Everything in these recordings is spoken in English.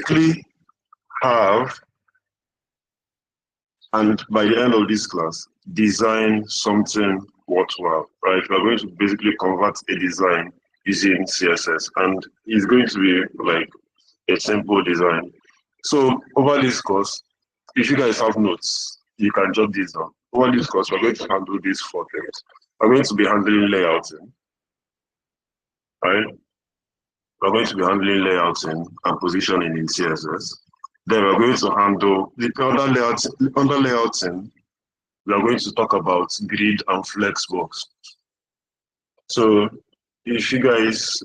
basically have, and by the end of this class, design something worthwhile, right? We're going to basically convert a design using CSS, and it's going to be like a simple design. So over this course, if you guys have notes, you can jot these down. Over this course, we're going to handle these 4 things. We're going to be handling layouting, right? We're going to be handling layouting and positioning in CSS. Then we're going to handle the under layouting. We are going to talk about grid and flexbox. So if you guys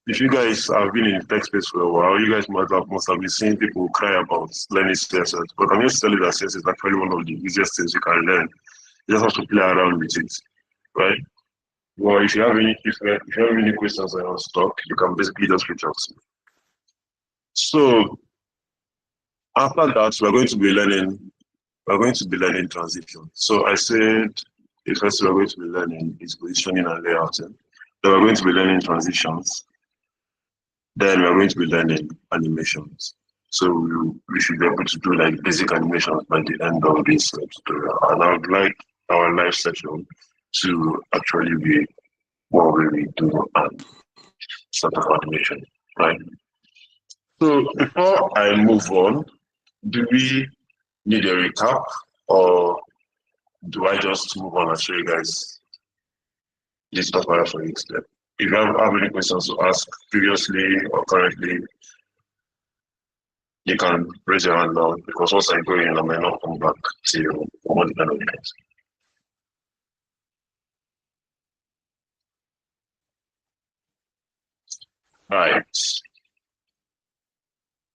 have been in the tech space for a while, you guys must have been seeing people cry about learning CSS. But I'm going to tell you that CSS is actually one of the easiest things you can learn. You just have to play around with it, right? Well, if you have any questions on your stock, you can basically just reach out to me. So after that, we're going to be learning transition. So I said the first thing we're going to be learning is positioning and layouting. Then we're going to be learning transitions. Then we're going to be learning animations. So we should be able to do like basic animations by the end of this tutorial. And I would like our live session to actually be what we do and sort of animation, right? So before I move on, do we need a recap, or do I just move on and show you guys this stuff for each step? If you have any questions to ask previously or currently, you can raise your hand now, because once I go in, I might not come back to you more than a minute. Right.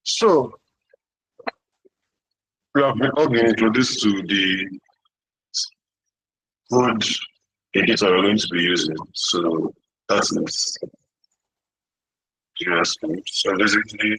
So we have all been introduced to the code editor we're going to be using. So that's it. Yes. So basically,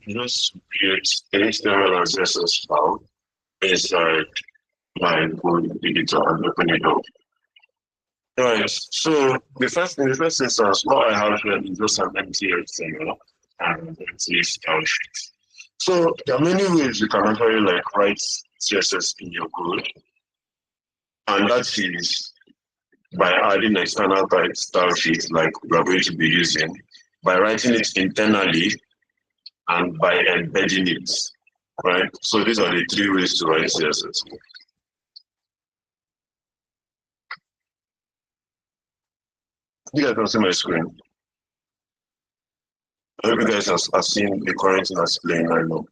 just create HTML and CSS file inside my code editor and open it up. Right. So the first instance, what I have here is just an empty HTML and empty style sheet. So there are many ways you can actually like write CSS in your code, and that is by adding external type style sheets like we are going to be using, by writing it internally, and by embedding it. Right. So these are the 3 ways to write CSS. You guys can see my screen. I hope you guys have seen the current thing that's playing right now.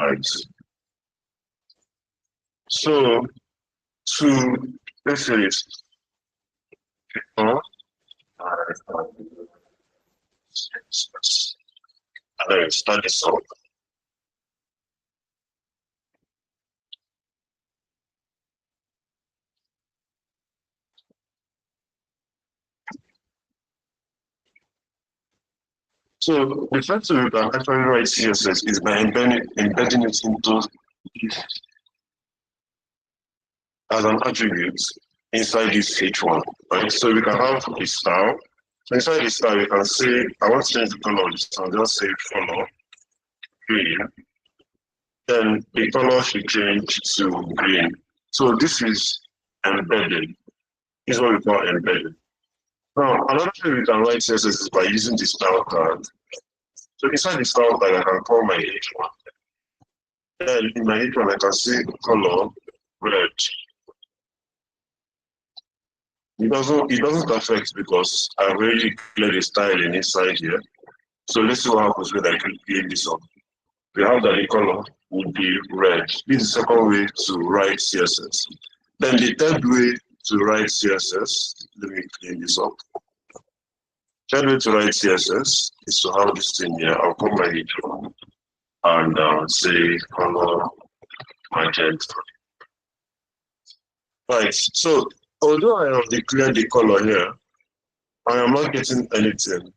Right. So let's say it's and then start this up. So the first way we can actually write CSS is by embedding it into as an attribute inside this H1, right? So we can have a style. So inside the style, we can say, I want to change the color of this, so I'll just say color green. Then the color should change to green. So this is embedded. This is what we call embedded. Now, another way we can write CSS is by using the style tag. So inside the style tag, I can call my H1. Then in my H1, I can say color red. It doesn't affect because I've already declared a styling inside here. So let's see what happens when I create this up. we have that the color would be red. This is the second way to write CSS. Then the third way to write CSS, let me clean this up. Third way to write CSS is to have this thing here. I'll come by it and say color magenta. Right, so although I have declared the color here, I am not getting anything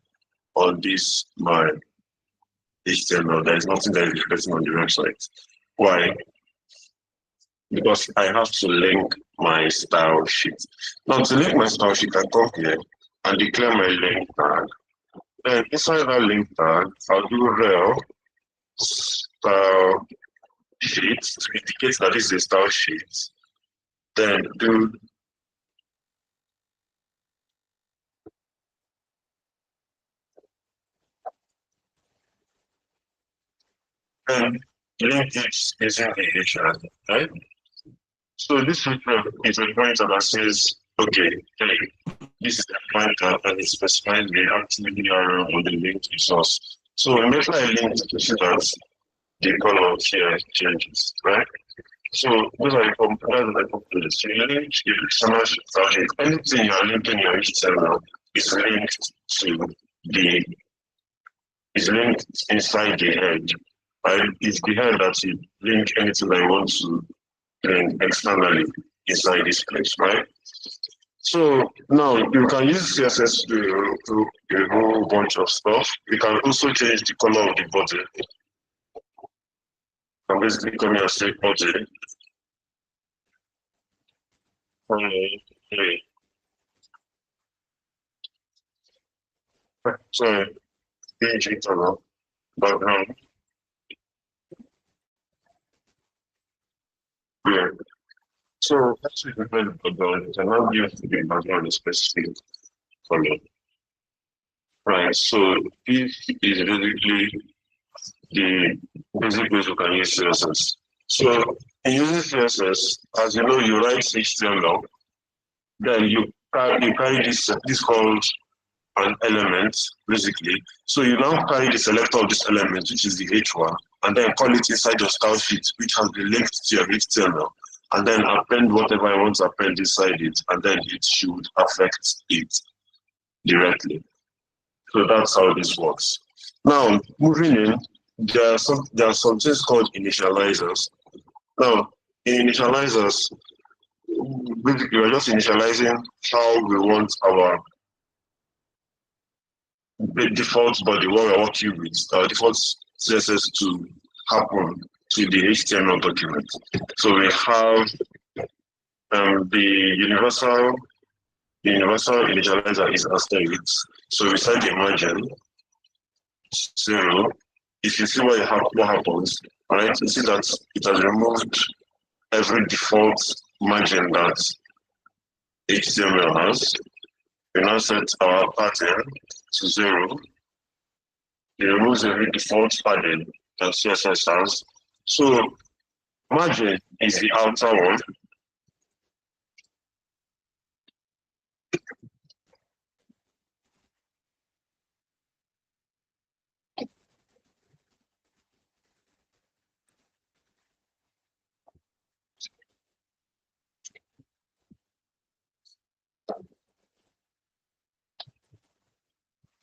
on this my HTML. There is nothing that is reflecting on the website. Why? Because I have to link my style sheet. Now to link my style sheet, I come here and declare my link tag. Then inside that link tag, I'll do rel style sheet to indicate that this is a style sheet. Then do and link it using the HR, right? So this reference is a pointer that says, okay, hey, this is the pointer and it specifies the active URL on the link to source. So immediately I link to see that the color here changes, right? So those are the components. You link the external target. Anything you are linking your HTML is linked to the is linked inside the head. Right? It's the head that you link anything that you want to link externally inside this place, right? So now you can use CSS to do a whole bunch of stuff. You can also change the color of the body. I'm basically come here and say body. So PNG color background. Yeah. So actually the background is not give the background a specific color. Right. So this is basically the basic ways you can use CSS. So in using CSS, as you know, you write HTML, then you carry this called an element, basically. So you now carry the selector of this element, which is the H1, and then call it inside your style sheet, which has been linked to your HTML, and then append whatever I want to append inside it, and then it should affect it directly. So that's how this works. Now, moving in, there are some things called initializers. Now, in initializers, basically we're just initializing how we want our default body, what we're working with, our default CSS to happen to the HTML document. So we have the universal initializer is asterisk. So we set the margin 0. If you see what happens, right? You see that it has removed every default margin that HTML has. We now set our pattern to 0. It removes every default padding that CSS has. So margin is the outer one.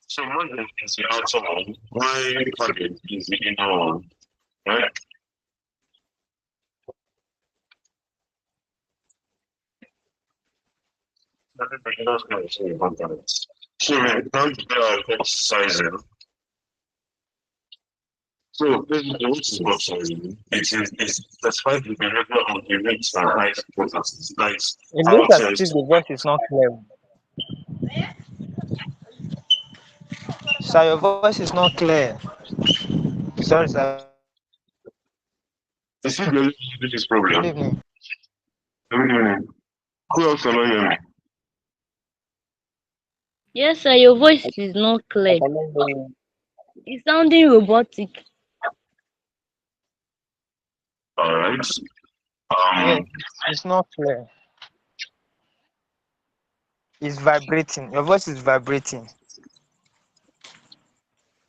So margin is the outer one. My padding is the inner one, right? So we now do our box sizing. So basically, what is box sizing? It's specified the behavior of the weights and height properties. Like It looks as if the voice is not clear. Sir, your voice is not clear. Sorry, sir. Is it really this problem? Good evening. Good evening. Who else can I hear me? Yes, sir, your voice is not clear. It's sounding robotic. All right. Yeah, it's not clear. It's vibrating. Your voice is vibrating.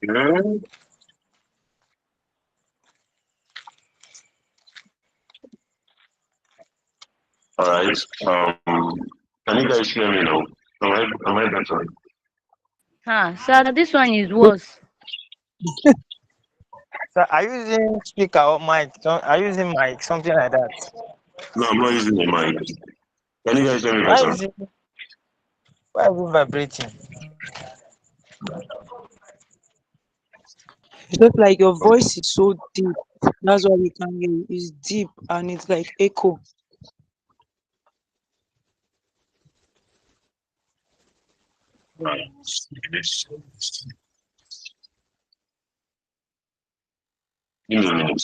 Yeah. All right. Can you guys hear me now? Am I better? Sir, this one is worse. So are you using speaker or mic? Are you using mic? Something like that. No, I'm not using the mic. Can you guys hear me Why better? is it why is it vibrating? It's just like your voice is so deep. That's why we can hear you. It's deep and it's like echo. Right. Give me a minute.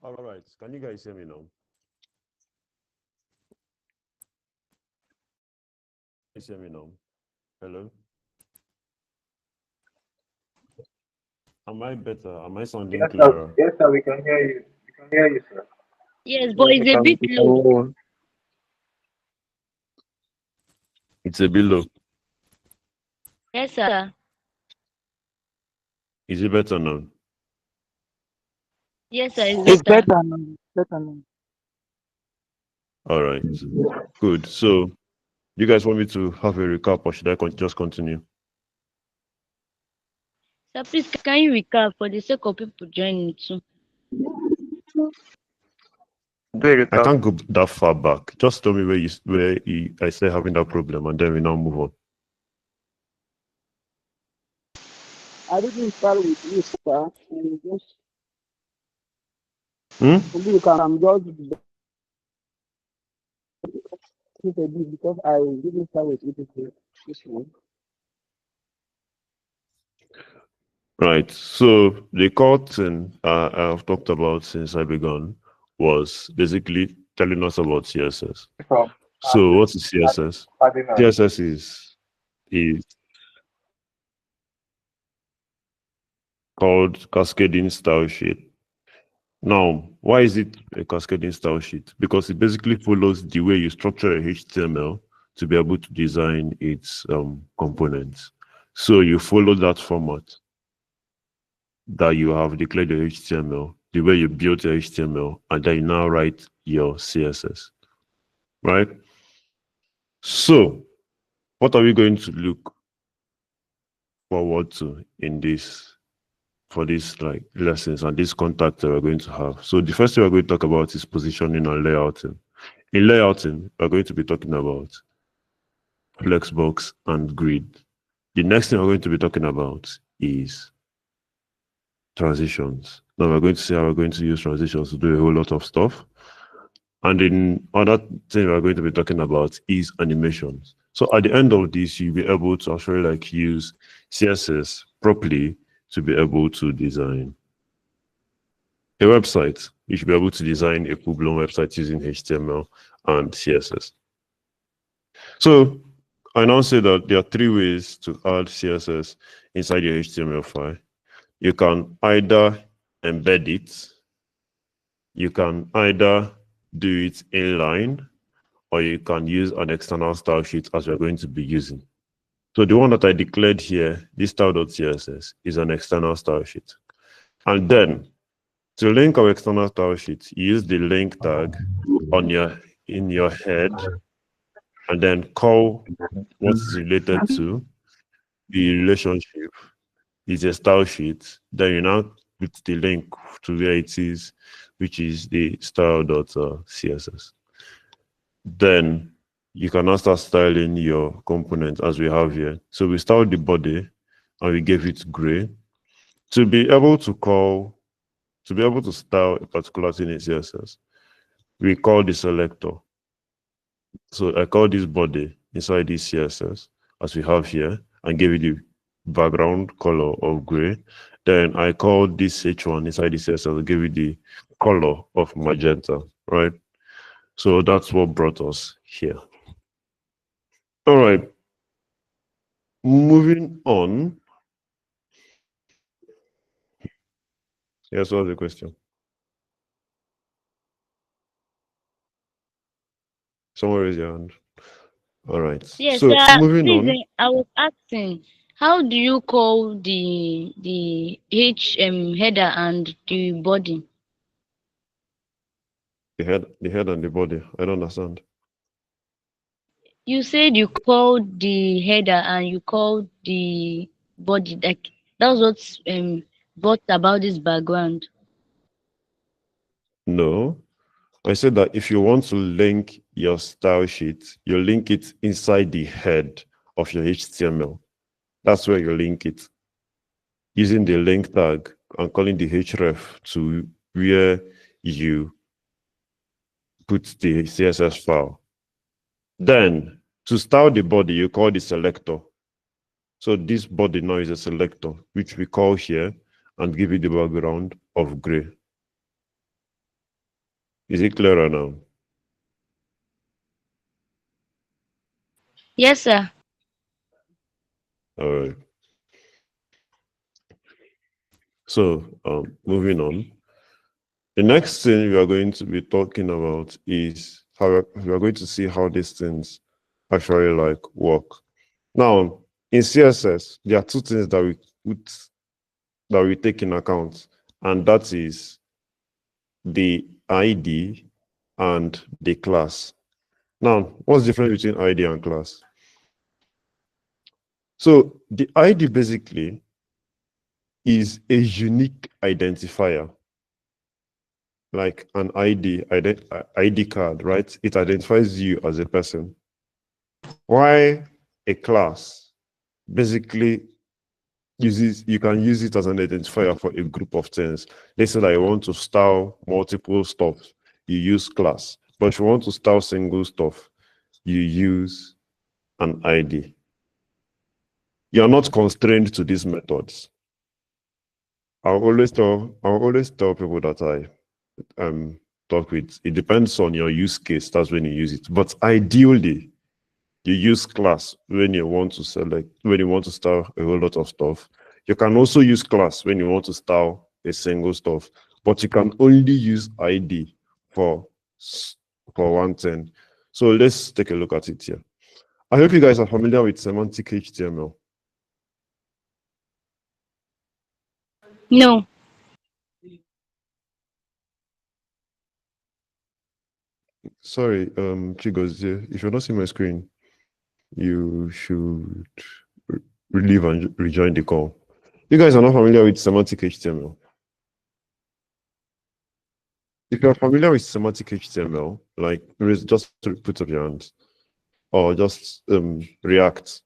All right. Can you guys hear me now? Can you hear me now? Hello? Am I better? Am I sounding clearer? Yes, sir, we can hear you. We can hear you, sir. Yes, but it's a bit low. It's a bit low. Yes, sir. Is it better now? Yes, sir, it's It's better. better now. Better now. All right. Good. So, you guys want me to have a recap or should I just continue? Sir, please, can you recap for the sake of people joining too? Do a I recap. can't go that far back. Just tell me where I say having that problem and then we now move on. I didn't start with you, sir. And just Hmm? maybe you can just take a bit because I didn't start with you this one. Right. So the core thing I've talked about since I began was basically telling us about CSS. So what is CSS? CSS is called cascading style sheet. Now, why is it a cascading style sheet? Because it basically follows the way you structure a HTML to be able to design its components. So you follow that format that you have declared your HTML, the way you built your HTML, and then you now write your CSS, right? So what are we going to look forward to in this, for these like lessons and this contact that we're going to have? So the first thing we're going to talk about is positioning and layouting. In layouting, we're going to be talking about flexbox and grid. The next thing we're going to be talking about is transitions. Now we're going to see how we're going to use transitions to do a whole lot of stuff. And then other thing we're going to be talking about is animations. So at the end of this, you'll be able to actually like use CSS properly to be able to design a website. You should be able to design a full-blown website using HTML and CSS. So I now say that there are three ways to add CSS inside your HTML file. You can either embed it, you can either do it inline, or you can use an external style sheet as we're going to be using. So the one that I declared here, this style.css, is an external style sheet. And then to link our external style sheet, you use the link tag on your in your head and then call what is related to the relationship is a style sheet. Then you now put the link to where it is, which is the style.css. Then you can now start styling your component as we have here. So we styled the body and we gave it gray. To be able to style a particular thing in CSS, we call the selector. So I call this body inside this CSS as we have here and give it the background color of gray. Then I call this H1 inside the CSS and give it the color of magenta, right? So that's what brought us here. All right. Moving on. Yes, what's the question? Someone raise your hand. All right. Yes, So moving please, on. I was asking, how do you call the header and the body? The head and the body. I don't understand. You said you called the header and you called the body. Like that's what about this background. No. I said that if you want to link your style sheet, you link it inside the head of your HTML. That's where you link it. Using the link tag and calling the href to where you put the CSS file. Then to style the body, you call the selector. So this body now is a selector, which we call here and give it the background of gray. Is it clearer now? Yes, sir. All right. So moving on. The next thing we are going to be talking about is how we are going to see how these things actually work. Now, in CSS, there are two things that we take in account, and that is the ID and the class. Now, what's the difference between ID and class? So the ID basically is a unique identifier, like an ID card, right? It identifies you as a person. Why a class basically you can use it as an identifier for a group of things. Let's say that you want to style multiple stuff, you use class. But if you want to style single stuff, you use an ID. You're not constrained to these methods. I'll always tell people that I talk with, it depends on your use case, that's when you use it. But ideally, you use class when you want to style a whole lot of stuff. You can also use class when you want to style a single stuff, but you can only use ID for one thing. So let's take a look at it here. I hope you guys are familiar with semantic HTML. No. Sorry, Chigozie, if you're not seeing my screen, you should leave and rejoin the call. You guys are not familiar with semantic HTML. If you're familiar with semantic HTML, like just put up your hands or just react.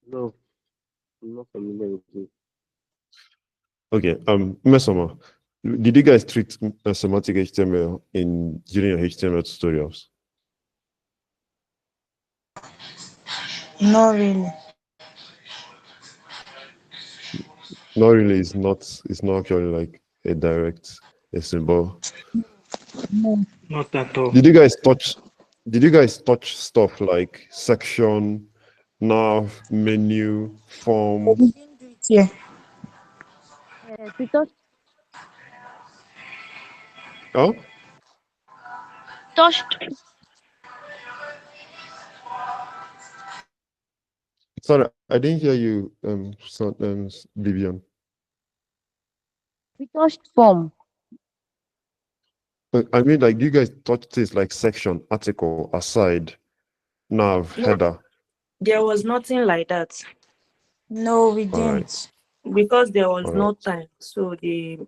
No, I'm not familiar with it. Okay, Mesoma, did you guys treat semantic HTML during your HTML tutorials? Not really. Not really. It's not actually like a symbol. No. Not at all. Did you guys touch stuff like section, nav, menu, form? We didn't do it here. Yes, we Oh, touched sorry, I didn't hear you, Vivian. we touched form. But I mean, like, do you guys touch things like section, article, aside, nav, No, header? there was nothing like that No, we All right. didn't. because there was All no right. time. So the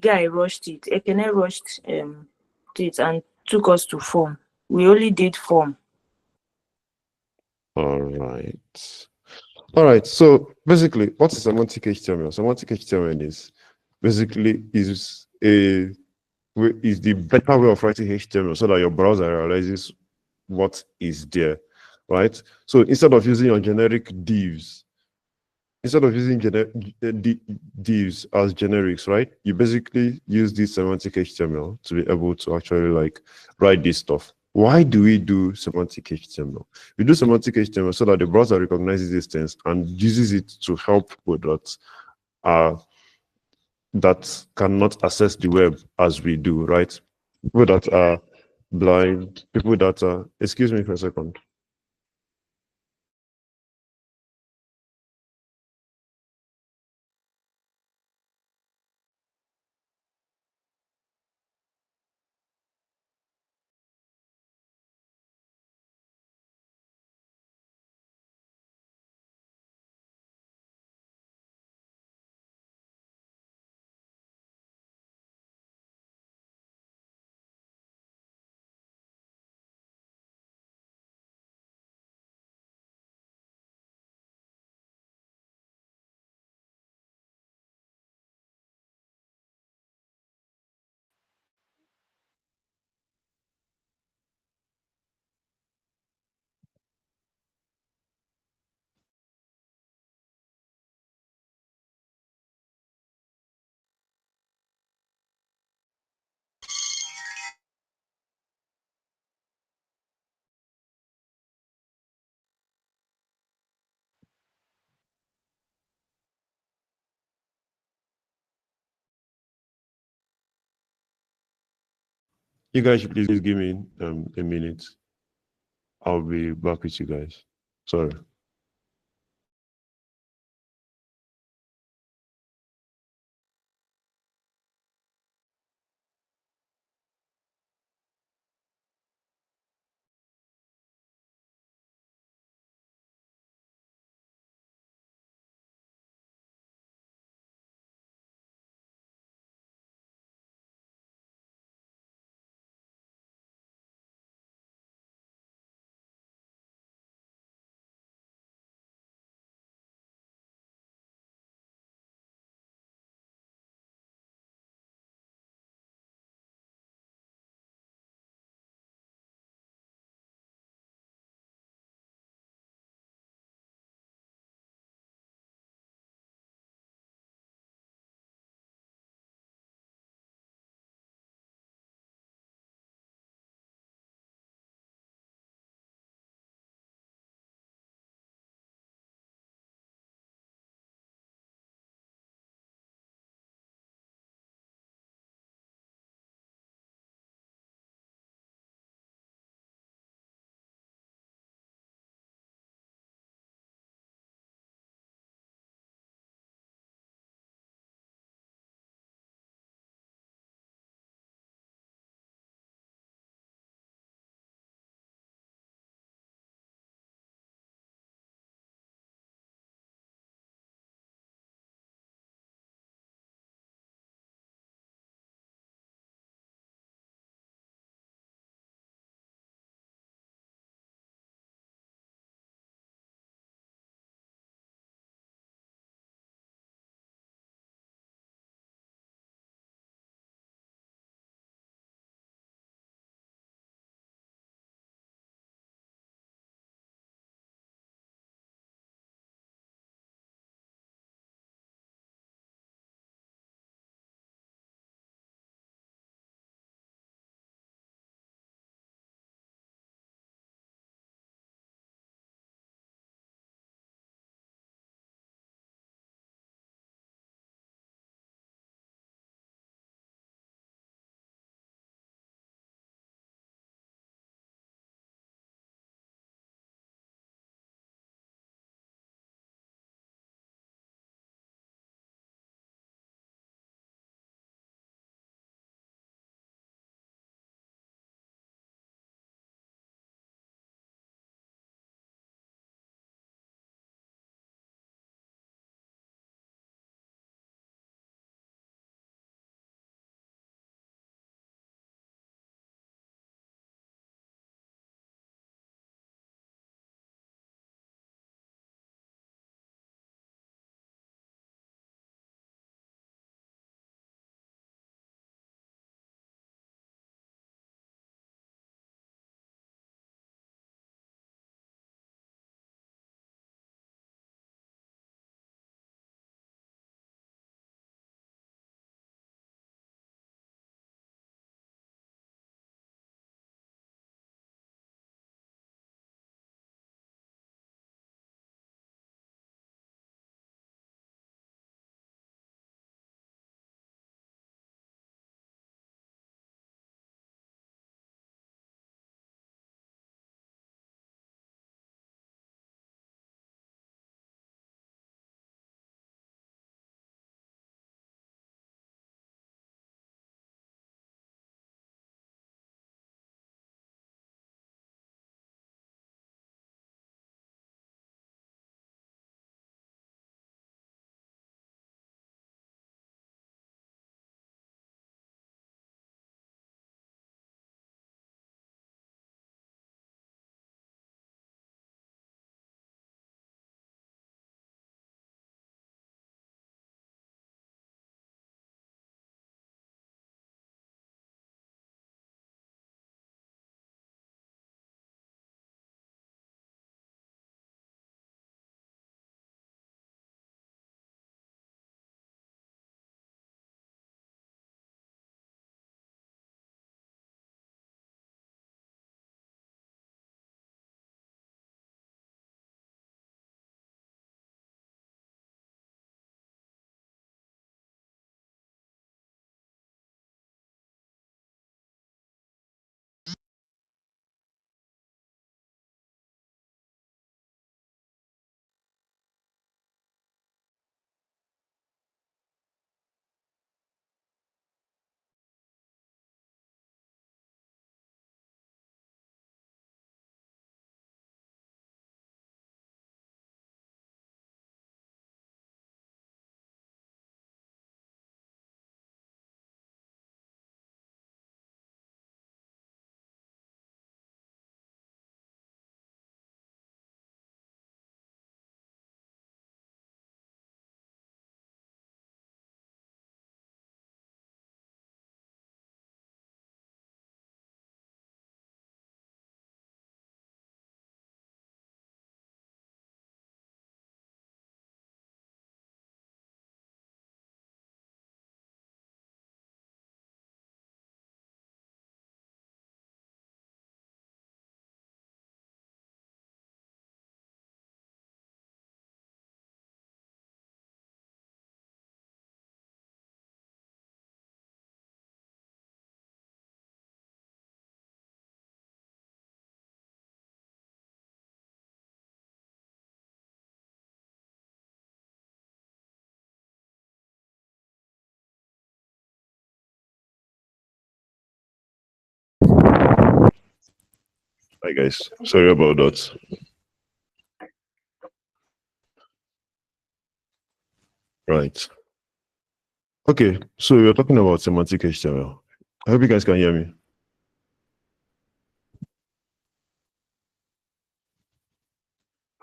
guy rushed it. Ekene rushed it and took us to form. We only did form. All right. All right. So basically, what is semantic HTML? Semantic HTML is basically is the better way of writing HTML so that your browser realizes what is there, right? So instead of using your generic divs, instead of using divs as generics, right? You basically use this semantic HTML to be able to actually like write this stuff. Why do we do semantic HTML? We do semantic HTML so that the browser recognizes these things and uses it to help people that cannot access the web as we do, right? People that are blind, people that are, excuse me for a second. You guys should please give me a minute. I'll be back with you guys. Sorry. Hi guys, sorry about that. Right. Okay, so we're talking about semantic HTML. I hope you guys can hear me.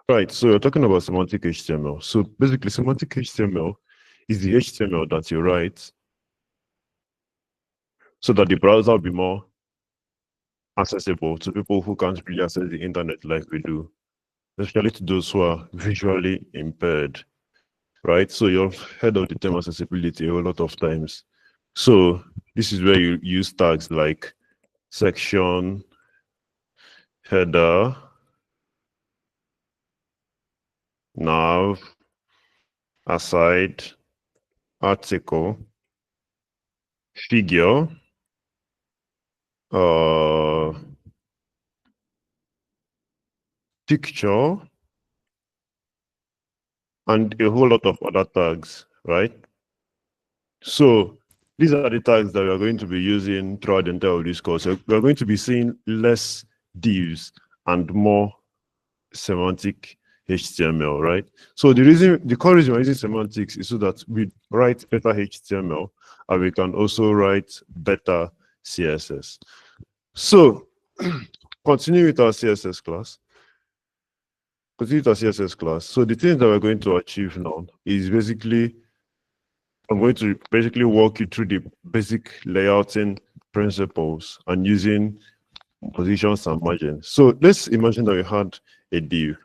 Right, so we're talking about semantic HTML. So basically, semantic HTML is the HTML that you write so that the browser will be more accessible to people who can't really access the internet like we do, especially to those who are visually impaired, right? So you've heard of the term accessibility a lot of times. So this is where you use tags like section, header, nav, aside, article, figure, picture, and a whole lot of other tags, right? So these are the tags that we are going to be using throughout the entire of this course. So we are going to be seeing less divs and more semantic HTML, right? So the core reason we're using semantics is so that we write better HTML and we can also write better CSS. So continue with our CSS class. Continue with our CSS class. So the things that we're going to achieve now is basically, I'm going to basically walk you through the basic layouting principles and using positions and margins. So let's imagine that we had a div,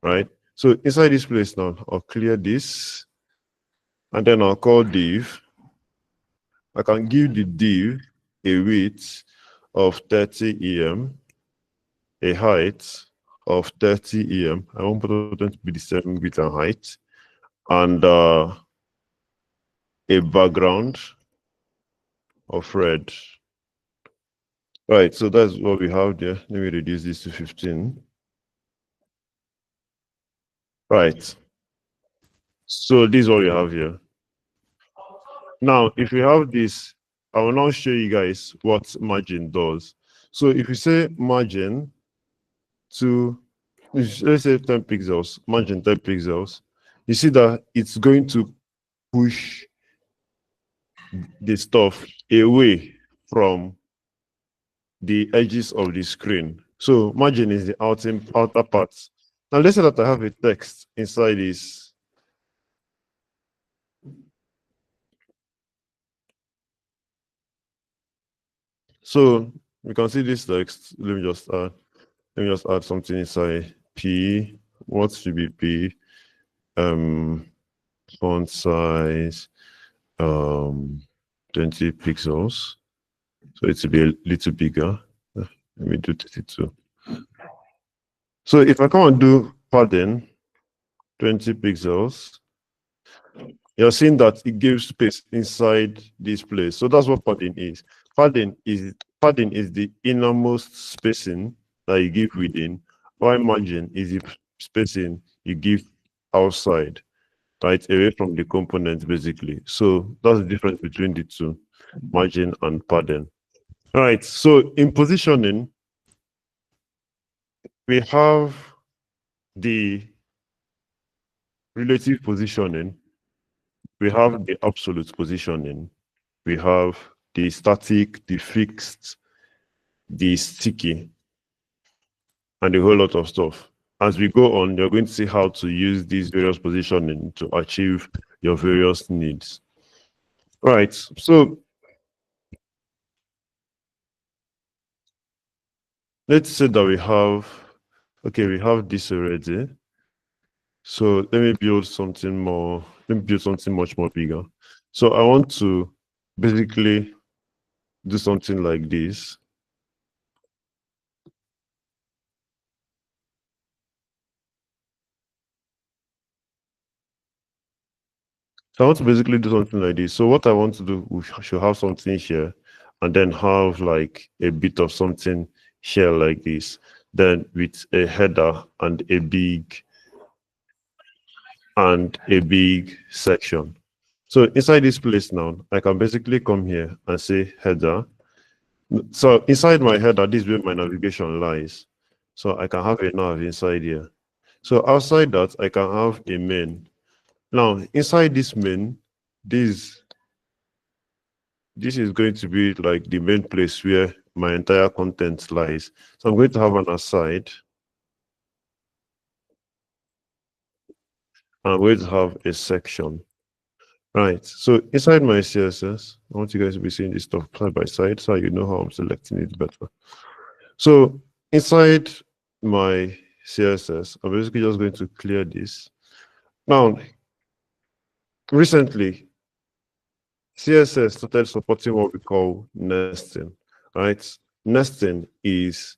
right? So inside this place now, I'll clear this, and then I'll call div. I can give the div a width of 30 em, a height of 30 em. I want both of them to be the same width and height, and a background of red. Right, so that's what we have there. Let me reduce this to 15. Right. So this is what we have here. Now, if we have this, I will now show you guys what margin does. So if you say margin to, let's say 10 pixels, margin 10 pixels, you see that it's going to push the stuff away from the edges of the screen. So margin is the outer part. Now let's say that I have a text inside this. So we can see this text. Let me just add something inside P. What should be P? Font size 20 pixels. So it will be a little bigger. Let me do 32. So if I come and do padding 20 pixels, you're seeing that it gives space inside this place. So that's what padding is. Padding is the innermost spacing that you give within, while margin is the spacing you give outside, right, away from the component, basically. So that's the difference between the two, margin and padding. All right, so in positioning, we have the relative positioning, we have the absolute positioning, we have the static, the fixed, the sticky, and a whole lot of stuff. As we go on, you're going to see how to use these various positioning to achieve your various needs. All right, so let's say that we have this already. So let me build something much more bigger. So I want to basically do something like this. So I want to basically do something like this. So what I want to do, we should have something here and then have like a bit of something here like this. Then with a header and a big section. So inside this place now, I can basically come here and say header, So inside my header, this is where my navigation lies. So I can have a nav inside here. So outside that, I can have a main. Now, inside this main, this is going to be like the main place where my entire content lies. So I'm going to have an aside. I'm going to have a section. Right. So inside my CSS, I want you guys to be seeing this stuff side by side so you know how I'm selecting it better. So inside my CSS, I'm basically just going to clear this. Now, recently, CSS started supporting what we call nesting, right? Nesting is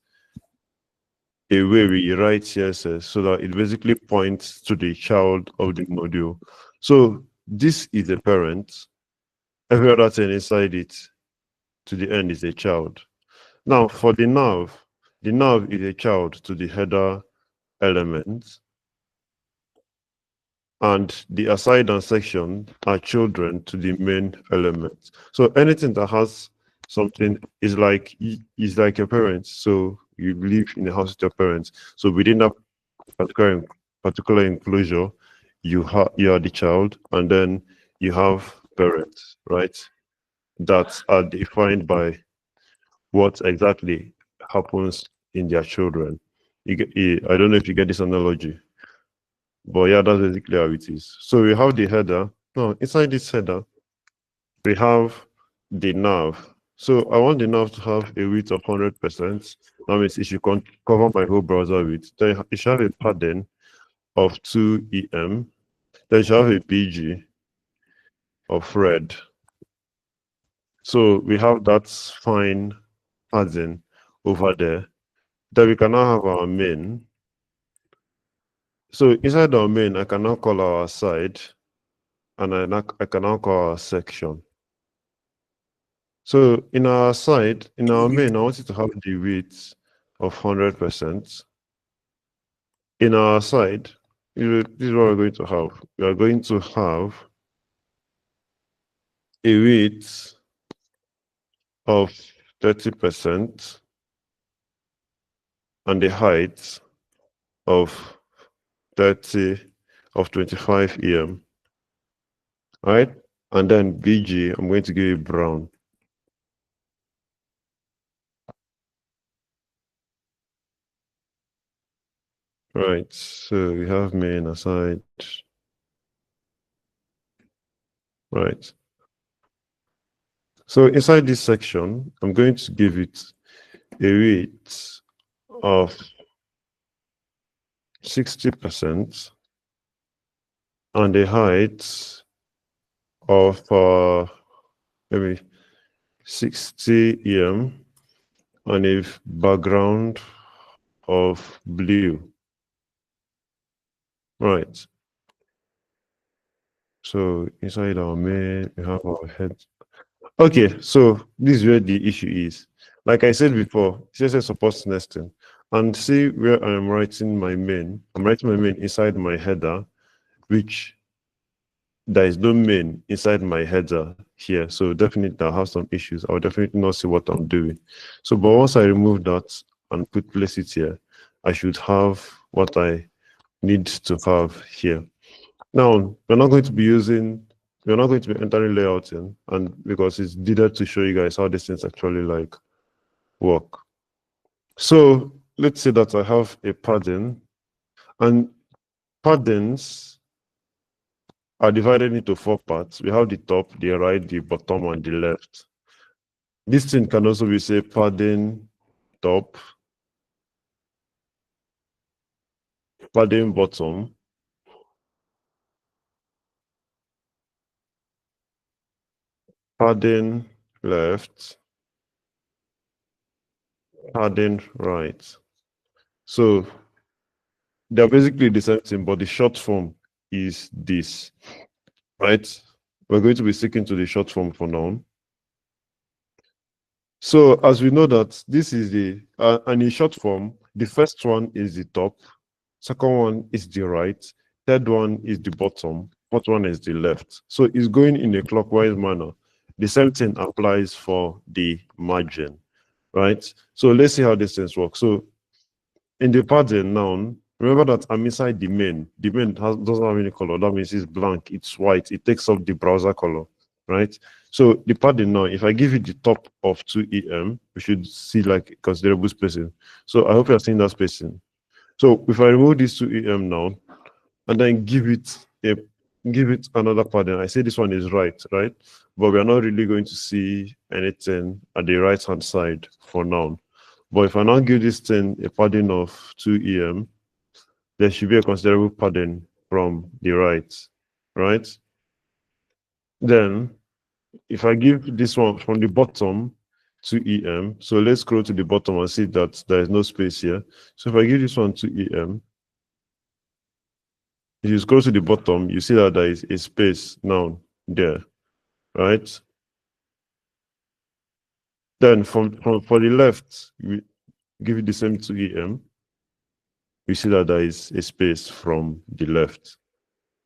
a way we write CSS so that it basically points to the child of the module. So this is a parent. Every other thing inside it to the end is a child. Now for the nav is a child to the header element, and the aside and section are children to the main element. So anything that has something is like your parents. So you live in a house with your parents. So within that particular enclosure, you are the child, and then you have parents, right? That are defined by what exactly happens in their children. I don't know if you get this analogy, but yeah, that's basically how it is. So we have the header. Now, inside this header, we have the nav. So I want the nav to have a width of 100%. That means it should cover my whole browser width. Then it should have a padding of 2 EM. Then it should have a PG of red. So we have that fine padding over there. Then we can now have our main. So inside our main, I can now call our side, and I can now call our section. So in our side, in our main, I want it to have the width of 100%. In our side, this is what we're going to have. We are going to have a width of 30% and a height of 25 EM. All right, and then BG, I'm going to give it brown. Right, so we have main aside. Right. So inside this section, I'm going to give it a width of 60% and a height of maybe 60 EM and a background of blue. Right. So inside our main, we have our head. Okay, so this is where the issue is. Like I said before, CSS supports nesting. And see where I'm writing my main. I'm writing my main inside my header, which there is no main inside my header here. So definitely I'll have some issues. I'll definitely not see what I'm doing. So, but once I remove that and place it here, I should have what I need to have here. Now, we're not going to be entering layouting, and because it's needed to show you guys how these things actually like work. So let's say that I have a padding, and paddings are divided into 4 parts. We have the top, the right, the bottom, and the left. This thing can also be say padding top, padding bottom, padding left, padding right. So they're basically the same thing, but the short form is this, right? We're going to be sticking to the short form for now. So as we know that this is the, and in short form, the first one is the top, second one is the right, third one is the bottom, fourth one is the left. So it's going in a clockwise manner. The same thing applies for the margin. right? So let's see how this things work. So in the padding now, remember that I'm inside the main. The main doesn't have any color. That means it's blank, it's white. It takes up the browser color, right? So the padding now, if I give it the top of 2em, we should see like considerable spacing. So I hope you're seeing that spacing. So if I remove this 2em now, and then give it another pattern. I say this one is right, but we are not really going to see anything at the right hand side for now. But if I now give this thing a padding of 2em, there should be a considerable padding from the right? Then if I give this one from the bottom 2em, so let's scroll to the bottom and see that there is no space here. So if I give this one 2em, if you scroll to the bottom, you see that there is a space now there, right? Then for the left, we give it the same 2em. We see that there is a space from the left.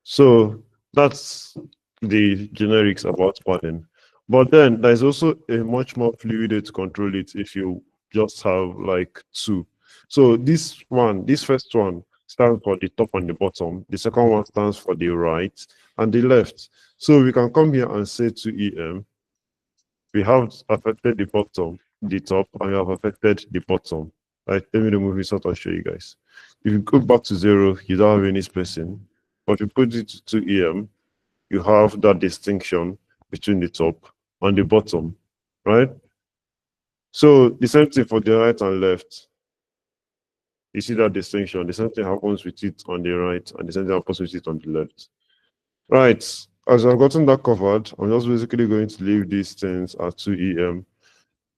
So that's the generics about padding. But then there's also a much more fluid way to control it if you just have like two. So this first one stands for the top and the bottom. The second one stands for the right and the left. So we can come here and say 2em. We have affected the bottom, the top, and we have affected the bottom. Right, let me remove this out and show you guys. If you go back to 0, you don't have any spacing. But if you put it to 2em, you have that distinction between the top and the bottom, right? So the same thing for the right and left. You see that distinction. The same thing happens with it on the right, and the same thing happens with it on the left. Right. As I've gotten that covered, I'm just basically going to leave these things at 2em,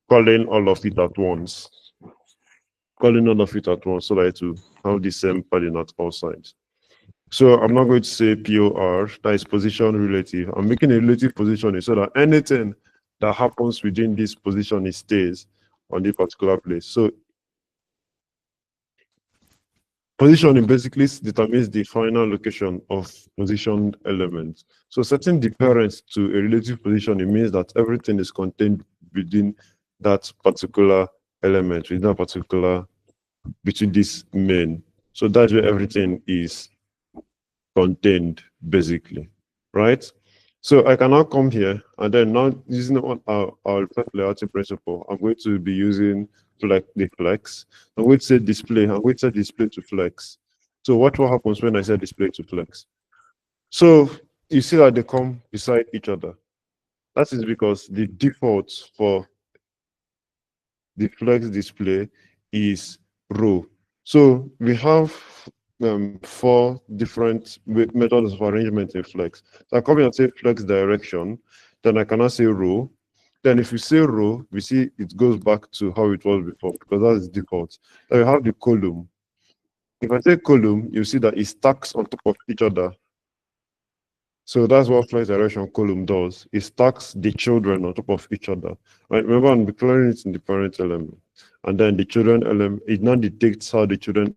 calling all of it at once. Calling all of it at once so that it will have the same padding at all sides. So I'm not going to say POR, that is position relative. I'm making a relative position so that anything that happens within this position, it stays on this particular place. So positioning basically determines the final location of positioned elements. So setting the parent to a relative position, it means that everything is contained within that particular element, within that particular, between this main. So that's where everything is contained, basically, right? So I can now come here and then now using our layout principle, I'm going to be using the flex. I'm going to say display. I'm going to set display to flex. So what happens when I set display to flex? So you see that they come beside each other. That is because the default for the flex display is row. So we have 4 different methods of arrangement in flex. So I come here and say flex direction, then I cannot say row. Then if we say row, we see it goes back to how it was before because that's default. Then we have the column. If I say column, you see that it stacks on top of each other. So that's what flex direction column does. It stacks the children on top of each other. Right? Remember, I'm declaring it in the parent element. And then the children element, it now detects how the children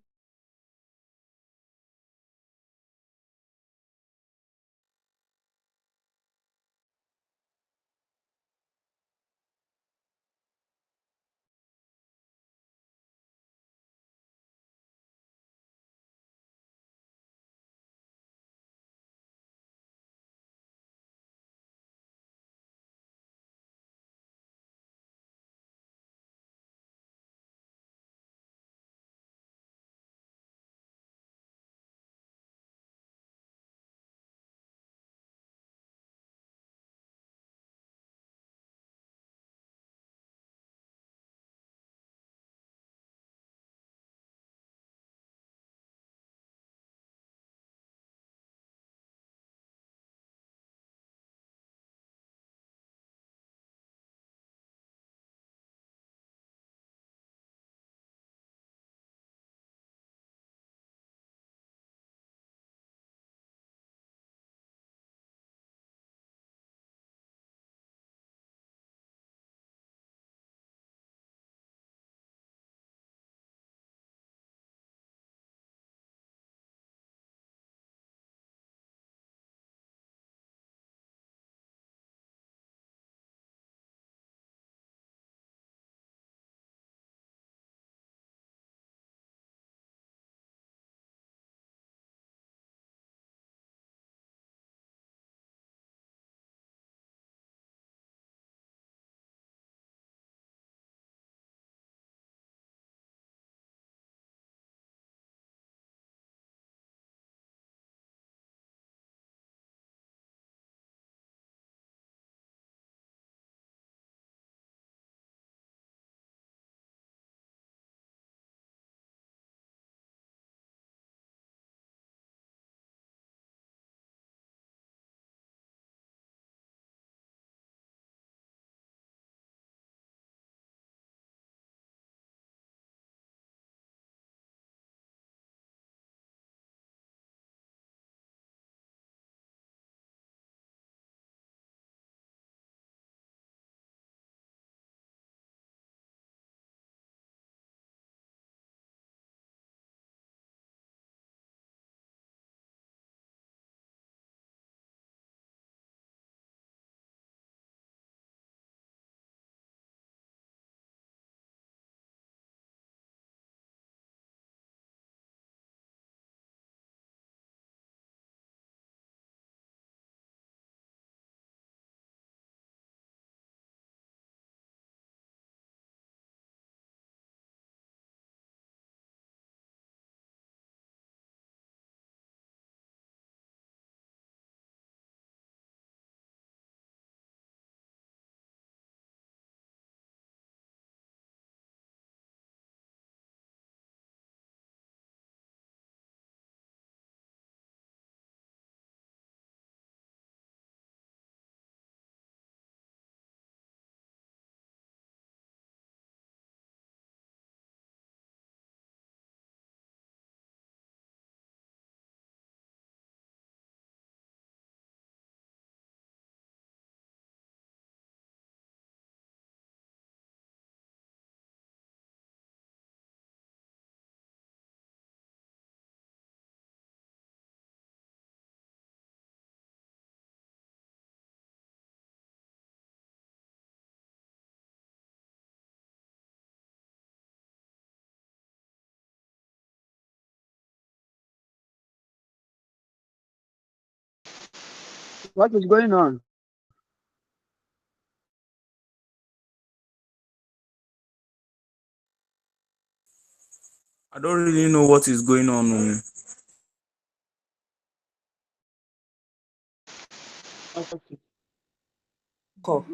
What is going on? I don't really know what is going on. Okay. Call.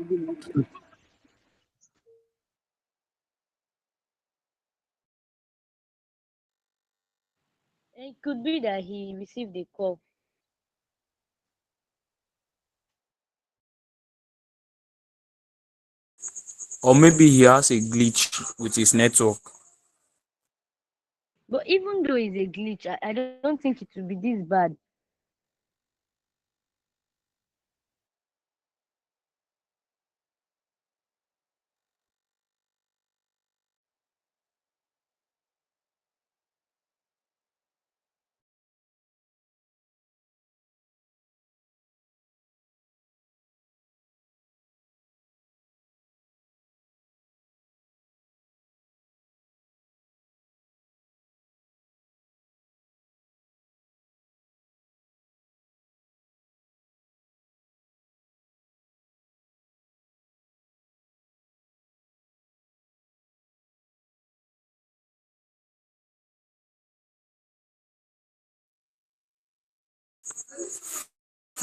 It could be that he received a call. Or maybe he has a glitch with his network. But even though it's a glitch, I don't think it will be this bad.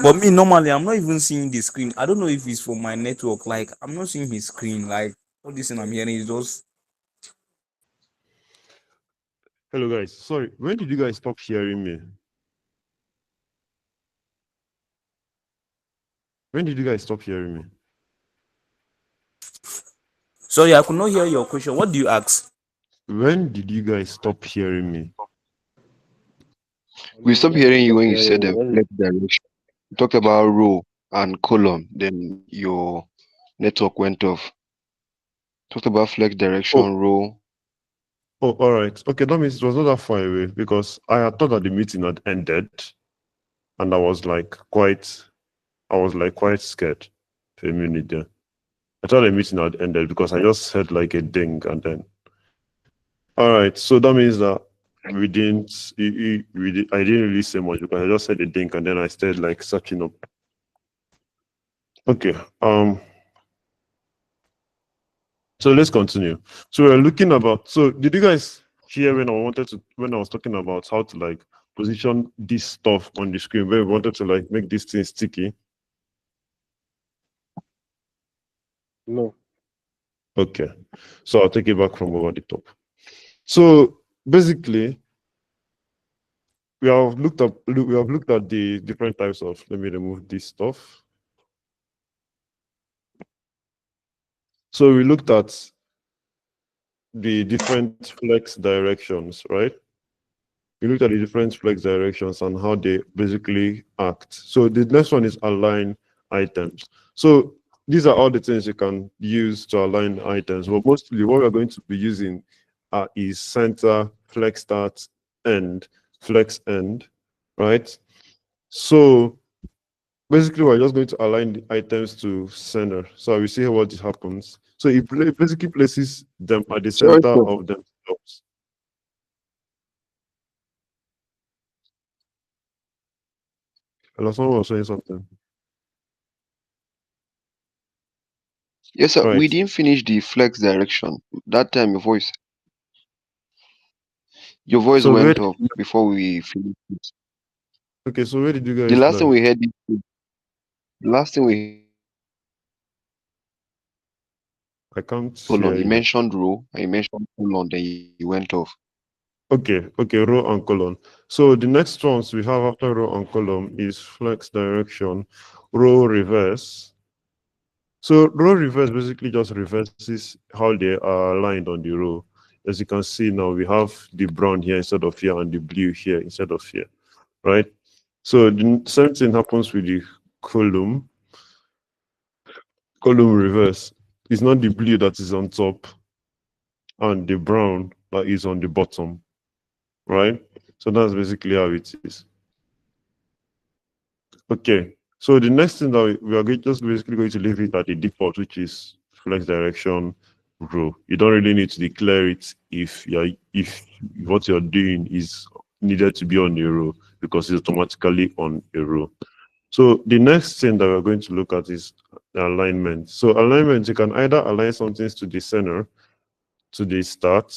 But me, normally, I'm not even seeing the screen. I don't know if it's for my network. Like, I'm not seeing his screen. Like, all this thing I'm hearing is just. Hello, guys. Sorry, when did you guys stop hearing me? When did you guys stop hearing me? Sorry, I could not hear your question. What do you ask? When did you guys stop hearing me? We stopped hearing you when you said the left direction. You talked about row and column, then your network went off. Talked about flex direction, Oh, row. oh, all right. Okay, that means it was not that far away because I had thought that the meeting had ended, and I was quite scared for a minute there. I thought the meeting had ended because I just heard like a ding and then. All right, so that means that we didn't. I didn't really say much because I just said a ding and then I started like searching up. Okay. So let's continue. So we're looking about. So did you guys hear when I was talking about how to like position this stuff on the screen where we wanted to like make this thing sticky? No. Okay. So I'll take it back from over the top. So basically, we have looked at the different types of. Let me remove this stuff. So we looked at the different flex directions, right? We looked at the different flex directions and how they basically act. So the next one is align items. So these are all the things you can use to align items, but mostly what we're going to be using is center, flex start, end, flex end, right? So basically, we're just going to align the items to center. So we see what happens. So it basically places them at the Sorry, center sir. of themselves. Hello, someone was saying something. Yes, sir. We Right. didn't finish the flex direction. That time your voice So where went off before we finished it. okay, so where did you The guys last thing like we heard is the last thing we heard is I can't colon. hear You you. mentioned row and you mentioned colon, then you went off. Okay, row and column. So the next ones we have after row and column is flex direction, row reverse. So row reverse basically just reverses how they are aligned on the row. As you can see now, we have the brown here instead of here and the blue here instead of here, right? So the same thing happens with the column. Column reverse. It's not the blue that is on top and the brown that is on the bottom, right? So that's basically how it is. Okay, so the next thing that we are just basically going to leave it at the default, which is flex direction row. You don't really need to declare it if what you're doing is needed to be on a row because it's automatically on a row. So the next thing that we're going to look at is alignment. So alignment, you can either align some things to the center, to the start,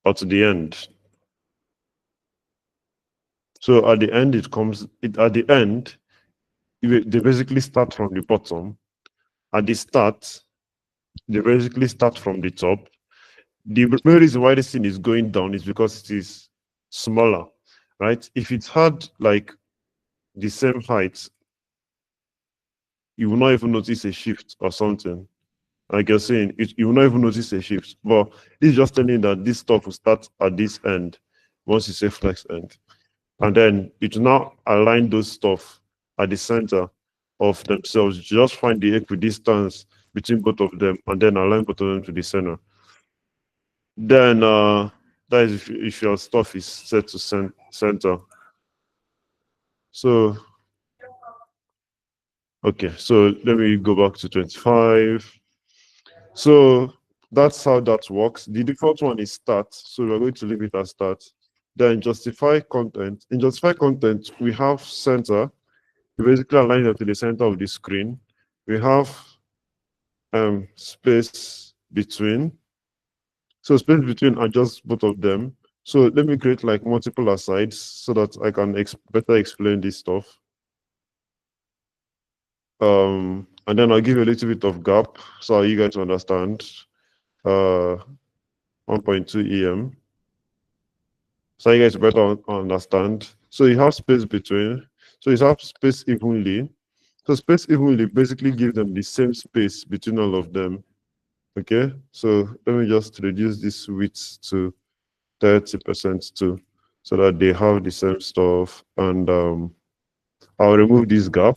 or to the end. So at the end, at the end, they basically start from the bottom. At the start, they basically start from the top. The main reason why this thing is going down is because it is smaller, right? If it had like the same height, you will not even notice a shift or something. Like you're saying, you will not even notice a shift. But it's just telling that this stuff will start at this end once you say flex end. And then it will now align those stuff at the center of themselves. Just find the equidistance between both of them and then align both of them to the center. Then that is if your stuff is set to center. So okay, so let me go back to 25. So that's how that works. The default one is start, so we're going to leave it as start. Then justify content. In justify content, we have center. We basically align it to the center of the screen. We have space between. So space between are just both of them. So let me create like multiple asides so that I can better explain this stuff. And then I'll give you a little bit of gap so you guys understand. 1.2 EM. So you guys better understand. So you have space between. So you have space evenly. So space evenly basically gives them the same space between all of them. Okay, so let me just reduce this width to 30% too, so that they have the same stuff. And I'll remove this gap.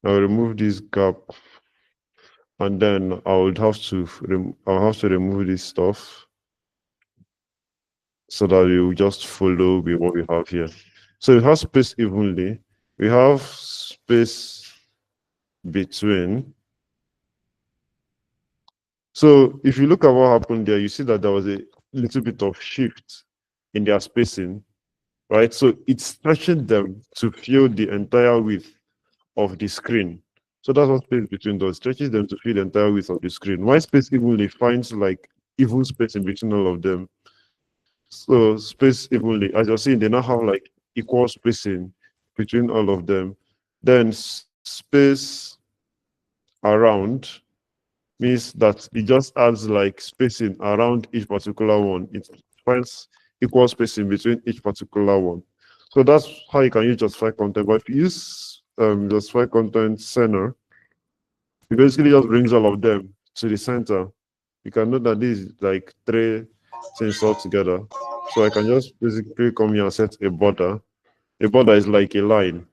I'll remove this gap, and then I'll have to remove this stuff so that it will just follow with what we have here. So we have space evenly. We have space between. So if you look at what happened there, you see that there was a little bit of shift in their spacing, right? So it's stretching them to fill the entire width of the screen. So that's what space between does, stretches them to fill the entire width of the screen. Why space evenly finds like even space in between all of them. So space evenly, as you're seeing, they now have like equal spacing between all of them. Then space around means that it just adds like spacing around each particular one. It finds equal spacing between each particular one. So that's how you can use justify content. But if you use justify content center, it basically just brings all of them to the center. You can note that this is like three things all together. So I can just basically come here and set a border. A border is like a line.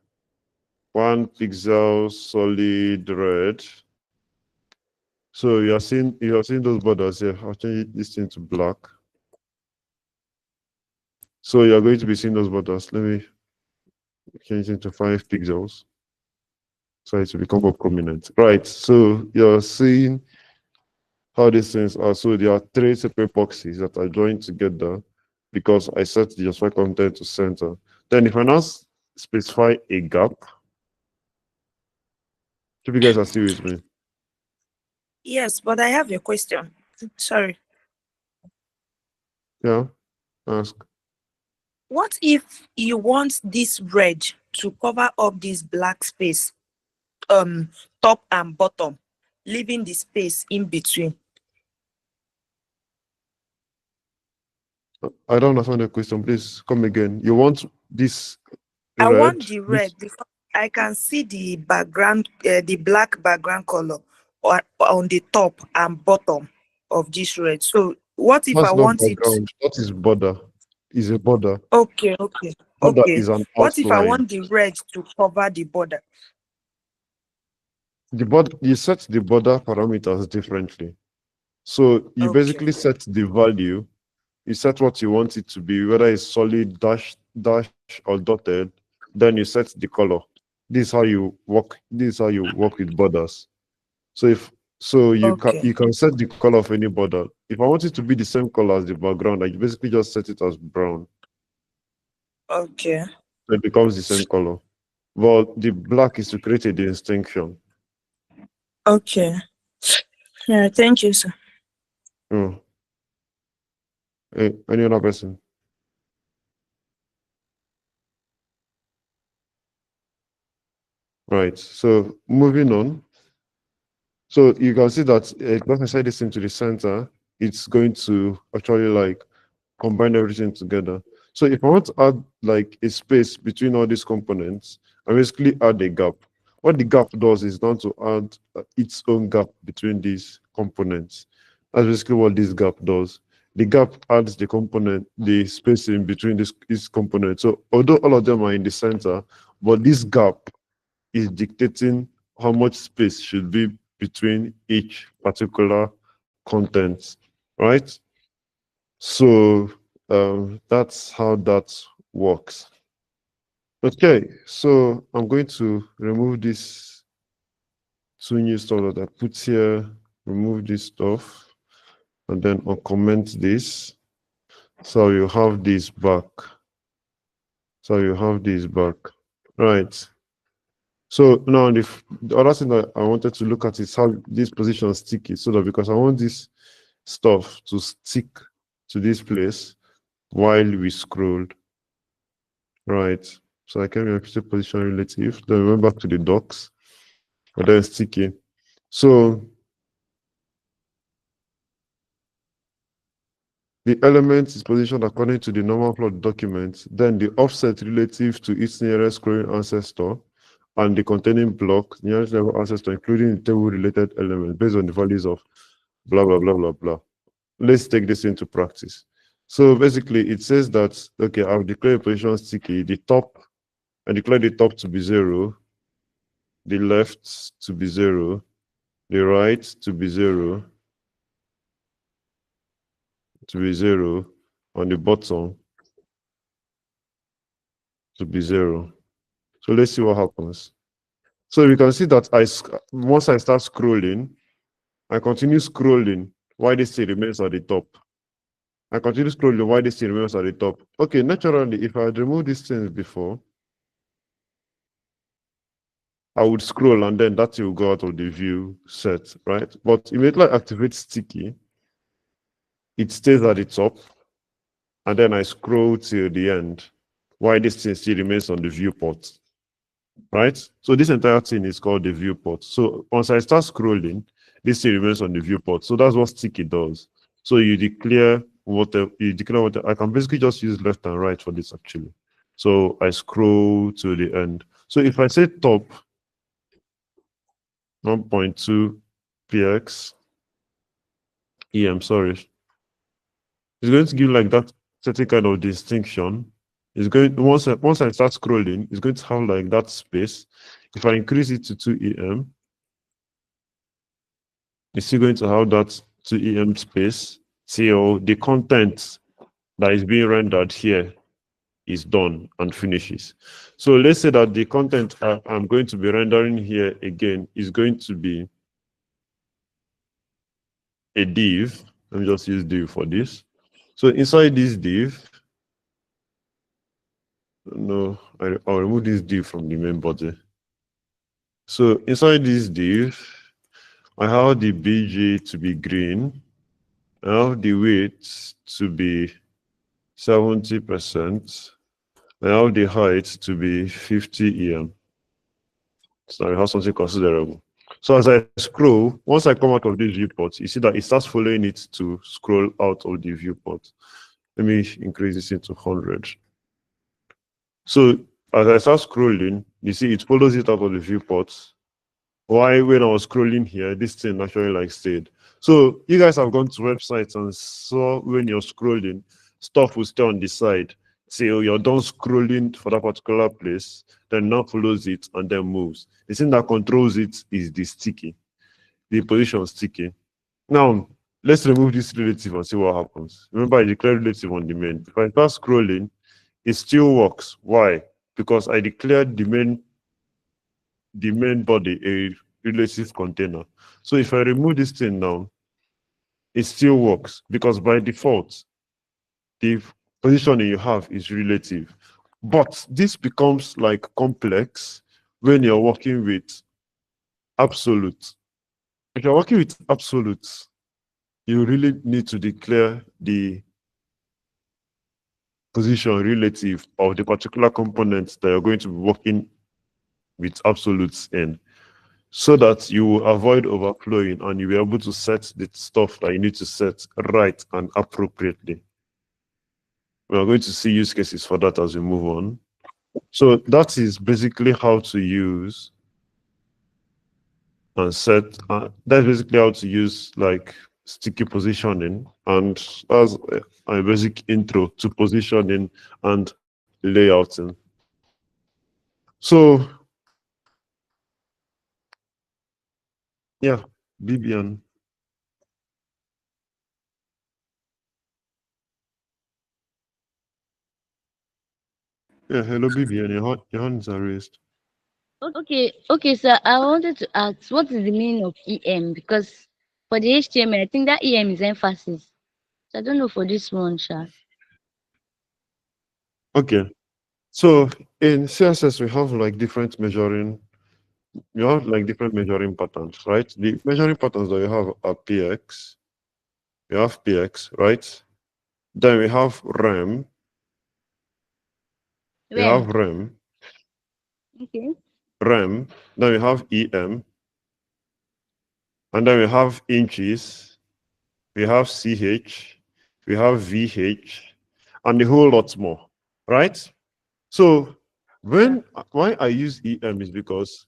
1 pixel solid red. So you are seeing those borders here. I'll change this thing to black. So you are going to be seeing those borders. Let me change it to 5 pixels. So it will become more prominent. Right. So you're seeing how these things are. So there are 3 separate boxes that are joined together because I set the justify content to center. Then if I now specify a gap, if you guys are still with me. Yes, but I have a question. Sorry. Yeah, ask. What if you want this red to cover up this black space, top and bottom, leaving the space in between? I don't understand the question. Please come again. You want this I red? want the red because I can see the background, the black background color on the top and bottom of this red. So what if That's I not want it? background. That is border. Is a border. Okay. Border is an What if I outline. want the red to cover the border? The border, you set the border parameters differently. So you basically set the value. You set what you want it to be, whether it's solid, dash, or dotted. Then you set the color. This is how you work. This is how you work with borders. So you can set the color of any border. if I want it to be the same color as the background, I basically just set it as brown. Okay. So it becomes the same color. But the black is to create a distinction. Okay. Yeah, thank you, sir. Oh. Any other person? Right. So moving on. So you can see that if I set this into the center, it's going to actually like combine everything together. So if I want to add like a space between all these components, I basically add a gap. What the gap does is not to add its own gap between these components. That's basically what this gap does. The gap adds the component, the spacing between these components. So although all of them are in the center, but this gap is dictating how much space should be between each particular content, right? So that's how that works. Okay, so I'm going to remove this two new stuff that I put here, remove this stuff, and then uncomment this. So you have this back. So you have this back. Right. So now the other thing that I wanted to look at is how this position sticky, so that because I want this stuff to stick to this place while we scrolled. Right. So I came here to position relative, then we went back to the docs, and then sticky. So the element is positioned according to the normal plot document, then the offset relative to its nearest scrolling ancestor, and the containing block, nearest level ancestor, including the table related elements based on the values of blah, blah, blah, blah, blah. Let's take this into practice. So basically it says that, okay, I've declared position sticky, the top, I declare the top to be 0, the left to be 0, the right to be 0, on the bottom to be 0. So let's see what happens. So you can see that once I start scrolling, I continue scrolling while this thing remains at the top. I continue scrolling while this thing remains at the top. Okay, naturally, if I had removed these things before, I would scroll and then that will go out of the view set, right? But immediately I activate sticky, it stays at the top, and then I scroll till the end while this thing still remains on the viewport, right? So this entire thing is called the viewport. So once I start scrolling, this thing remains on the viewport. So that's what sticky does. So you declare whatever, I can basically just use left and right for this actually. So I scroll to the end. So if I say top 1.2 px sorry, it's going to give like that certain kind of distinction. It's going once I start scrolling, it's going to have like that space. If I increase it to 2 it's still going to have that 2 space till the content that is being rendered here is done and finishes. So let's say that the content I'm going to be rendering here again is going to be a div. Let me just use div for this. So inside this div, no, I'll remove this div from the main body. So inside this div, I have the BG to be green. I have the weight to be 70%. I have the height to be 50 EM. So I have something considerable. So as I scroll, once I come out of this viewport, you see that it starts following it to scroll out of the viewport. Let me increase this into 100. So as I start scrolling, you see it follows it out of the viewport. Why when I was scrolling here, this thing actually like stayed. So you guys have gone to websites and saw when you're scrolling, stuff will stay on the side till you're done scrolling for that particular place, then now follows it and then moves. The thing that controls it is the sticky, the position sticky. Now, let's remove this relative and see what happens. Remember, I declared relative on the main. If I start scrolling, it still works. Why? Because I declared the main body a relative container. So if I remove this thing now, it still works because by default, the positioning you have is relative. But this becomes like complex when you're working with absolute. If you're working with absolutes, you really need to declare the position relative of the particular components that you're going to be working with absolutes in, so that you will avoid overflowing and you'll be able to set the stuff that you need to set right and appropriately. We are going to see use cases for that as we move on. So that is basically how to use and set. That's basically how to use like sticky positioning, and that's a basic intro to positioning and layouting. So yeah, BBN. Yeah, hello BBN. Your hands are raised. Okay, sir. I wanted to ask, what is the meaning of EM? Because for the HTML, I think that EM is emphasis. So I don't know for this one, Sha. Okay. So in CSS, we have like different measuring. You have like different measuring patterns, right? The measuring patterns that you have are PX. You have PX, right? Then we have REM. You Rem. have REM. Okay. REM. Then we have EM. And then we have inches. We have CH. We have VH. And a whole lot more, right? So why I use EM is because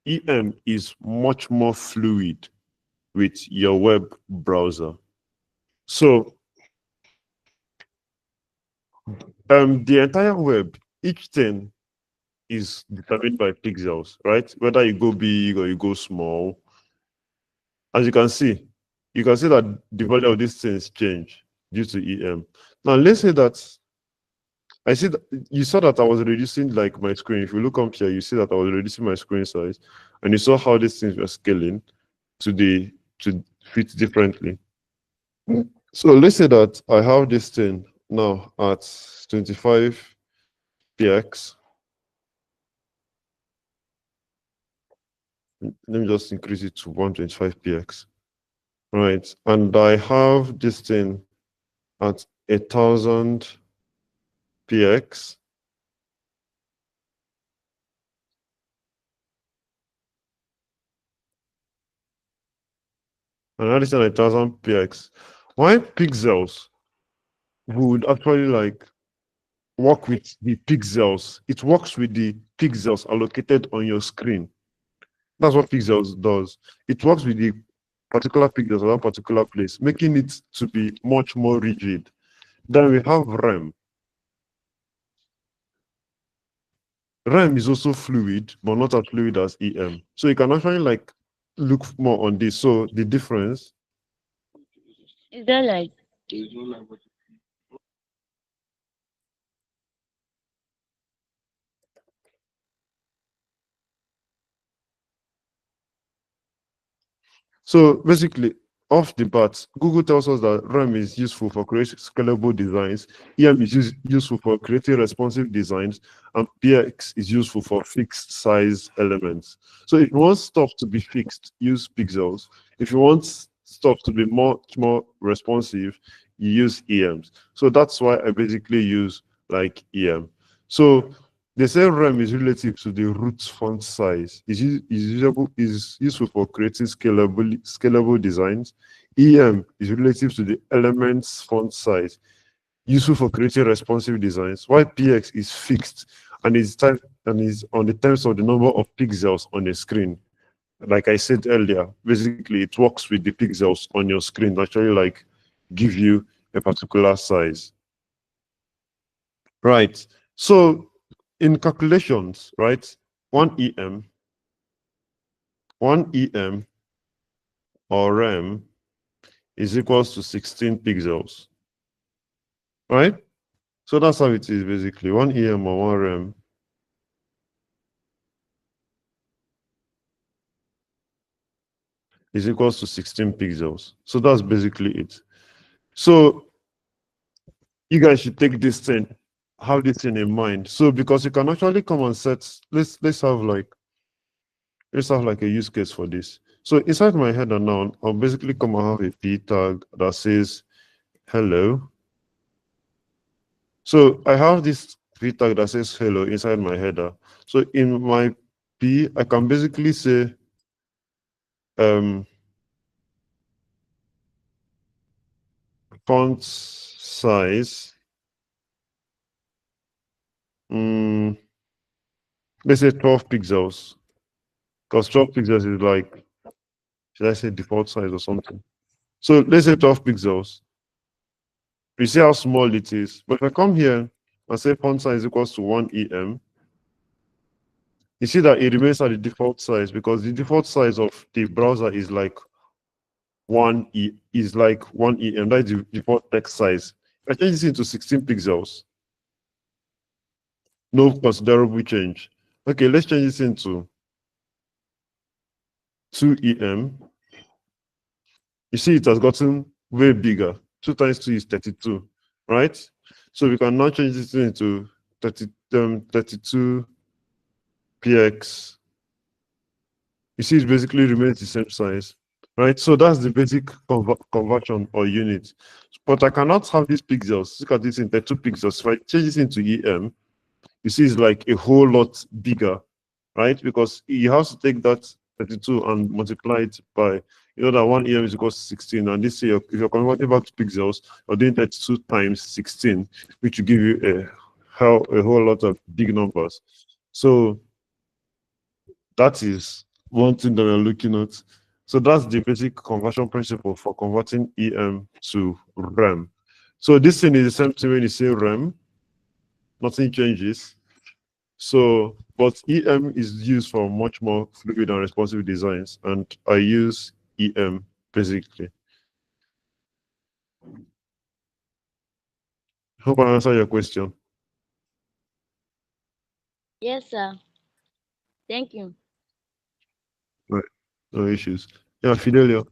EM is much more fluid with your web browser. So the entire web, each thing is determined by pixels, right? Whether you go big or you go small. As you can see that the value of these things change due to EM. Now let's say that I see that you saw that I was reducing like my screen. If you look up here, you see that I was reducing my screen size, and you saw how these things were scaling to fit differently. So let's say that I have this thing now at 25 px. Let me just increase it to 125 px. Right, and I have this thing at 1000 px. And that is at 1000 px. Why pixels would actually like work with the pixels? It works with the pixels allocated on your screen. That's what pixels does. It works with the particular pixels at that particular place, making it to be much more rigid. Then we have REM. REM is also fluid, but not as fluid as EM. So you can actually like look more on this. So the difference. Is that like So basically, off the bat, Google tells us that REM is useful for creating scalable designs, EM is useful for creating responsive designs, and PX is useful for fixed size elements. So if you want stuff to be fixed, use pixels. If you want stuff to be much more responsive, you use EMs. So that's why I basically use like EM. So they say REM is relative to the root font size. Is useful for creating scalable designs. EM is relative to the elements font size, useful for creating responsive designs. While PX is fixed and is on the terms of the number of pixels on a screen. Like I said earlier, basically it works with the pixels on your screen, actually like give you a particular size. Right. So in calculations, right, one EM or REM is equals to 16 pixels, right? So that's how it is basically. One EM or one REM is equals to 16 pixels. So that's basically it. So you guys should take this thing, have this thing in mind. So because you can actually come and set, let's have like a use case for this. So inside my header now, I'll basically come and have a p tag that says hello. So I have this p tag that says hello inside my header. So in my p, I can basically say font size. Let's say 12 pixels. Because 12 pixels is like, should I say default size or something? So let's say 12 pixels. You see how small it is. But if I come here and say font size equals to 1 EM, you see that it remains at the default size because the default size of the browser is like 1 EM. That's the default text size. If I change this into 16 pixels, no considerable change. Okay, let's change this into 2 EM. You see it has gotten way bigger. 2 times 2 is 32, right? So we can now change this into 32 px. You see it basically remains the same size, right? So that's the basic conversion or unit. But I cannot have these pixels. Look at this in 32 pixels. If I change this into EM, you see it's like a whole lot bigger, right? Because you have to take that 32 and multiply it by, you know, that 1 EM is equals to 16. And this year, if you're converting back to pixels, you're doing 32 times 16, which will give you a whole lot of big numbers. So that is one thing that we're looking at. So that's the basic conversion principle for converting EM to RAM. So this thing is the same thing when you say RAM, nothing changes. So, but EM is used for much more fluid and responsive designs, and I use EM basically. Hope I answer your question. Yes, sir. Thank you. Right. No issues. Yeah, Fidelia.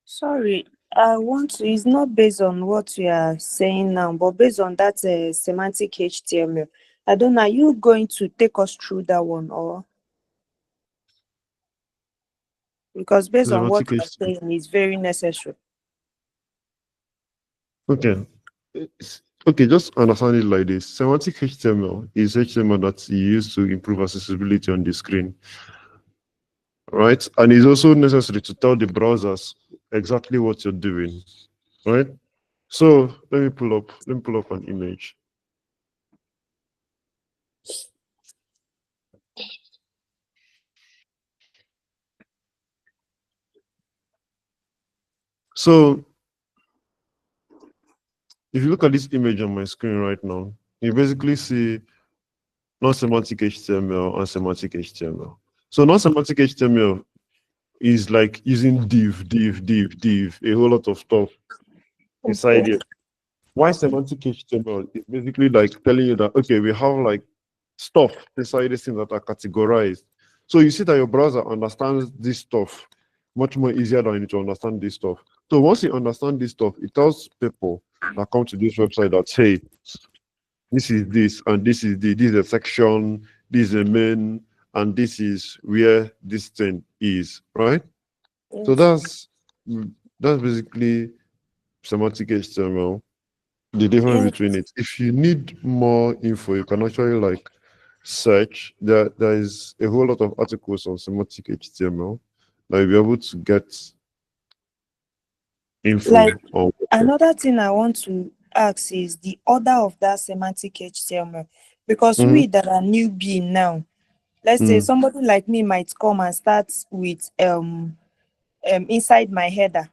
Sorry, I want to, it's not based on what we are saying now, but based on that semantic HTML. I don't know, are you going to take us through that one or? Because based on what Semantic you're HTML. saying, it's very necessary. Okay. Okay, just understand it like this. Semantic HTML is HTML that's used to improve accessibility on the screen, right? And it's also necessary to tell the browsers exactly what you're doing, right? So let me pull up an image. So if you look at this image on my screen right now, you basically see non-semantic HTML and semantic HTML. So non-semantic HTML is like using div, a whole lot of stuff inside it. Why semantic HTML is basically like telling you that, okay, we have like stuff inside this thing that are categorized. So you see that your browser understands this stuff much more easier than you to understand this stuff. So once you understand this stuff, it tells people that come to this website that, hey, this is this, and this is this is a section, this is a main, and this is where this thing is, right? So that's basically semantic HTML. The difference between it. If you need more info, you can actually like search. There is a whole lot of articles on semantic HTML that you'll be able to get info Like on. another thing I want to ask is the order of that semantic HTML, because we that are newbie now, let's say somebody like me might come and start with inside my header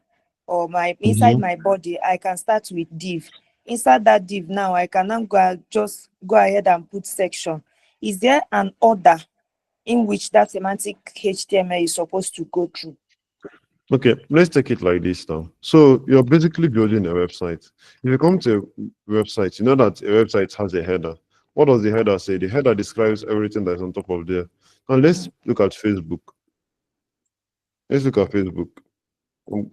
or inside my body. I can start with div. Inside that div now, I can now just go ahead and put section. Is there an order in which that semantic HTML is supposed to go through? Okay, let's take it like this now. So you're basically building a website. If you come to a website, you know that a website has a header. What does the header say? The header describes everything that's on top of there. Now let's look at Facebook. Let's look at Facebook. I'm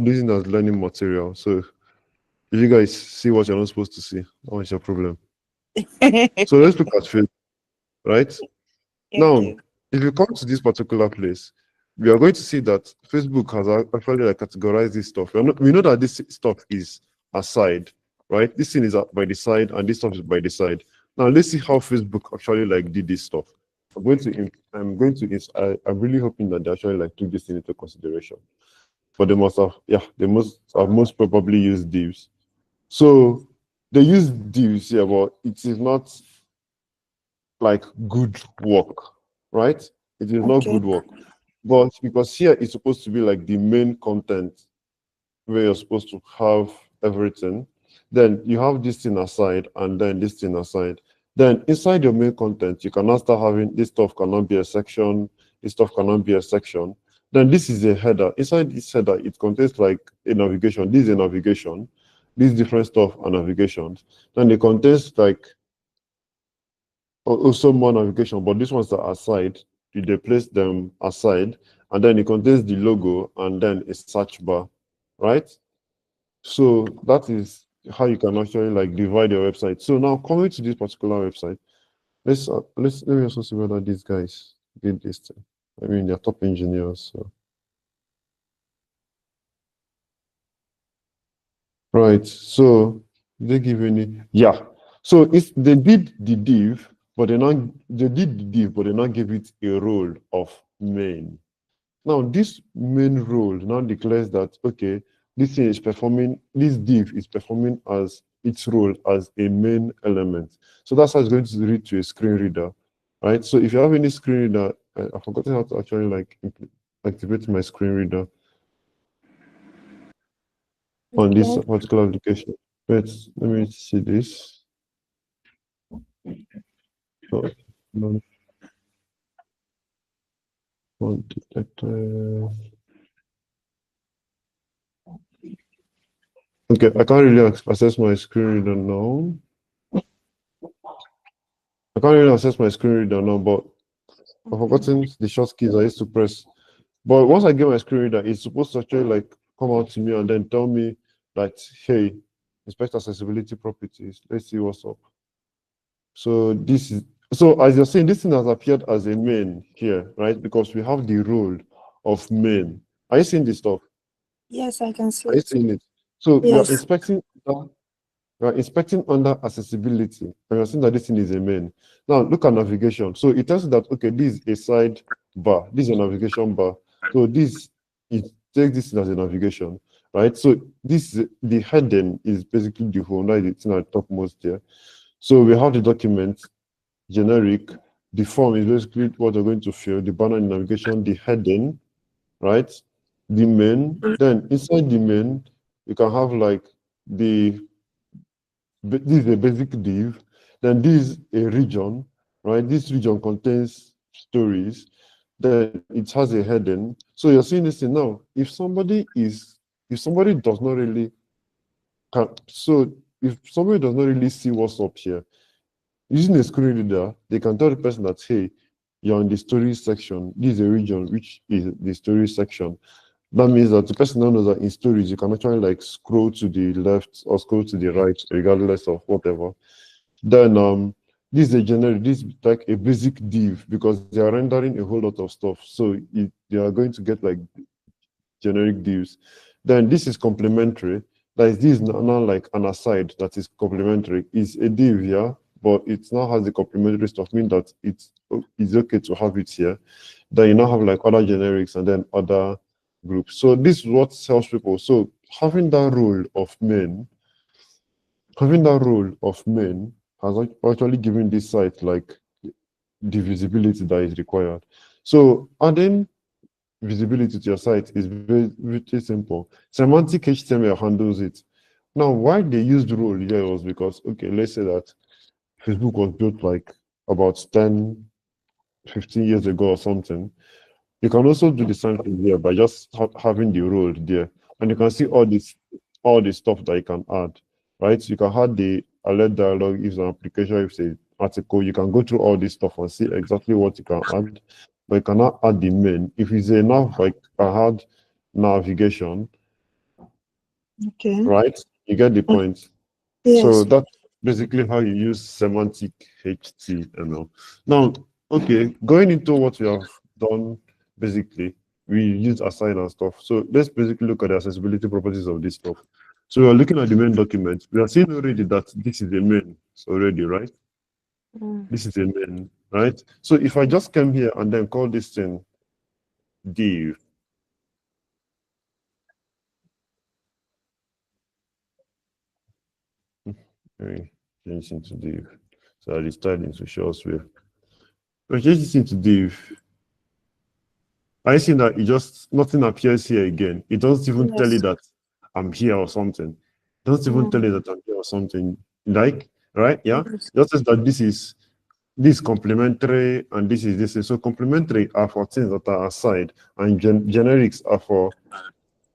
using as learning material. So if you guys see what you're not supposed to see, what's your problem? So let's look at Facebook, right? Now, Okay. if you come to this particular place, we are going to see that Facebook has actually like categorized this stuff. We know that this stuff is aside, right? This thing is by the side, and this stuff is by the side. Now let's see how Facebook actually like did this stuff. I'm really hoping that they actually like took this thing into consideration. But they must have most probably used divs. So they use divs here, but it is not like good work, right? It is not Okay. good work. But because here it's supposed to be like the main content where you're supposed to have everything, then you have this thing aside and then this thing aside. Then inside your main content, you cannot start having this stuff cannot be a section, this stuff cannot be a section. Then this is a header. Inside this header, it contains like a navigation. This is a navigation. These different stuff are navigations. Then it contains like also more navigation, but these ones are aside. They place them aside, and then it contains the logo and then a search bar, right? So that is how you can actually like divide your website. So now coming to this particular website, let me also see whether these guys did this thing. I mean, they're top engineers. So. Right. So they give any? Yeah. So they did the div, but they did the div, but they now give it a role of main. Now this main role now declares that okay, this thing is performing, this div is performing as its role as a main element. So that's how it's going to read to a screen reader, right? So if you have any screen reader, I've forgotten how to actually like activate my screen reader on this particular application. Let me see this. Oh, detector. Okay, I can't really access my screen reader now. I can't really access my screen reader now, but I've forgotten the shortkeys I used to press. But once I get my screen reader, it's supposed to actually like come out to me and then tell me that, hey, inspect accessibility properties. Let's see what's up. So as you're saying, this thing has appeared as a main here, right? Because we have the role of main. Are you seeing this stuff? Yes, I can see Are you it. seeing it? So Yes. we are inspecting under accessibility, and we're seeing that this thing is a main. Now look at navigation. So it tells you that okay, this is a side bar, this is a navigation bar. So it takes this as a navigation, right? So the heading is basically the home, that is it's not topmost there. So we have the document, generic, the form is basically what we're going to fill, the banner in navigation, the heading, right? The main, then inside the main, you can have like this is a basic div, then this is a region, right? This region contains stories, then it has a heading. So you're seeing this thing now. If somebody does not really if somebody does not really see what's up here, using a screen reader, they can tell the person that, hey, you're in the stories section. This is a region, which is the stories section. That means that the person now knows that in stories, you can actually like scroll to the left or scroll to the right, regardless of whatever. Then this is a generic, this is like a basic div because they are rendering a whole lot of stuff. So they are going to get like generic divs. Then this is complementary. That is, this is now like an aside that is complementary. It's a div, yeah, but it now has the complementary stuff, meaning that it's okay to have it here. Then you now have like other generics and then other groups. So this is what sells people. So having that role of main has actually given this site like the visibility that is required. So adding visibility to your site is very, very simple. Semantic HTML handles it. Now, why they used role here was because, okay, let's say that Facebook was built like about 10, 15 years ago or something. You can also do the same thing here by just having the role there. And you can see all this stuff that you can add, right? You can add the alert dialog if it's an application, if it's an article, you can go through all this stuff and see exactly what you can add. but you cannot add the main. If it's enough, like I had navigation, Okay. right? You get the point. So Yes. that's basically how you use semantic HTML. Now, okay, going into what we have done, basically, we use assign and stuff. So let's basically look at the accessibility properties of this stuff. So we are looking at the main document. We are seeing already that this is the main already, right? This is a main, right? So if I just came here and then call this thing div, okay, change into div. So I style into show where. I change this into div. I see that it just nothing appears here again. It doesn't even tell you that I'm here or something. It doesn't even tell you that I'm here or something. Like, right? Yeah. Just says that this complementary and this is this. So complementary are for things that are aside, and generics are for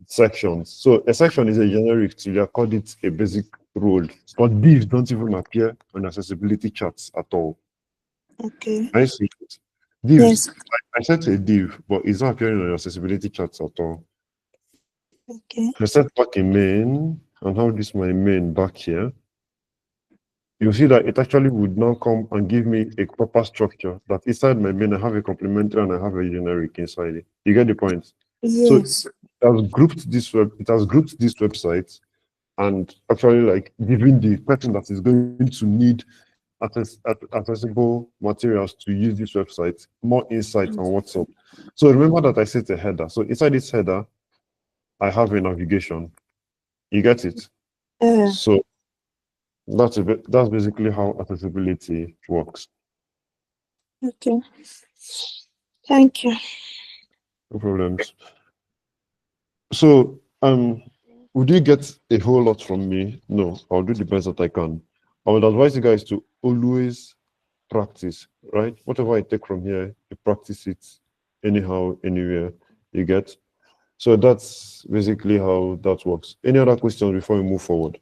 sections. So a section is a generic, so you call it a basic rule. But divs don't even appear on accessibility charts at all. Okay. I see it. Divs, I set a div, but it's not appearing on your accessibility charts at all. Okay. I set back a main and have this my main back here. You'll see that it actually would now come and give me a proper structure that inside my main I have a complementary and I have a generic inside it. You get the point? Yes. So it has grouped this website and actually like giving the person that is going to need accessible materials to use this website more insight on what's up. So remember that I set a header. So inside this header, I have a navigation. You get it? So that's basically how accessibility works. Okay. Thank you. No problems. So would you get a whole lot from me? No, I'll do the best that I can. I would advise you guys to always practice, right? Whatever I take from here, you practice it anyhow, anywhere you get. So that's basically how that works. Any other questions before we move forward?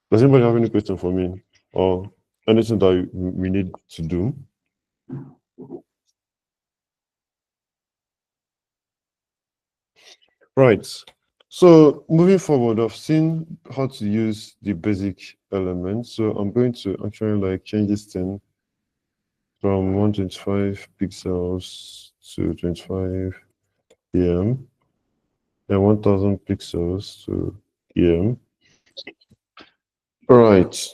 Does anybody have any question for me or anything that we need to do? Right. So moving forward, I've seen how to use the basic elements. So I'm going to actually like change this thing from 125 pixels to 25 pm, and 1000 pixels to pm. All right.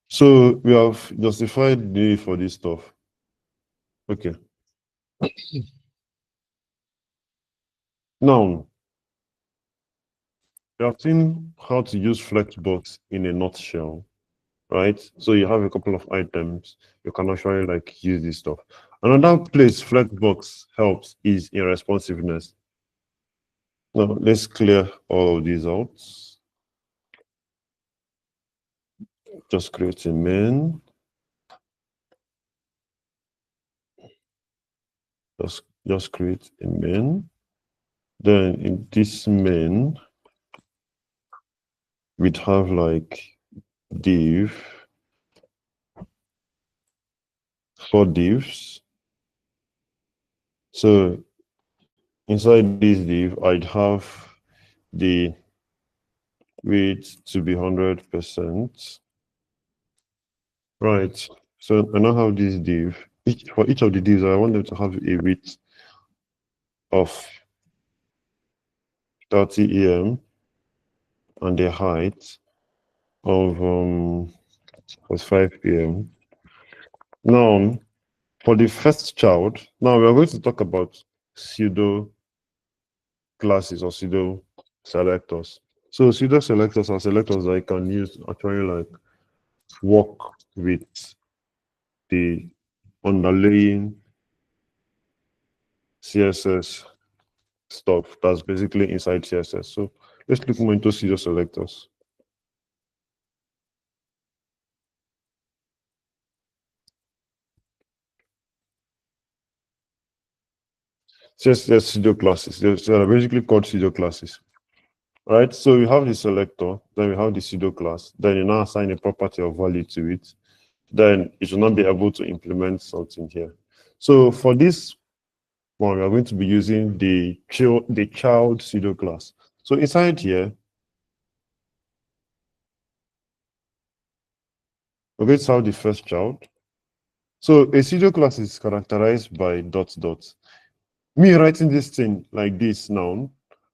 So we have justified the need for this stuff. Okay. Now, we have seen how to use Flexbox in a nutshell, right? So you have a couple of items, you can actually like use this stuff. Another place Flexbox helps is in responsiveness. Now, let's clear all of these out. Just create a main. Just create a main. Then in this main, we'd have like div, 4 divs. So inside this div, I'd have the width to be 100%. Right. So I now have this div. For each of the divs, I want them to have a width of 30 em and a height of 5 pm. Now, for the first child, now we are going to talk about pseudo classes or pseudo selectors. So pseudo selectors are selectors that I can use to actually like work with the underlying CSS stuff that's basically inside CSS. So let's look more into pseudo selectors. CSS pseudo classes. They're basically called pseudo classes. right? So we have the selector, then we have the pseudo class, then you now assign a property of value to it, then it should not be able to implement something here. So for this one, we are going to be using the child pseudo class. So inside here, we're going to have the first child. So a pseudo class is characterized by dot dot. Me writing this thing like this now,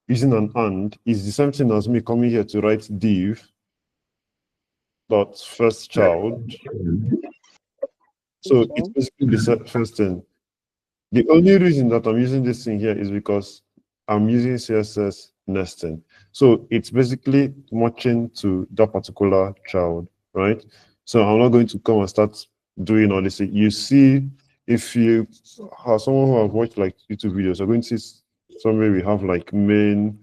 using an and, is the same thing as me coming here to write div dot first child. So it's basically the first thing. The only reason that I'm using this thing here is because I'm using CSS nesting. So it's basically matching to that particular child, right? So I'm not going to come and start doing all this. You see, if you have someone who have watched like YouTube videos, you're going to see somewhere we have like main,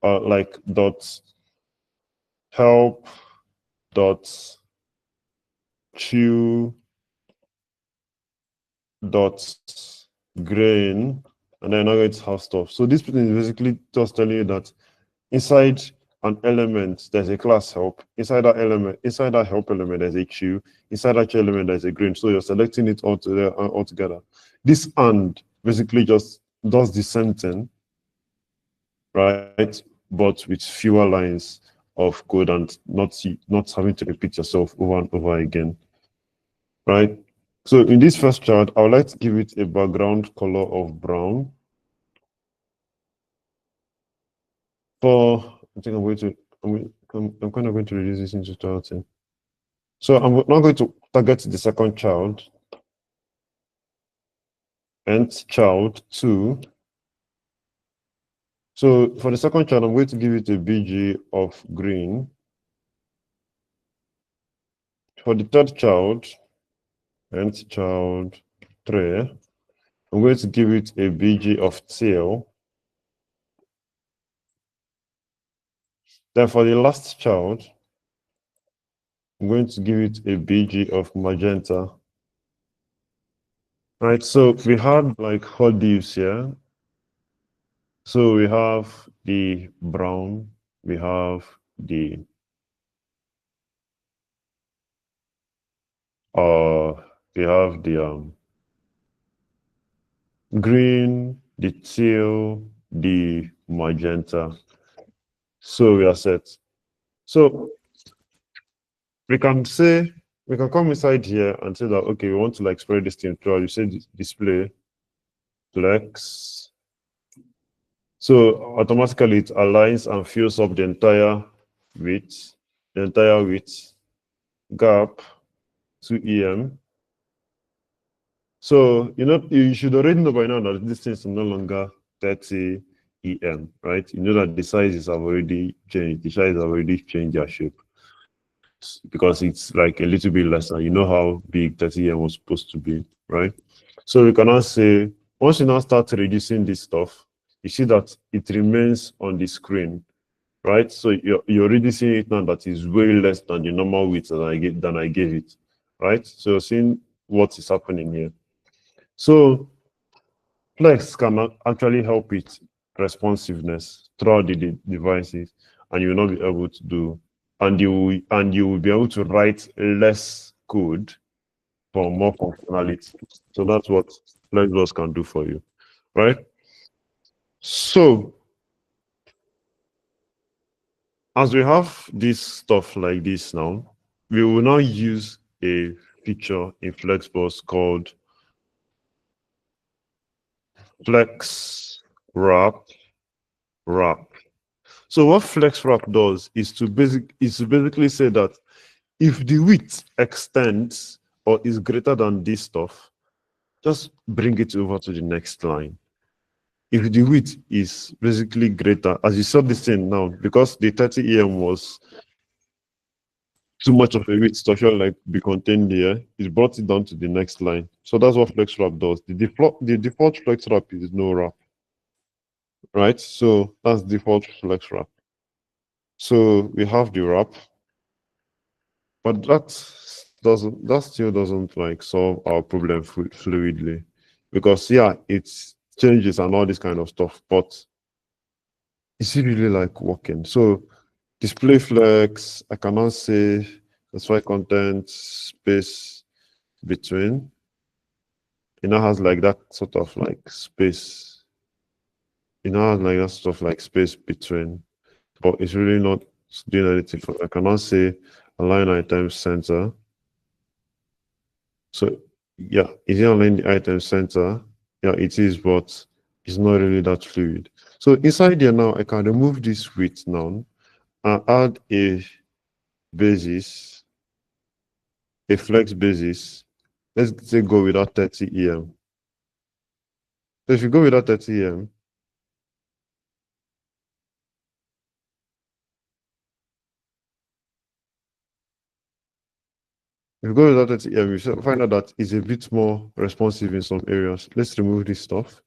like dot help dot chew dot grain, and then now it's have stuff. So this thing is basically just telling you that inside an element there's a class help, inside that element, inside that help element there's a chew, inside that element there's a grain. So you're selecting it all together. This and basically just does the same thing, right? But with fewer lines of code and not having to repeat yourself over and over again, right? So in this first chart, I would like to give it a background color of brown. I think I'm kind of going to reduce this into 30. So I'm now going to target the second child, and child 2. So for the second child, I'm going to give it a BG of green. For the third child, and child 3, I'm going to give it a BG of teal. Then for the last child, I'm going to give it a BG of magenta. Right, so we had like hot divs here. So we have the brown, we have the green, the teal, the magenta. So we are set. So we can come inside here and say that, okay, we want to like spread this thing throughout. You say display flex. So automatically it aligns and fills up the entire width, gap to EM. So you should already know by now that this thing is no longer 30 EM, right? You know that the sizes have already changed. The size have already changed their shape because it's like a little bit lesser. You know how big 30 EM was supposed to be, right? So we can now say, once you now start reducing this stuff, you see that it remains on the screen, right? So you're already seeing it now that is way less than the normal width that I gave it, right? So seeing what is happening here. So Flex can actually help with responsiveness throughout the devices, and you will not be able to do, and you will be able to write less code for more functionality. So that's what FlexBus can do for you, right? So as we have this stuff like this now, we will now use a feature in FlexBus called Flex Wrap. So what Flex Wrap does is to basically say that if the width extends or is greater than this stuff, just bring it over to the next line. If the width is basically greater, as you saw this thing now, because the 30 EM was too much of a width structure like be contained here, it brought it down to the next line. So that's what Flex Wrap does. The default Flex Wrap is no wrap, right? So that's default Flex Wrap. So we have the wrap, but that still doesn't like solve our problem fluidly, because yeah, it's changes and all this kind of stuff, but is it really like working? So display flex, I cannot say specify content space between. It now has like that sort of like space. It now has like that sort of like space between, but it's really not doing anything for. I cannot say align item center. So yeah, is it align the item center? Yeah, it is, but it's not really that fluid. So inside here now, I can remove this width now and add a basis, a flex basis. Let's say go without 30 EM. So if you go without 30 EM, if you go without 30 EM, you should find out that it's a bit more responsive in some areas. Let's remove this stuff.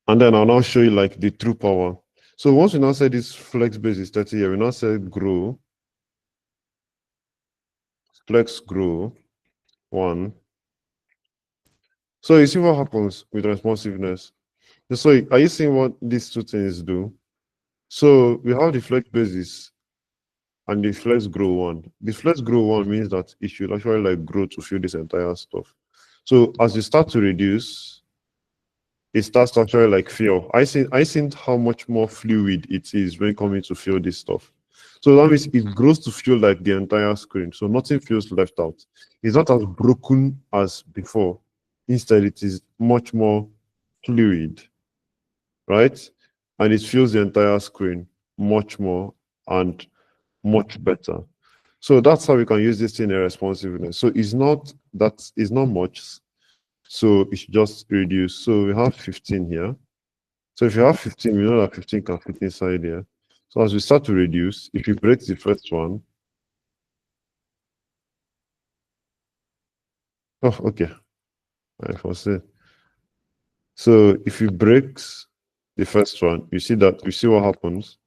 And then I'll now show you like the true power. So once we now say this flex base is 30 here, we now say grow, flex grow, 1. So you see what happens with responsiveness. So are you seeing what these two things do? So we have the flex basis and the flex grow 1. The flex grow 1 means that it should actually like grow to fill this entire stuff. So as you start to reduce, it starts to actually like fill. I seen how much more fluid it is when coming to fill this stuff. So that means it grows to fill like the entire screen. So nothing feels left out. It's not as broken as before. Instead, it is much more fluid, right? And it fills the entire screen much more and much better. So that's how we can use this thing in responsiveness. So it's not much. So it's just reduce. So we have 15 here. So if you have 15, we know that 15 can fit inside here. So as we start to reduce, if you break the first one, oh, okay, I foresee. So if you break the first one, you see what happens.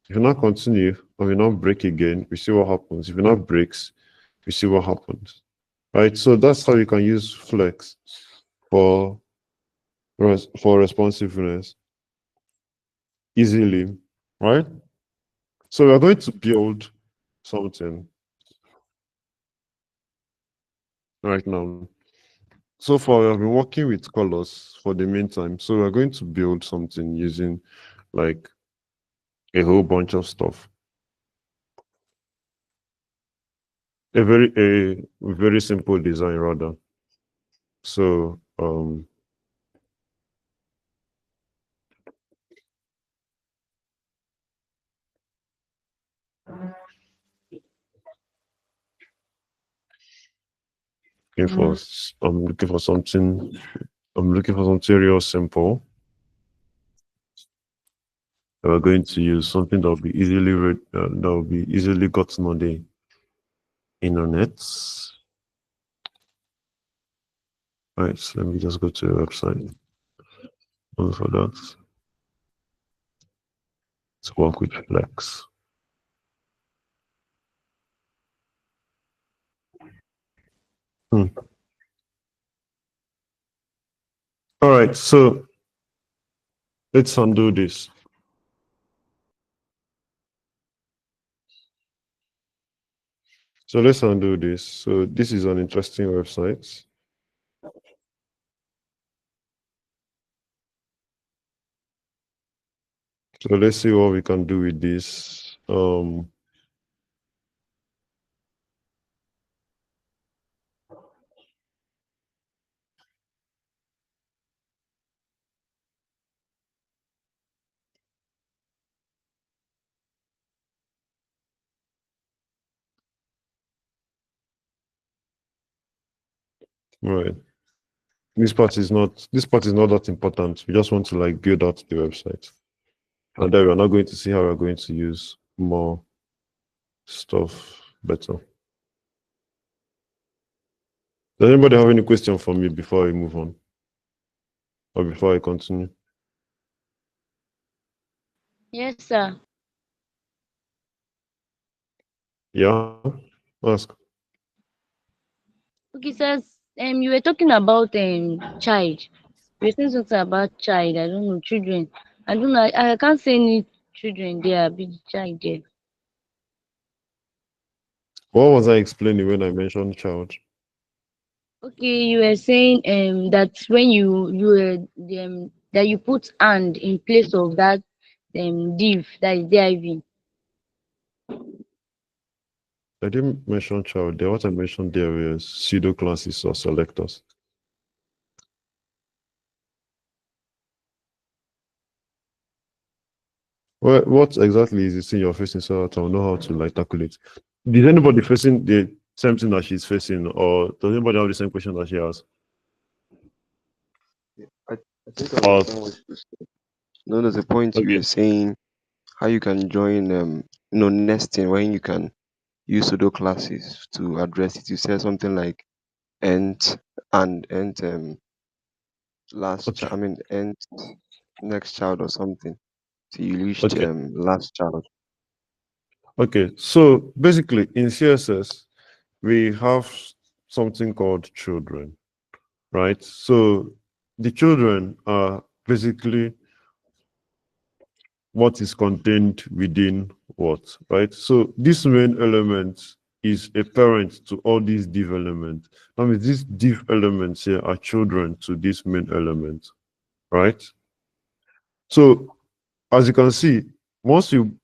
If you now continue, or you now break again, we see what happens. If you now breaks, we see what happens. Right? So that's how you can use flex for responsiveness easily, right? So we are going to build something right now. So far, I've been working with colors for the meantime. So we're going to build something using like a whole bunch of stuff. A very simple design rather. So I'm looking for something real simple. We're going to use something that will be easily gotten on the internet. Right, so let me just go to the website. Look for that. Let's work with Flex. All right, so let's undo this. So let's undo this. So this is an interesting website. So let's see what we can do with this. Right. This part is not that important. We just want to like build out the website. And then we're not going to see how we're going to use more stuff better. Does anybody have any question for me before I move on? Or before I continue? Yes, sir. Yeah, ask. Okay, sir. You were talking about child. You're saying something about child. I don't know, children. I don't know. I can't say any children there. Be the child there. What was I explaining when I mentioned child? Okay, you were saying that when that you put and in place of that div that is div. I didn't mention child there. What I mentioned there was pseudo classes or selectors. Well, what exactly is the thing you're facing so that I'll know how to like tackle it? Is anybody facing the same thing that she's facing, or does anybody have the same question that she has? I think I understand what you said. No, there's a point you Okay. were saying how you can join nesting when you can use pseudo classes to address it. You said something like ent and ent ent next child or something. So you reached Okay. last child. Okay. So basically in CSS, we have something called children, right? So the children are basically what is contained within what, right? So this main element is a parent to all these div elements. That means these div elements here are children to this main element, right? So as you can see, once you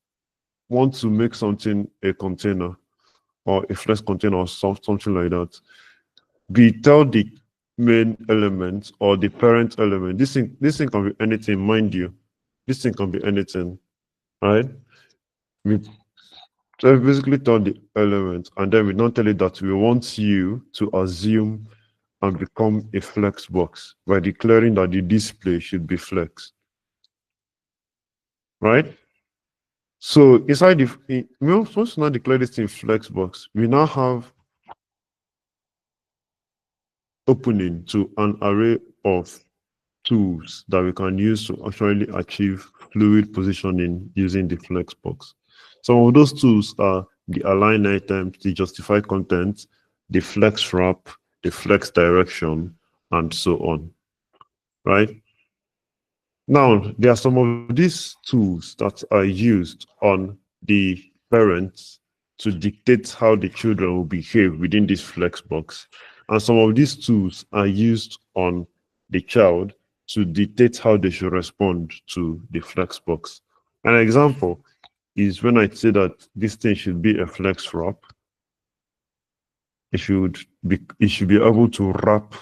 want to make something a container or a flex container or something like that, we tell the main element or the parent element. This thing can be anything, mind you. This thing can be anything, right? We basically tell the element, and then we don't tell it that we want you to assume and become a flex box by declaring that the display should be flex, right? So inside once we now declare this in flex box, we now have opening to an array of tools that we can use to actually achieve fluid positioning using the flex box. Some of those tools are the align items, the justify content, the flex wrap, the flex direction, and so on, right? Now, there are some of these tools that are used on the parents to dictate how the children will behave within this flex box. And some of these tools are used on the child to dictate how they should respond to the flex box. An example is when I say that this thing should be a flex wrap, it should be able to wrap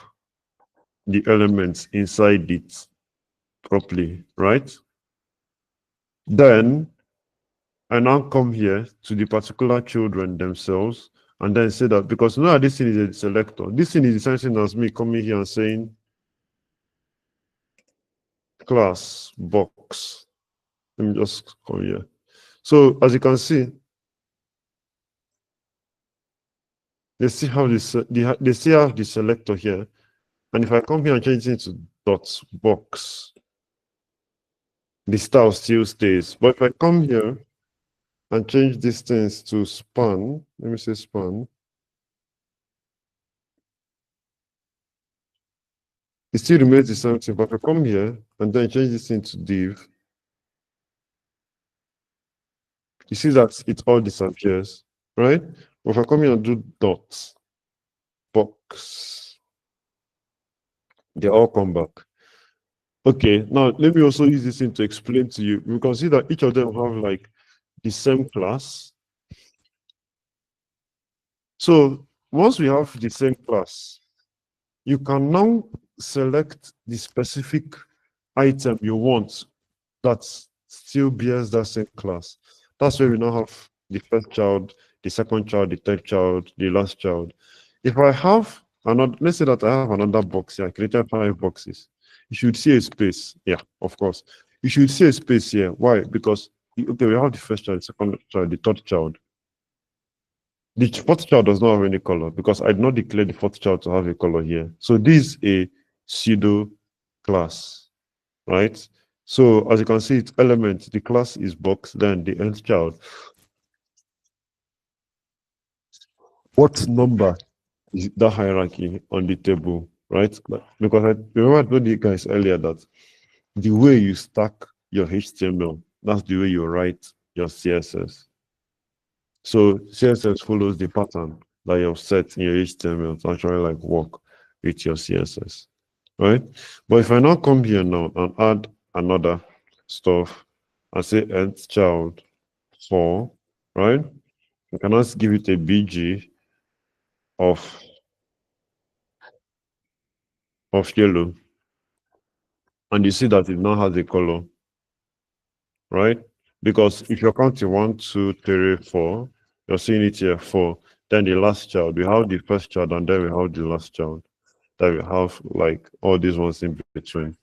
the elements inside it properly, right? Then I now come here to the particular children themselves and then say that because now this thing is a selector. This thing is the same thing as me coming here and saying class box. Let me just come here. So as you can see, they still have this. They still have the selector here, and if I come here and change it to dot box, the style still stays. But if I come here and change these things to span, let me say span. It still remains the same thing, but if I come here and then change this into div, you see that it all disappears, right? But if I come here and do dot box, they all come back. Okay, now let me also use this thing to explain to you. You can see that each of them have like the same class. So once we have the same class, you can now select the specific item you want that still bears that same class. That's where we now have the first child, the second child, the third child, the last child. If I have another, let's say that I have another box here, I created 5 boxes. You should see a space. Yeah, of course. You should see a space here. Why? Because, okay, we have the first child, the second child, the third child. The fourth child does not have any color because I did not declare the fourth child to have a color here. So this is a pseudo class, right? So as you can see, it's element, the class is box, then the nth child. What number is that hierarchy on the table? right? Because I remember I told you guys earlier that the way you stack your HTML, that's the way you write your CSS. So CSS follows the pattern that you've set in your HTML to actually like work with your CSS, right? But if I now come here now and add another stuff and say nth child 4, right? I can also give it a BG of yellow, and you see that it now has a color, right? Because if you're counting 1, 2, 3, 4, you're seeing it here 4. Then the last child, we have the first child, and then we have the last child. Then we have like all these ones in between.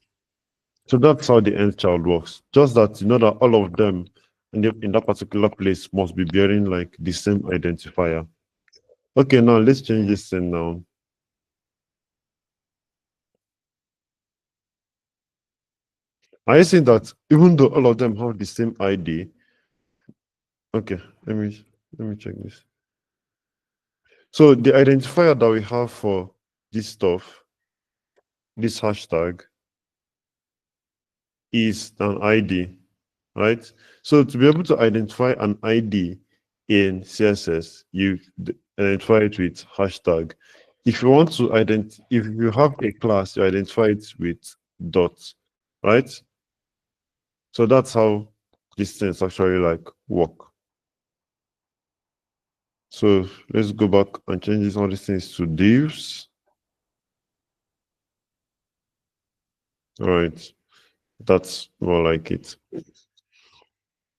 So that's how the nth child works. Just that you know that all of them in that particular place must be bearing like the same identifier. Okay, now let's change this thing now. Are you saying that even though all of them have the same ID? Okay, let me check this. So the identifier that we have for this stuff, this hashtag, is an ID, right? So to be able to identify an ID in CSS, you identify it with hashtag. If you want to if you have a class, you identify it with dots, right? So that's how these things actually like work. So let's go back and change all these things to divs. All right, that's more like it.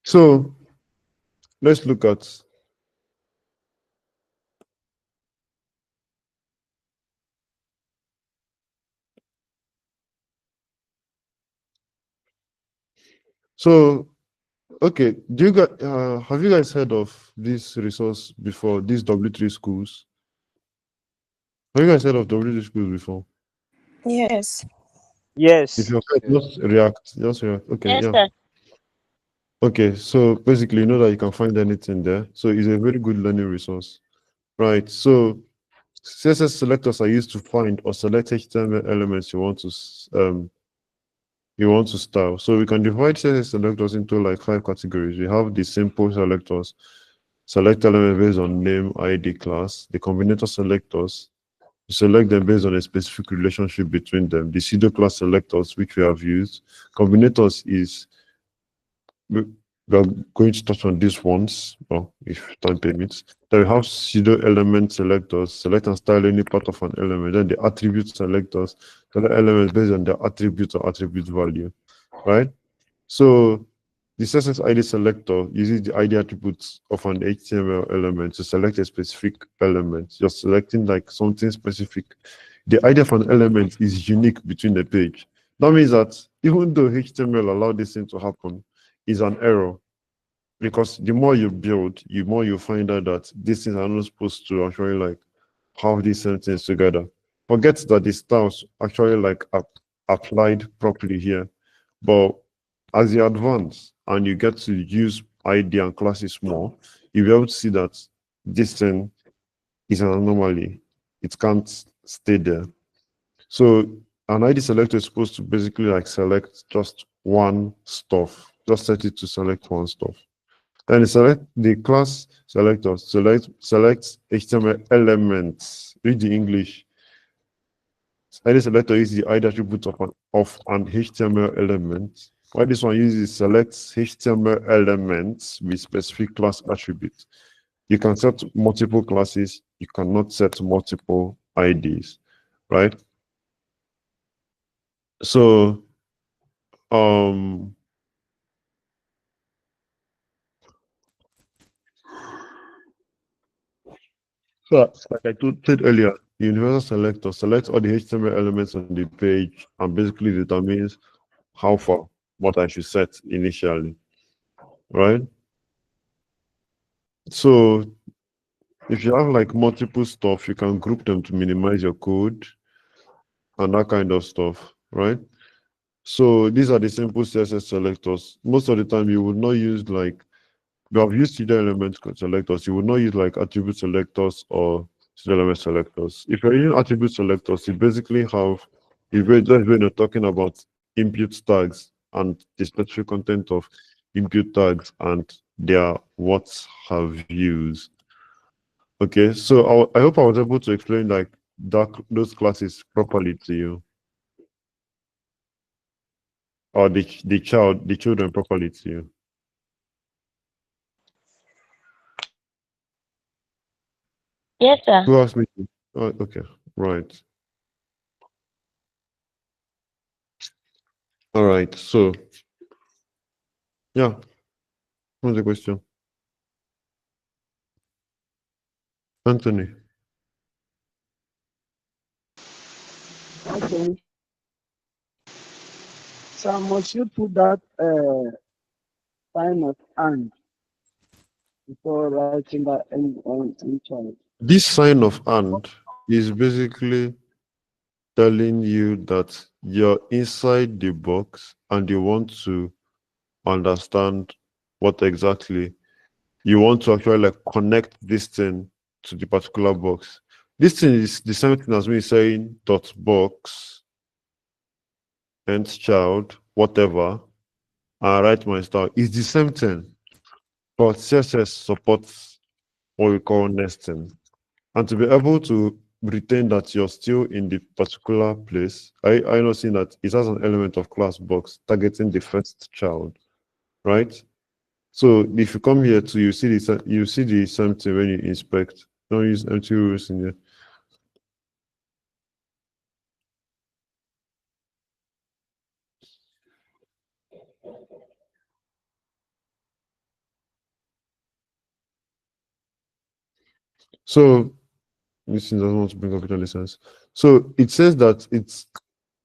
So let's look at okay, do you guys have you guys heard of this resource before, these W3 schools? Have you guys heard of W3 schools before? Yes. Yes. If you're just react. Okay, Yes, yeah. sir. Okay, so basically you know that you can find anything there. So it's a very good learning resource. Right. So CSS selectors are used to find or select HTML elements you want to style. So we can divide CSS selectors into like 5 categories. We have the simple selectors, select elements based on name, ID, class. The combinator selectors, you select them based on a specific relationship between them. The pseudo class selectors, which we have used. Combinators is, we are going to touch on this once, or if time permits. Then we have pseudo element selectors, select and style any part of an element. Then the attribute selectors, select elements based on their attribute or attribute value, right? So the CSS ID selector uses the ID attributes of an HTML element to select a specific element. You're selecting like something specific. The ID of an element is unique between the page. That means that even though HTML allowed this thing to happen, is an error, because the more you build, the more you find out that these things are not supposed to actually like have these same things together. Forget that the styles actually like applied properly here, but as you advance and you get to use ID and classes more, you'll be able to see that this thing is an anomaly. It can't stay there. So an ID selector is supposed to basically like select just one stuff, just set it to select one stuff. Then select the class selector, select HTML elements. Read the English. ID selector is the ID attribute of an HTML element. Why this one uses selects HTML elements with specific class attributes. You can set multiple classes, you cannot set multiple IDs, right? So so like I said earlier, the universal selector selects all the HTML elements on the page and basically determines how far what I should set initially, right? So if you have like multiple stuff, you can group them to minimize your code and that kind of stuff, right? So these are the simple CSS selectors. Most of the time, you would not use like, you have used hidden element selectors. You would not use like attribute selectors or student element selectors. If you're using attribute selectors, you basically have, if we're just when you're talking about input tags and the specific content of input tags and their what have views. Okay, so I hope I was able to explain like those classes properly to you, or the children properly to you. Yes, sir. Who asked me? Oh, okay, right. All right. So yeah, what's the question, Anthony? Okay. So must you put that sign of and before writing that in child? This sign of and is basically telling you that you're inside the box and you want to understand what exactly you want to actually like connect this thing to the particular box. This thing is the same thing as me saying dot box, nth child, whatever, and write my style. It's the same thing, but CSS supports what we call nesting. And to be able to retain that you're still in the particular place, I know seeing that it has an element of class box targeting the first child, right? So if you come here to you see the same thing when you inspect. Don't use empty rows in here. So this thing doesn't want to bring up with license. So it says that it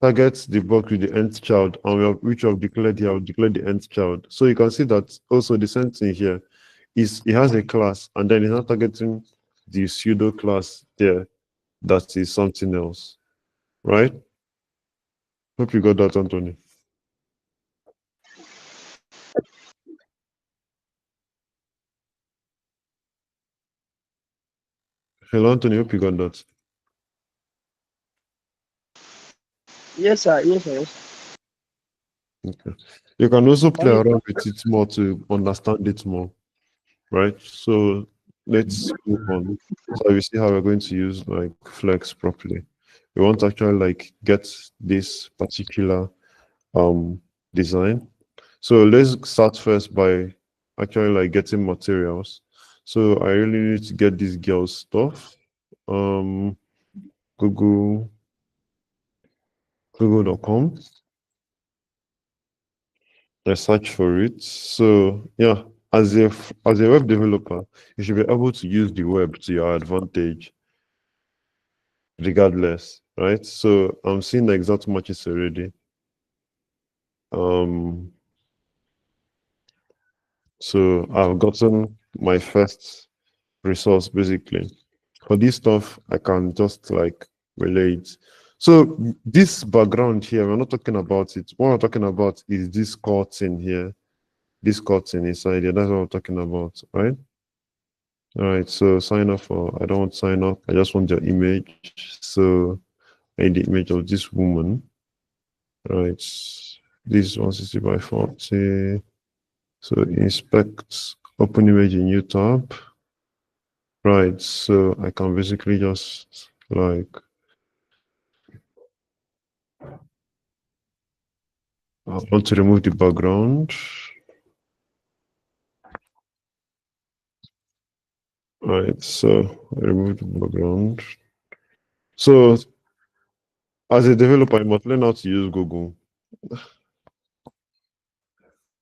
targets the box with the nth child, and which we have declared here, I've declared the nth child. So you can see that also the same thing here is it has a class, and then it's not targeting the pseudo class there that is something else, right? Hope you got that, Anthony. Hello, Anthony. Hope you got that. Yes, sir. Yes, sir. Okay. You can also play Thank you. around with it more to understand it more, right? So let's move on. So we see how we're going to use like flex properly. We want to actually like get this particular design. So let's start first by actually like getting materials. So I really need to get this girl's stuff. Google.com. I search for it. So yeah, as a web developer, you should be able to use the web to your advantage, regardless, right? So I'm seeing the exact matches already. So I've gotten my first resource basically. For this stuff, I can just like relate. So this background here, we're not talking about it. What we're talking about is this curtain here. This curtain inside here. That's what we're talking about, right? All right, so sign up for, I don't want to sign up. I just want your image. So I need the image of this woman. All right, this 160 by 40. So inspect, open image in new tab. Right, so I can basically just like I want to remove the background. Right, so I remove the background. So as a developer, I must learn how to use Google.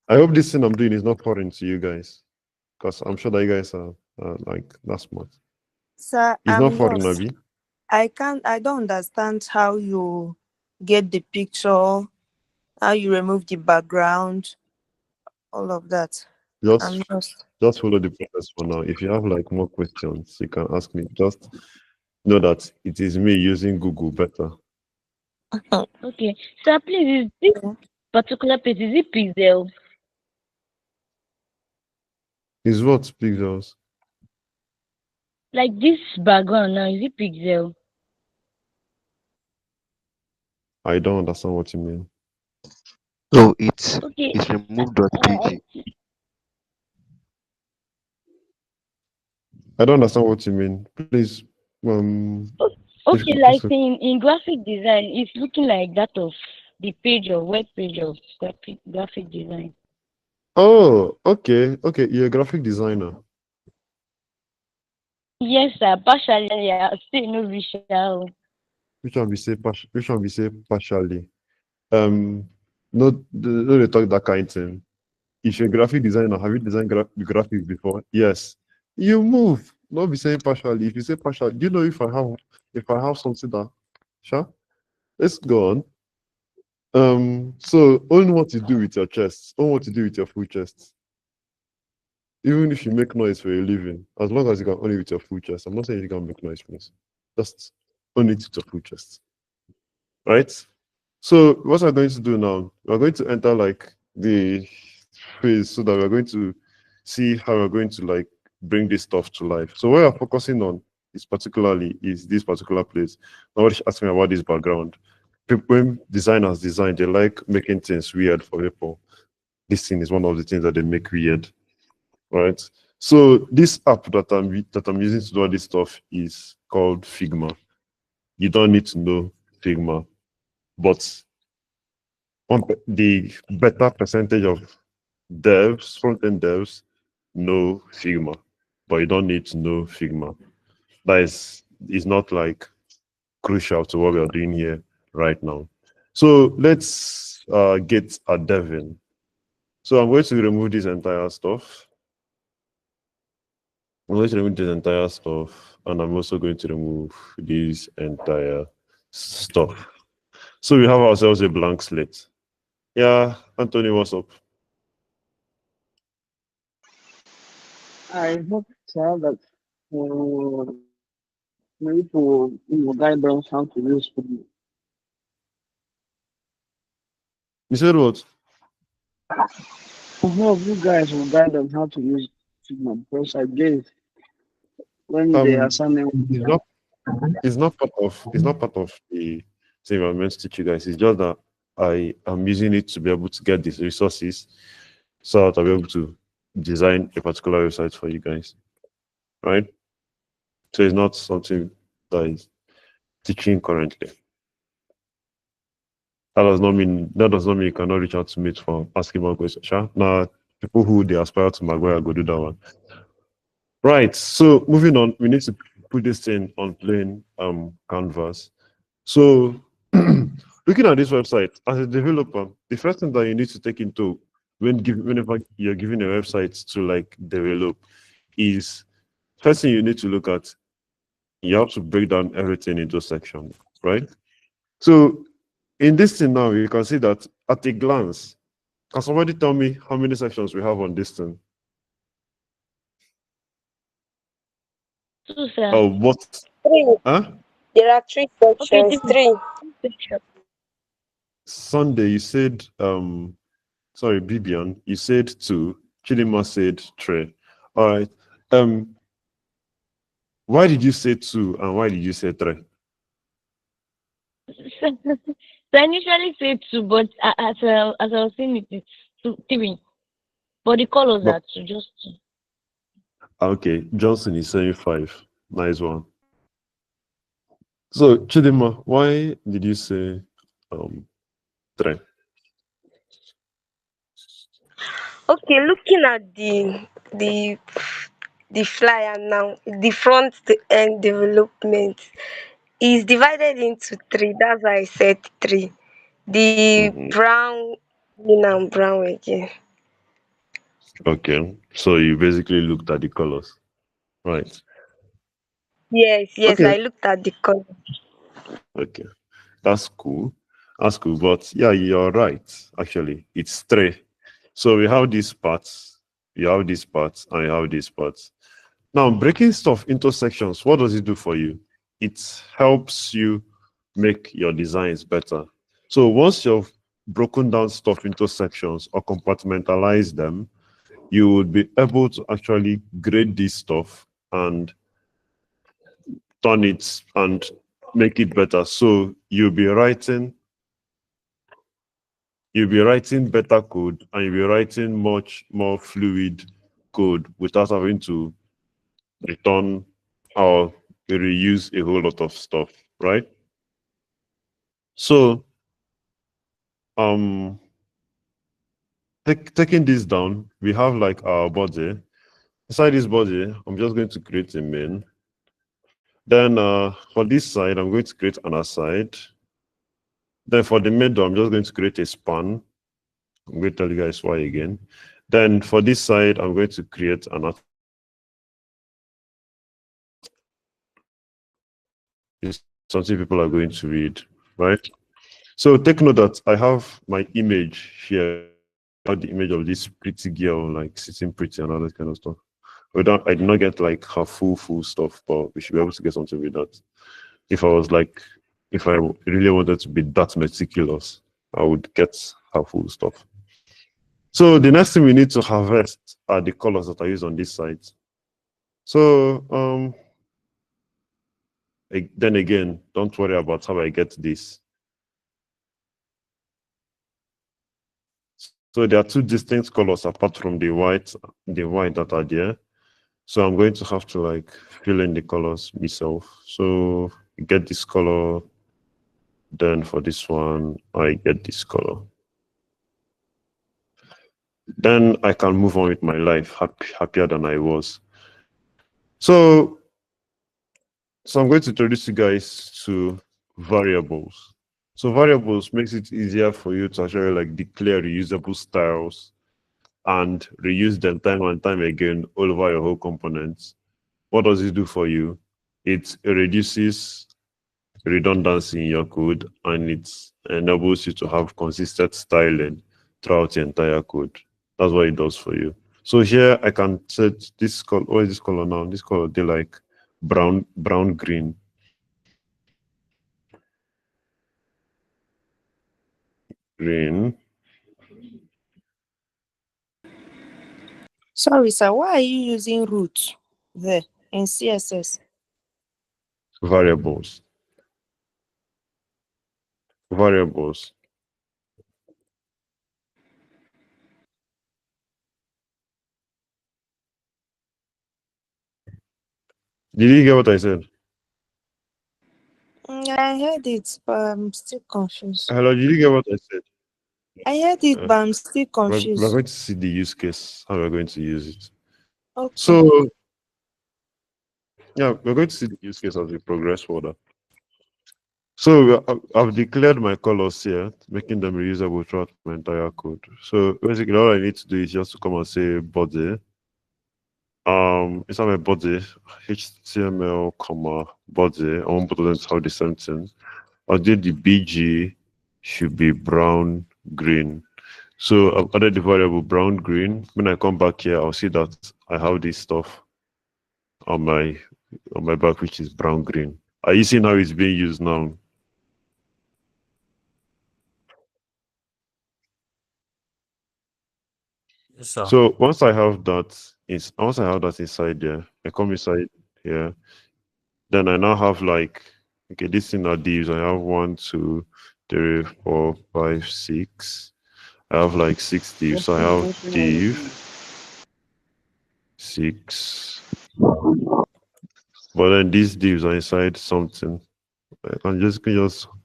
I hope this thing I'm doing is not foreign to you guys, because I'm sure that you guys are like that smart. Sir, It's not I'm foreign, lost. Abi. I don't understand how you get the picture, how you remove the background, all of that. I'm lost. Just follow the process for now. If you have like more questions, you can ask me. Just know that it is me using Google better. Okay. Sir, please, is this particular page, is it Pixel? Is what pixels? Like this background now, is it pixel? I don't understand what you mean. So it's Okay. remove.pg. I don't understand what you mean. Please, if you Okay, could like please- in graphic design, it's looking like that of the page of web page of graphic design. Oh, okay, okay. You're a graphic designer. Yes, sir. Partially, I still no visual. Which one we say which one we say partially? No, they talk that kind thing. If you're a graphic designer, have you designed graphics before? Yes. You move. Not be saying partially. If you say partial, do you know if I have something that sure? Let's go on. So only what you do with your chest, only what you do with your full chest. Even if you make noise for a living, as long as you can only with your full chest. I'm not saying you can make noise, please. Just only with your full chest. Right? So what we're going to do now, we're going to enter like the phase so that we're going to see how we're going to like bring this stuff to life. So what we're focusing on is this particular place. Nobody's asking me about this background. People, when designers design, they like making things weird for people. This thing is one of the things that they make weird, right? So this app that I'm using to do all this stuff is called Figma. You don't need to know Figma, but the better percentage of devs, front-end devs, know Figma, but you don't need to know Figma. That is not like crucial to what we are doing here right now. So let's get a dev in. So I'm going to remove this entire stuff. I'm going to remove this entire stuff, and I'm also going to remove this entire stuff. So we have ourselves a blank slate. Yeah, Anthony, what's up? I hope, sir, that maybe to guide them how to use Figma. You said what? I hope you guys will guide them how to use Figma, because I guess when they are sending It's not part of the thing I'm meant to teach you guys. It's just that I am using it to be able to get these resources so that I'll be able to design a particular website for you guys. Right? So it's not something that is teaching currently. That does not mean you cannot reach out to me for asking more questions. Sure? Now people who they aspire to Maguire go do that one. Right. So moving on, we need to put this thing on plain canvas. So looking at this website, as a developer, the first thing that you need to take into whenever you're giving a website to like develop is first thing you need to look at, you have to break down everything into sections, right? So in this thing now, you can see that at a glance, can somebody tell me how many sections we have on this thing? Two, sir. Oh, what? 3. Huh? There are 3 sections. Okay, 3. Sunday, you said, sorry, Bibian, you said 2. Chidima said 3. All right. Why did you say 2 and why did you say 3? So I initially said 2, but as I was saying it's 3. But the colors But are 2, just 2. okay, Johnson is saying 5. Nice one. So Chidima, why did you say 3? Okay, looking at the the flyer now, the front to end development is divided into 3. That's why I said 3. The brown, green and brown again. Okay, so you basically looked at the colors, right? Yes, Okay, I looked at the color. okay, that's cool. That's cool, but yeah, you're right. Actually, it's 3. So we have these parts, you have these parts, and you have these parts. Now, breaking stuff into sections, what does it do for you? It helps you make your designs better. So once you've broken down stuff into sections or compartmentalize them, you would be able to actually grade this stuff and turn it and make it better. So you'll be writing better code, and you'll be writing much more fluid code without having to return or reuse a whole lot of stuff, right? So taking this down, we have like our body. Inside this body, I'm just going to create a main. Then for this side, I'm going to create an aside. Then for the middle, I'm just going to create a span. I'm going to tell you guys why again. Then for this side, I'm going to create an it's something people are going to read, right? So take note that I have my image here, the image of this pretty girl, like sitting pretty and all that kind of stuff. I did not get like her full stuff, but we should be able to get something with that. If I really wanted to be that meticulous, I would get her full stuff. So the next thing we need to harvest are the colors that I use on this side. So then again, don't worry about how I get this. So there are two distinct colors apart from the white that are there. So I'm going to have to like fill in the colors myself. So get this color. Then for this one, I get this color. Then I can move on with my life happier than I was. So I'm going to introduce you guys to variables. So variables makes it easier for you to actually like declare reusable styles and reuse them time and time again all over your whole components. What does it do for you? It reduces redundancy in your code, and it enables you to have consistent styling throughout the entire code. That's what it does for you. So here I can set this color. What is this color now? This color, they like brown green. Green. Sorry, sir. Why are you using root there in CSS? Variables. Did you get what I said? I heard it, but I'm still confused. Hello, did you get what I said? I heard it, but I'm still We're confused. going to see the use case, how we're going to use it. Okay. So, yeah, we're going to see the use case as we progress further. So I've declared my colors here, making them reusable throughout my entire code. So basically all I need to do is just to come and say body. Inside my body, HTML, body. I want both of them to have the same thing. I'll do the BG should be brown, green. So I've added the variable brown, green. When I come back here, I'll see that I have this stuff on my back, which is brown, green. Are you seeing how it's being used now? Yes, sir. So once I have that inside there, I come inside here. Then I now have like, okay, this thing are divs. I have 1, 2, 3, 4, 5, 6. I have like 6 divs. So I have div 6. But then these divs are inside something. I can just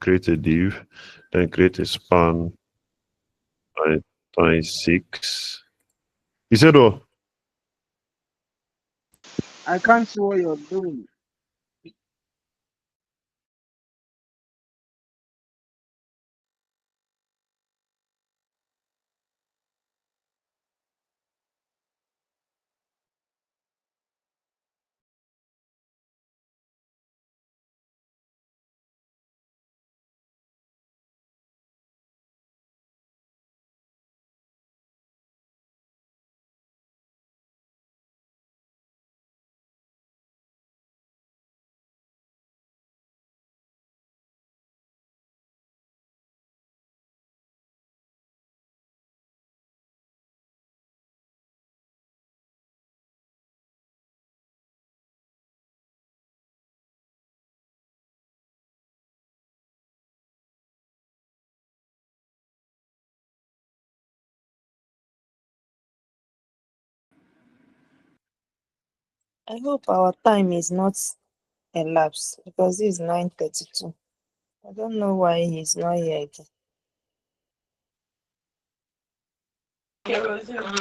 create a div, then create a span times 6. You said what? I can't see what you're doing. I hope our time is not elapsed because it's 9:32. I don't know why he's not here again.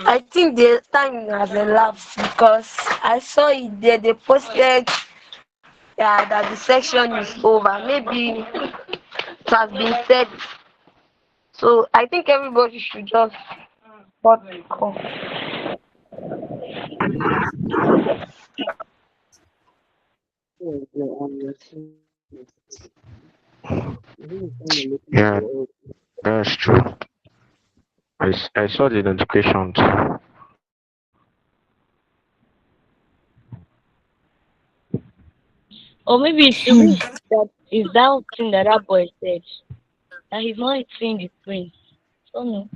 I think the time has elapsed because I saw it there. They posted that the section is over. Maybe it has been said. So I think everybody should just cut the call. Yeah, that's true. I saw the notifications. Or maybe it should be that is that thing that that boy said that he's not seeing the screen. So no.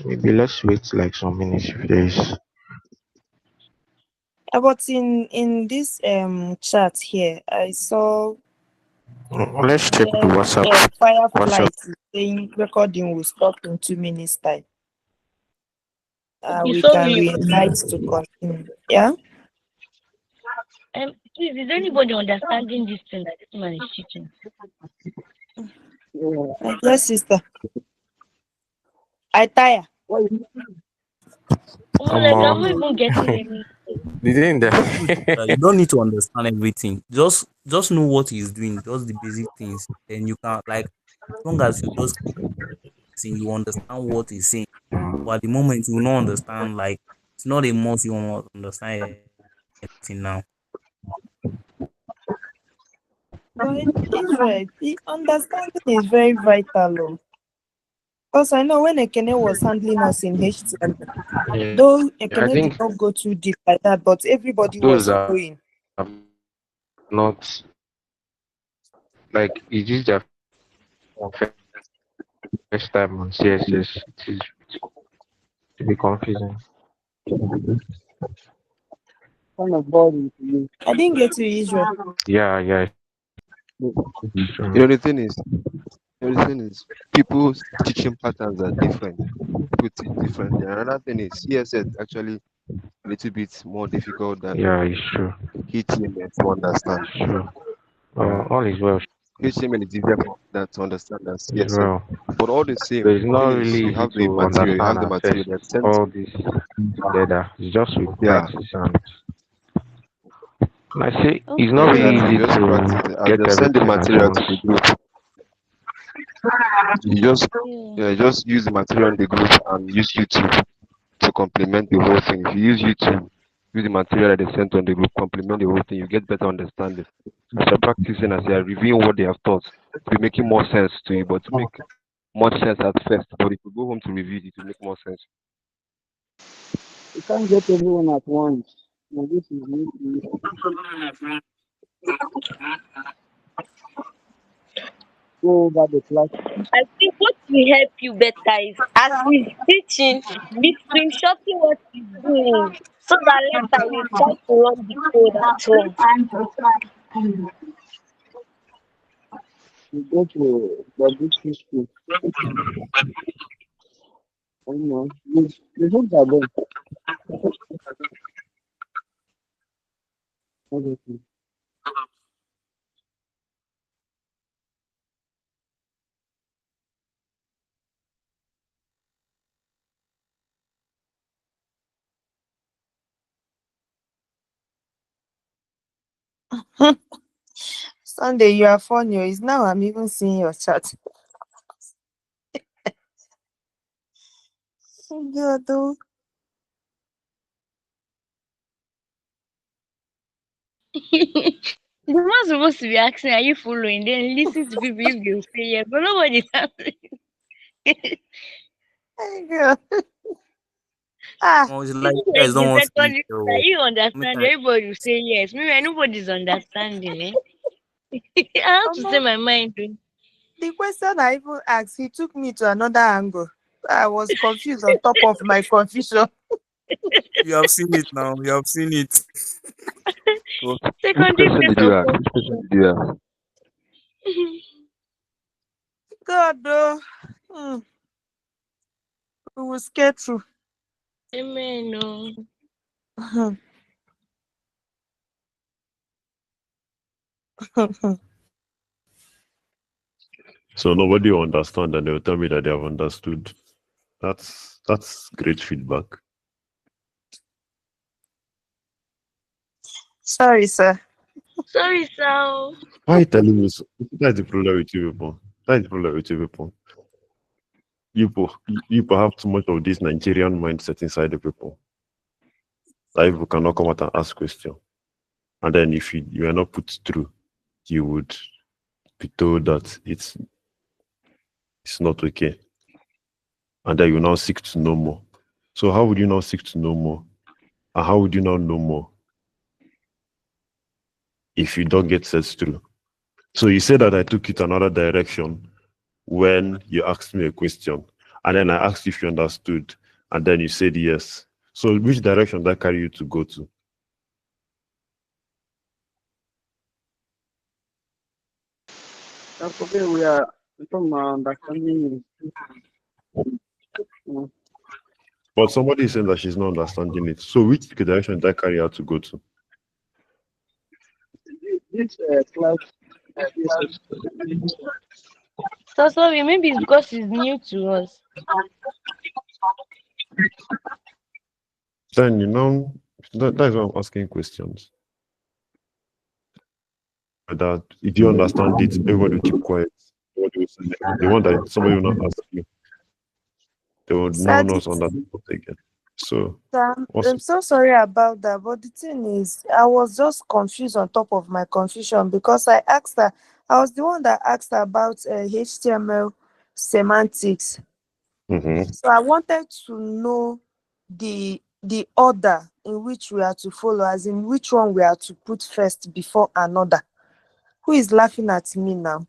Maybe let's wait like some minutes if there is. But in this chat here, I saw Let's check the where WhatsApp. Firefly WhatsApp. is saying recording will stop in 2 minutes time. You We saw can me. reignite to continue. Yeah. Please, is anybody understanding this thing that this man is cheating? Yes, sister. I tire. Oh, like I'm Um, not even getting any. the thing that you don't need to understand everything. Just know what he's doing, just the basic things. Then you can like as long as you just keep saying you understand what he's saying. But at the moment you will not understand, like it's not a must you want to understand anything now. But Israel, the understanding is very vital. Oh. Because I know when Ekene was handling us in HTML, though I Ekene did think not go too deep like that, but everybody those was are flowing. not like it is their first time on CSS. It is to be confusing. Kind of boring to me. I didn't get to Israel. Yeah. The thing is, people's teaching patterns are different. People teach differently. Another thing is CSS actually a little bit more difficult than Yeah, it's true. HTML to understand. It's true. All is well. HTML is easier to understand than As CSS. well. But all the So same, it's the thing not is really you easy have the to material, understand at that first. sends All this together. It's just with yeah. practice and I say it's not Okay. really Exactly. easy You just practice to it. As get they send the everything at material to once. the group, you just just use the material in the group and use YouTube to complement the whole thing. If you use YouTube, use the material that they sent on the group, complement the whole thing, you get better understanding. As you're practicing, as you're reviewing what they have taught, it will be making more sense to you, but to make much sense at first. But if you go home to review it, it will make more sense. You can't get everyone at once. Now this is new. Go over the class. I think what will help you better is as he's teaching, be screenshotting what he's doing so that later you try to run the code at home. You go to the book history. I know. You look at them. Obviously. Sunday, you are funny. It's now I'm even seeing your chat. God, though. The man's supposed to be asking, "Are you following?" Then listen to people if they say yes, but nobody's answering. Hey, God. Ah, It's like Even you like guys don't the want to eat. secondary school, So you make understand. I Everybody will say yes. Me, nobody's understanding. I have to say Omo, my mind. Too. the question I even asked, he took me to another angle. I was confused on top of my confusion. you have seen it now. You have seen it. So, which Secondary question place did you of ask? Which question confusion. did you ask? God, though. We will scare through. Amen. No. So nobody will understand, and they'll tell me that they have understood. That's great feedback. Sorry, sir. Sorry, sir. Why are you telling me so? That's the problem with you people. That's the problem with you people. You people have too much of this Nigerian mindset inside the people. That people cannot come out and ask questions. And then if you are not put through, you would be told that it's not okay. And then you now seek to know more. So how would you now seek to know more? And how would you now know more if you don't get set through? So you said that I took it another direction when you asked me a question, and then I asked if you understood, and then you said yes. So which direction that carry you to go to? That's okay. We are from understanding. But somebody is saying that she's not understanding it. So which direction that carry her to go to? This class. So sorry, maybe it's because she's new to us. Then that's why I'm asking questions. That if you understand it, everybody will keep quiet. The one that somebody will not ask you, they will now not understand again. So I'm so sorry about that, but the thing is, I was just confused on top of my confusion because I asked her, I was the one that asked her about HTML semantics. So I wanted to know the order in which we are to follow, as in which one we are to put first before another. Who is laughing at me now?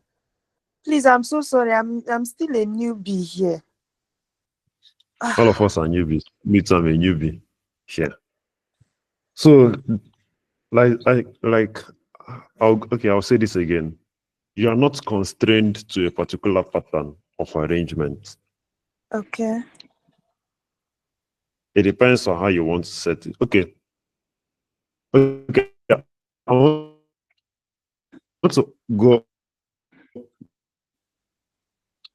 Please, I'm so sorry. I'm still a newbie here. all of us are newbies. Me too, I'm a newbie here. So I'll say this again. You are not constrained to a particular pattern of arrangement. Okay. It depends on how you want to set it. Okay. I want to go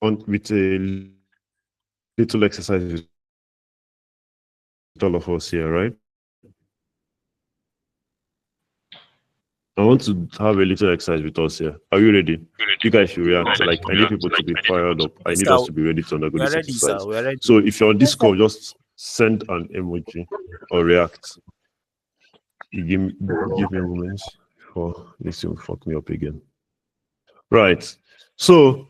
on with a little exercise with all of us here, right? I want to have a little exercise with us here. Are you ready? You guys should react. Like, I need people to be fired up. I need us to be ready to undergo this exercise. So if you're on Discord, just send an emoji or react. You give me a moment for this to fuck me up again. Right. So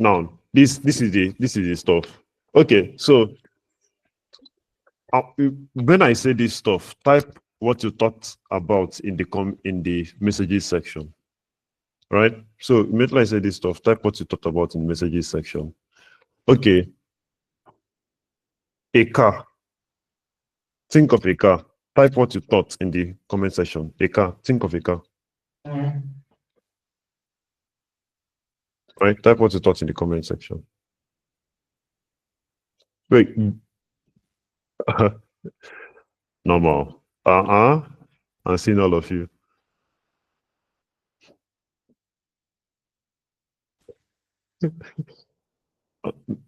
now this is the stuff. Okay, so when I say this stuff, type what you thought about in the messages section. Right? So immediately I say this stuff, type what you thought about in the messages section. Okay. A car. Think of a car. Type what you thought in the comment section. A car. Think of a car. Right? Type what you thought in the comment section. Wait. Normal. I'm seeing all of you.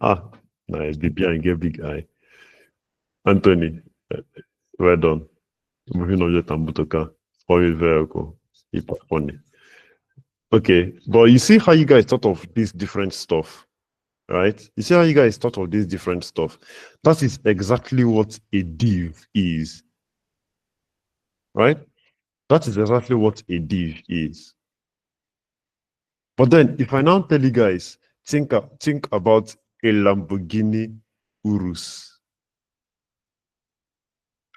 Nice. BB and get big eye. Anthony, well done. Moving object and Butoka. Oil vehicle. It's funny. Okay, but you see how you guys thought of this different stuff, right? You see how you guys thought of this different stuff. That is exactly what a div is, right? That is exactly what a div is. But then, if I now tell you guys, think about a Lamborghini Urus.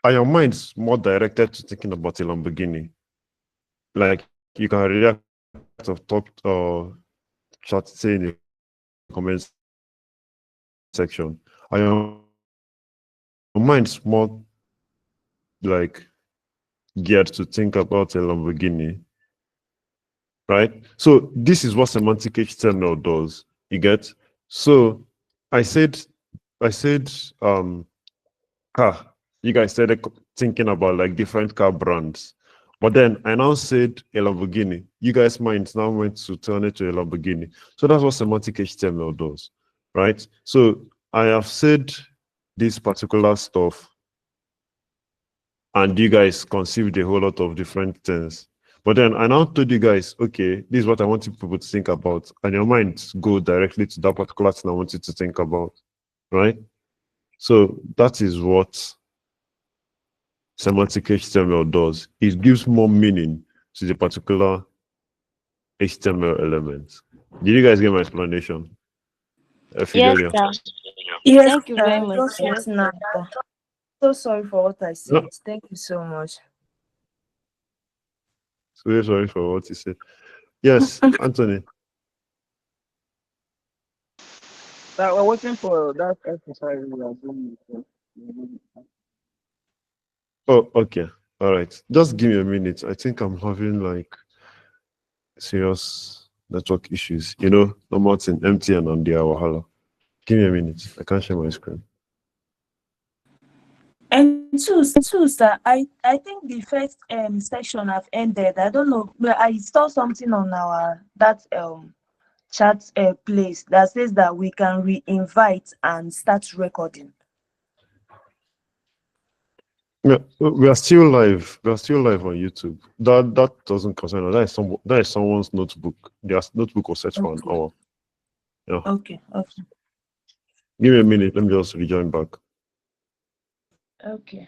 Are your minds more directed to thinking about a Lamborghini? Like, you can react or talk or chat, say in the comments section. Are your minds more like geared to think about a Lamborghini? Right? So this is what semantic HTML does. You get? So I said car, you guys started thinking about like different car brands. But then I now said a Lamborghini. You guys' minds now went to turn it to a Lamborghini. So that's what semantic HTML does, right? So I have said this particular stuff, and you guys conceived a whole lot of different things. But then I now told you guys, okay, this is what I want people to think about. And your minds go directly to that particular thing I want you to think about, right? So that is what semantic HTML does. It gives more meaning to the particular HTML element. Did you guys get my explanation? Yes, Fidelia? sir. Yes, Thank you very sir. much, Just sir. listening after. So sorry for what I No, said. Thank you so much. so sorry for what you said. Yes, Anthony. That we're waiting for that exercise we are doing. Oh, okay. All right. Just give me a minute. I think I'm having like serious network issues. You know, normal thing, MTN and their Wahala. Give me a minute. I can't share my screen. And two, sir, I think the first section have ended. I don't know, but I saw something on our that chat place that says that we can re-invite and start recording. Yeah, we are still live. We are still live on YouTube. That doesn't concern us. That is someone's notebook. Their notebook was set for an Okay. hour. Yeah. Okay. Give me a minute. Let me just rejoin back. Okay.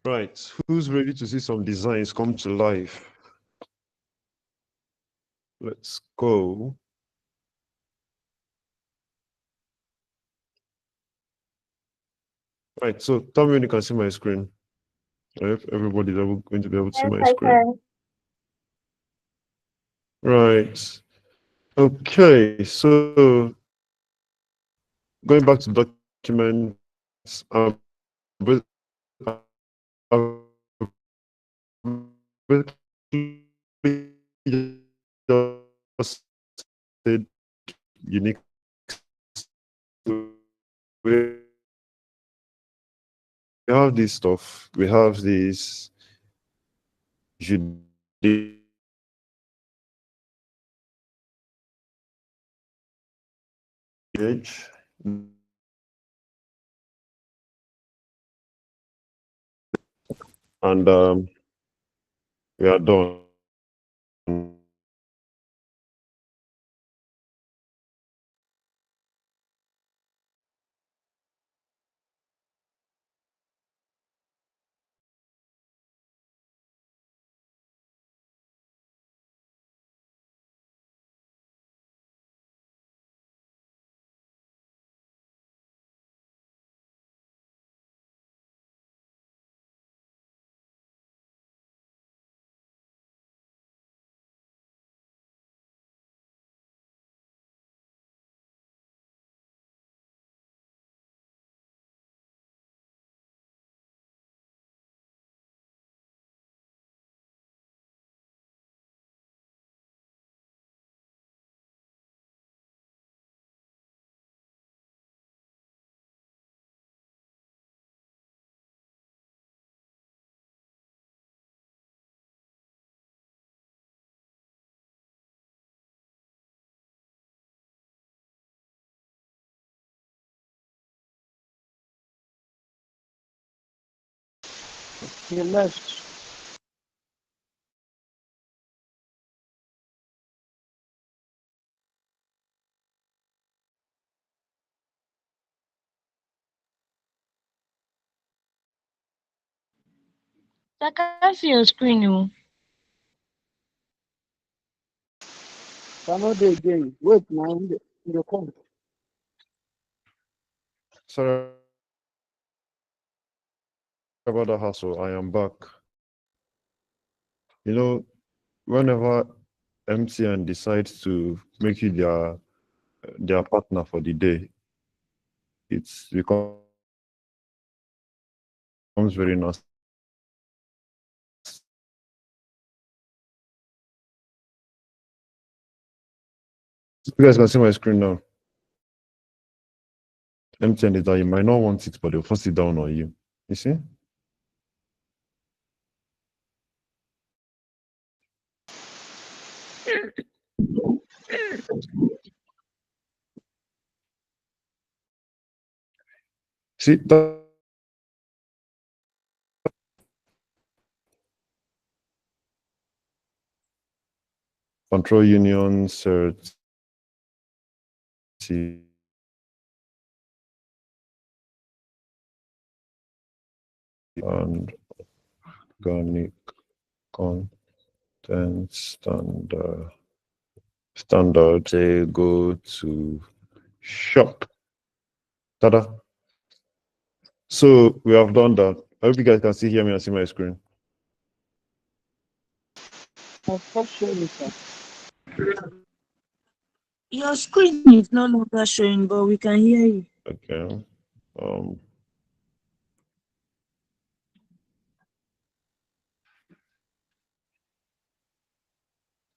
Right. Who's ready to see some designs come to life? Let's go. Right. So tell me when you can see my screen. I hope everybody's going to be able to see Yes, my I screen. can. Right. Okay. So going back to documents, just said unique. We have this stuff. We have this. Edge. And we are done. He left. I can't see your screen. Oh. Cannot do again. Wait, man. You come. Sorry about the hassle. I am back. You know, whenever MTN decides to make you their partner for the day, it becomes very nasty. You guys can see my screen now. MTN is that you might not want it, but they'll force it down on you. You see? See that control union cert and organic content standard. Say go to shop. Tada. So we have done that. I hope you guys can see hear me and see my screen. Your screen is no longer showing, but we can hear you. Okay.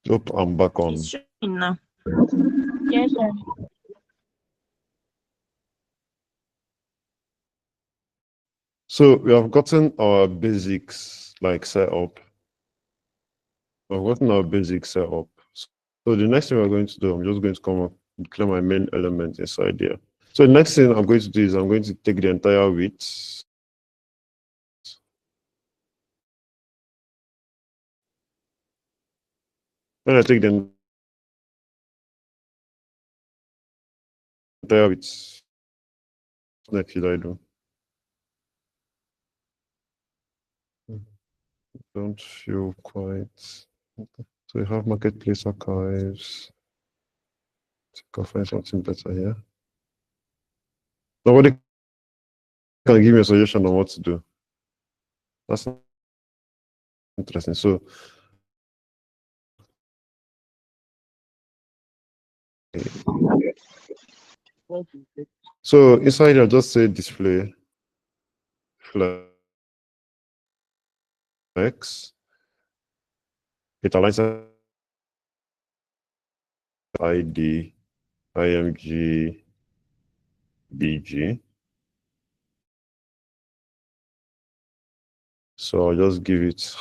Hope I'm back on. It's showing now. Yes, sir. So we have gotten our basics like set up. We've gotten our basics set up. So the next thing we're going to do, I'm just going to come up and clear my main element inside here. So the next thing I'm going to do is I'm going to take the entire width. When I take the entire width, what next should I do? Don't feel quite. So we have marketplace archives. Can find something better here. Nobody can give me a suggestion on what to do. That's interesting. So inside here, just say display flex. It aligns ID, IMG, BG. So I'll just give it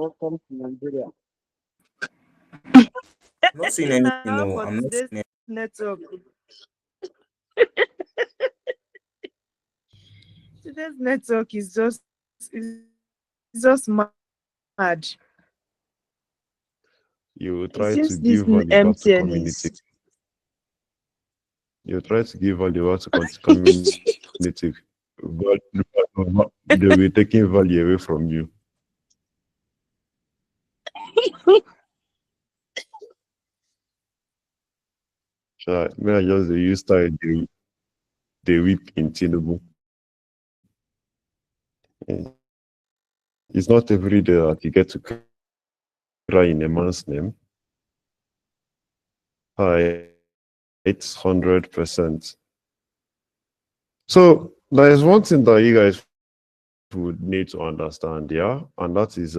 Welcome to Nigeria. I'm not seeing anything. Now No, for I'm not today's seeing network. Today's network is just mad. you It try to seems this give value back to MTN community. is You try to give value back to community. But they'll be taking value away from you. When I just use style, they weep in Tinubu. It's not every day that you get to cry in a man's name. It's 100%. So there is one thing that you guys would need to understand, yeah, and that is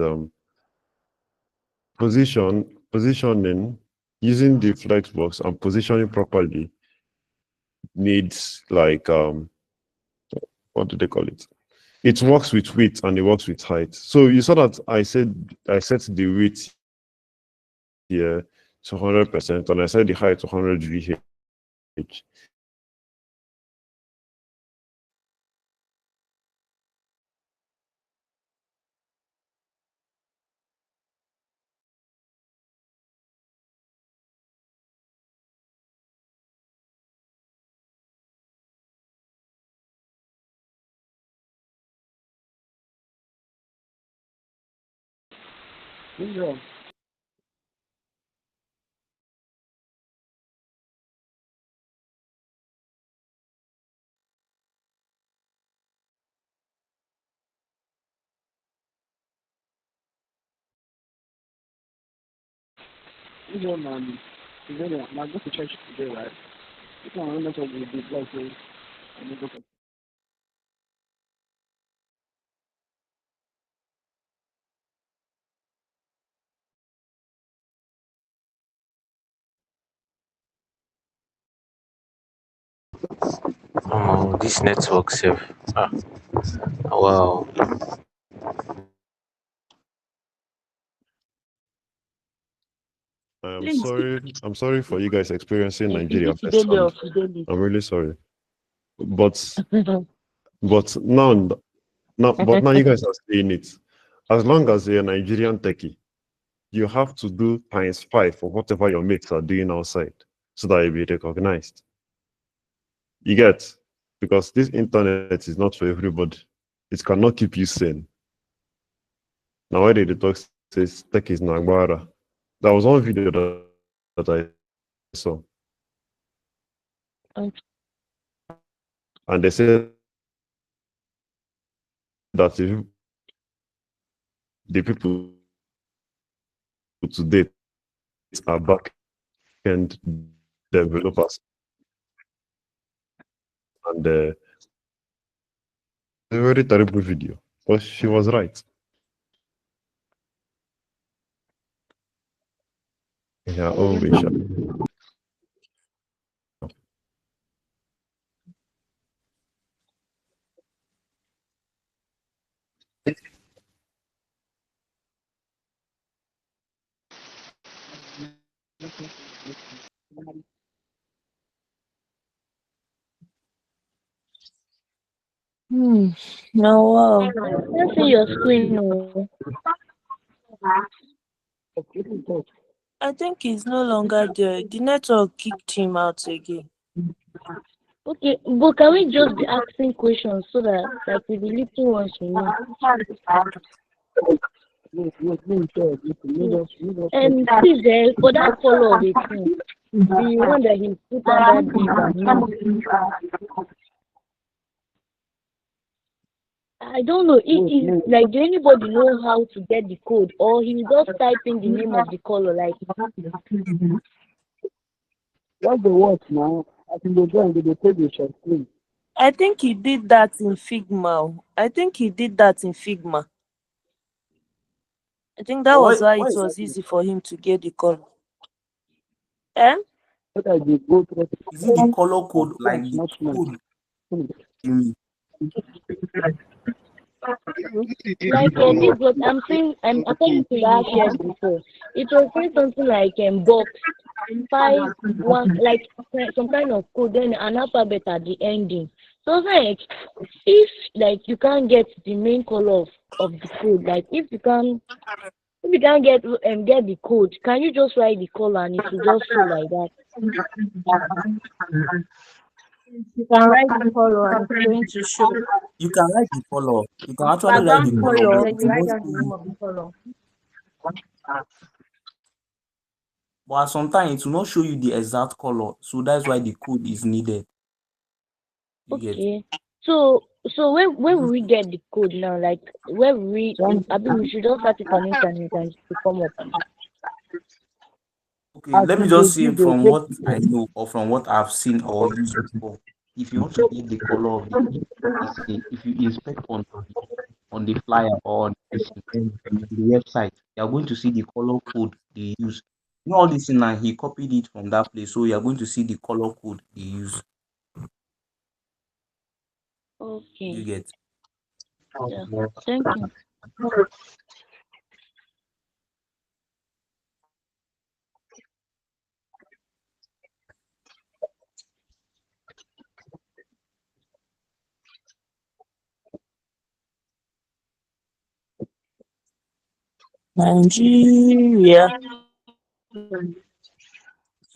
positioning, using the flexbox and positioning properly needs like what do they call it? It works with width and it works with height. So you saw that I set the width here to 100% and I set the height to 100 VH. Yeah. Yeah, man. Today, I'm going to church today, right? You can remember what we did, like, I'm going to Oh, this network safe. Ah, wow. Please, I'm sorry for you guys experiencing is Nigeria it Fidelia or firsthand. Fidelis? I'm really sorry. But but now you guys are saying it. As long as you're a Nigerian techie, you have to do ×5 for whatever your mates are doing outside so that you'll be recognized. You get? Because this internet is not for everybody. It cannot keep you sane. Now, why did the talk says tech is Nagbara? That was one video that I saw. And they said that if the people today are back end developers and a very terrible video. But she was right. Yeah, oh, No, wow. I can't see your screen. Oh. I think he's no longer there. The network kicked him out again. Okay, but can we just be asking questions so that like with the little ones we know? And please, for that color of it, the one that he put under div and new. I don't know. Like, do anybody know how to get the code, or he just type in the name of the color? Like, What they watch now, I think they go and they take the short screen. I think he did that in Figma. I think that was why it was easy for him to get the color. Eh? What I did go through Is it the color code, like the code? Like this, what I'm saying, according to that I shared before, it was saying something like box 5 1, like some kind of code, then an alphabet at the ending. So like, if like you can't get the main color of the code, like if you can't get the code, can you just write the color and it will just show like that? You can write the color and it's going to show. You can write the color. You can actually write Background the color, color, but then it you will write not down the show name you. of the color. But sometimes it will not show you the exact color, so that's why the code is needed. You get? Okay. So where will we get the code now? Like where we should just search it on internet and it will come up. Okay, let me just say from what I know or from what I've seen or used before. If you want to get the color of the thing, if you inspect on the flyer or on the website, you are going to see the color code they use. You know all this thing, and he copied it from that place, so you are going to see the color code they use. Okay. You get. Yeah. Thank you. Nigeria.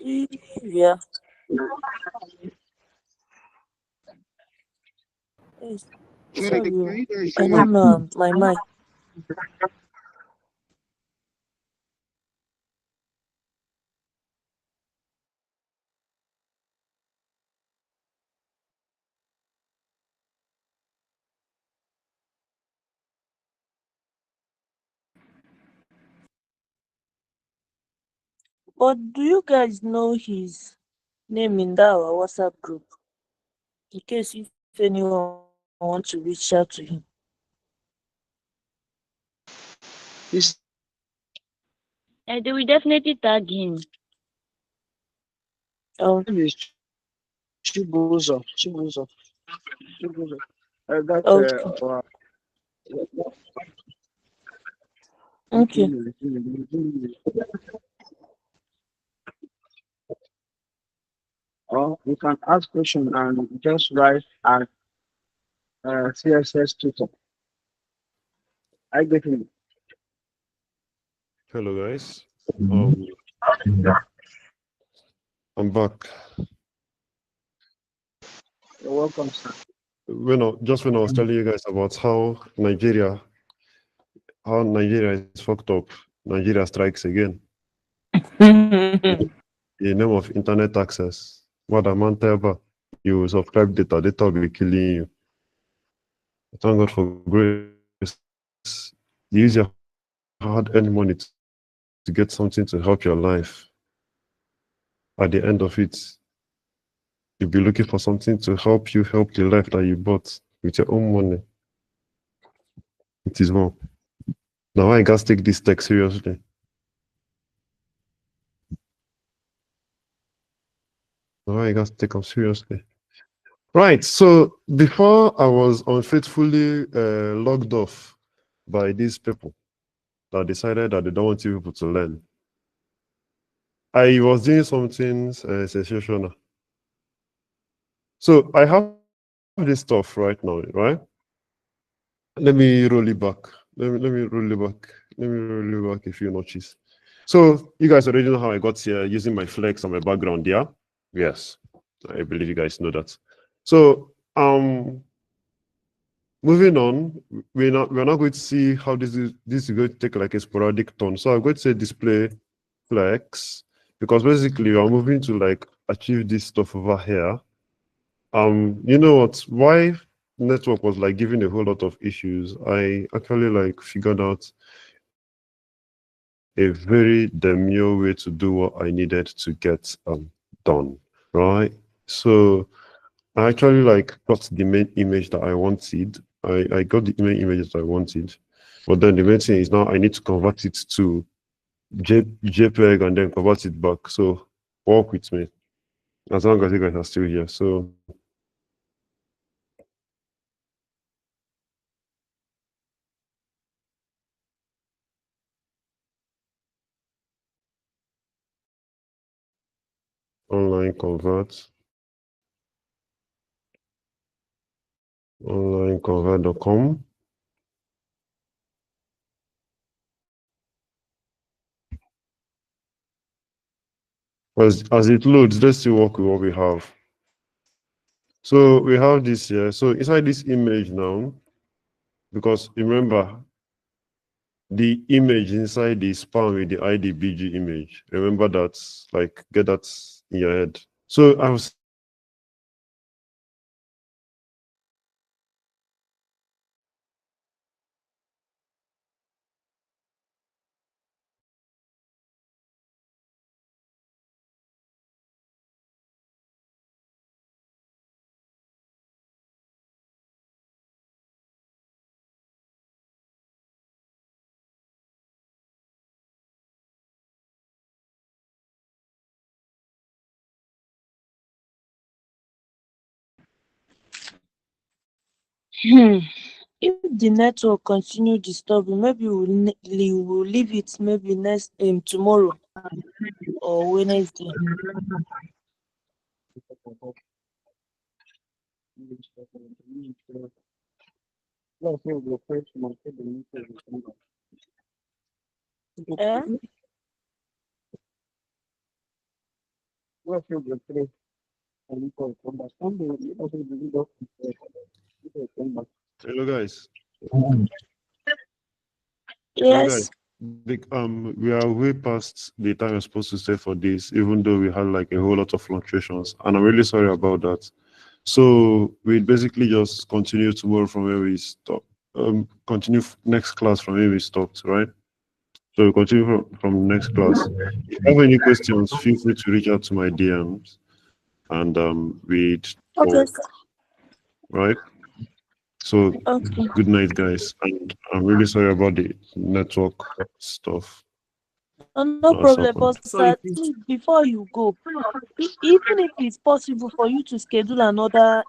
Nigeria. Hey, sorry, I don't know my mic. But do you guys know his name in that our WhatsApp group? In case if anyone wants to reach out to him. His They will definitely tag him. name is Chibuzo. Chibuzo. Chibuzo. That's Okay. Okay. Or you can ask question and just write at CSS tutor. I get him. Hello, guys. I'm back. You're welcome, sir. When I was telling you guys about how Nigeria is fucked up, Nigeria strikes again. In the name of internet access. What a man tell you subscribe data will be killing you. Thank God for grace. You use your hard-earned money to get something to help your life. At the end of it, you'll be looking for something to help you help the life that you bought with your own money. It is wrong. Now I guys take this tech seriously. Now I guys take them seriously. Right. So before I was unfaithfully logged off by these people that decided that they don't want you people to learn. I was doing something sensational. So I have this stuff right now, right? Let me roll it back. Let me roll it back. Let me roll it back a few notches. So you guys already know how I got here using my flex and my background, yeah? Yes. I believe you guys know that. So moving on, we're not going to see how this is going to take like a sporadic turn. So I'm going to say display flex because basically we're moving to like achieve this stuff over here. You know what? Why network was like giving a whole lot of issues. I actually like figured out a very demure way to do what I needed to get done. Right. So I actually like got the main image that I wanted. I got the main image that I wanted, but then the main thing is now I need to convert it to JPEG and then convert it back. So work with me as long as you guys are still here. So online convert.com. As it loads, let's see what we have. So we have this here. So inside this image now, because remember, the image inside the span with the IDBG image. Remember that, like, get that in your head. So I was If the network continue disturbing, maybe we'll leave it maybe next tomorrow or Wednesday. Eh? Hello, guys. Hello, guys. Yes. We are way past the time we're supposed to stay for this, even though we had like a whole lot of fluctuations, and I'm really sorry about that. So we basically just continue tomorrow from where we stopped. Continue next class from where we stopped, right? So we continue from next class. If you have any questions, feel free to reach out to my DMs and we'd Okay. talk, right? So Okay. good night, guys. And I'm really sorry about the network stuff No that has problem. happened. But sir, please, before you go, even if it's possible for you to schedule another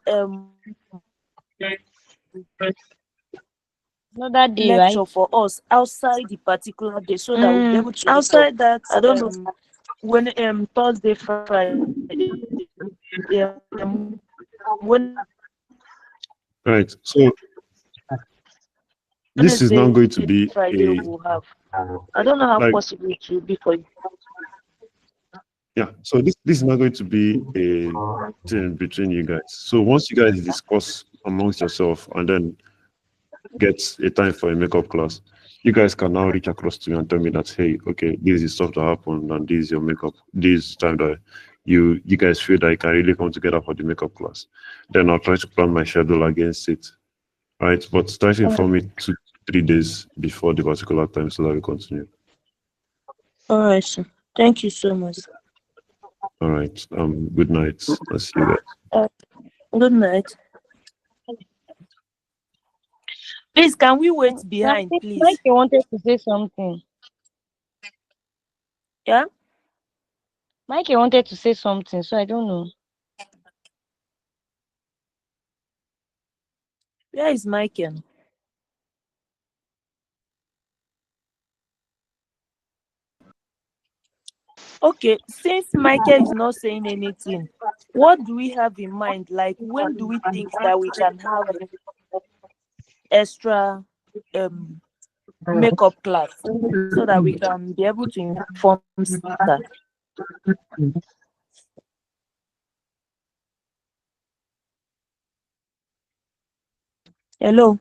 Another day, lecture right? for us outside the particular day, so that we'll be able to meet up. Outside that, I don't know when Thursday, Friday, when Right. So this is now Wednesday, going to be Friday a we'll have. I don't know how like possible it will be for you. yeah. So this is not going to be a thing between you guys. So once you guys discuss amongst yourself and then get a time for a makeup class, you guys can now reach across to me and tell me that hey, okay, this is stuff that happened and this is your makeup. This time that you guys feel that you can really come together for the makeup class. Then I'll try to plan my schedule against it. Right. But try to inform me 2-3 days before the particular time so that we continue. All right, sir. Thank you so much. All right. Good night. I'll see you guys. Good night. Please, can we wait behind, please? Mike wanted to say something. Yeah? Mike wanted to say something, so I don't know. Where is Michael? Okay, since Michael is not saying anything, what do we have in mind? Like, when do we think that we can have extra makeup class so that we can be able to inform that? Hello?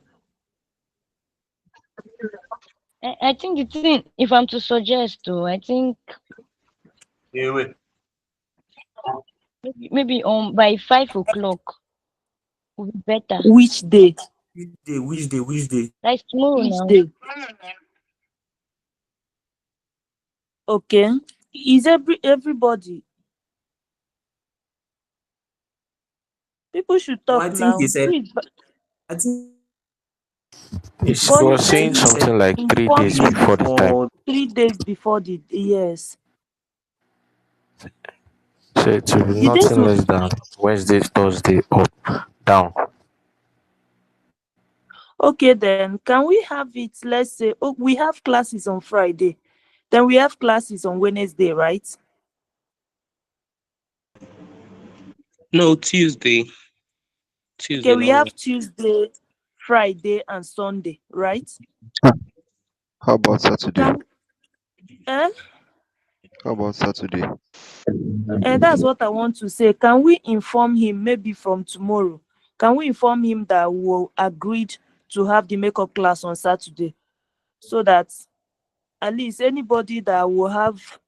I think the thing, if I'm to suggest, though, I think maybe by 5 o'clock would be better. Which day? Which day? Like tomorrow Which now. day? Okay. Is everybody? People should No, talk I think now. he said. Please, I think He but he was said saying he something like 3 informed days me before the time. for 3 days before the yes. So it will be The days nothing will less than Wednesday, Thursday, up, down. okay then. Can we have it? Let's say we have classes on Friday, then we have classes on Wednesday, right? No, Tuesday. Okay, Tuesday, we no. have Tuesday, Friday, and Sunday, right? How about Saturday? Eh? How about Saturday? And that's what I want to say. Can we inform him maybe from tomorrow? Can we inform him that we'll agreed to have the makeup class on Saturday, so that at least anybody that will have,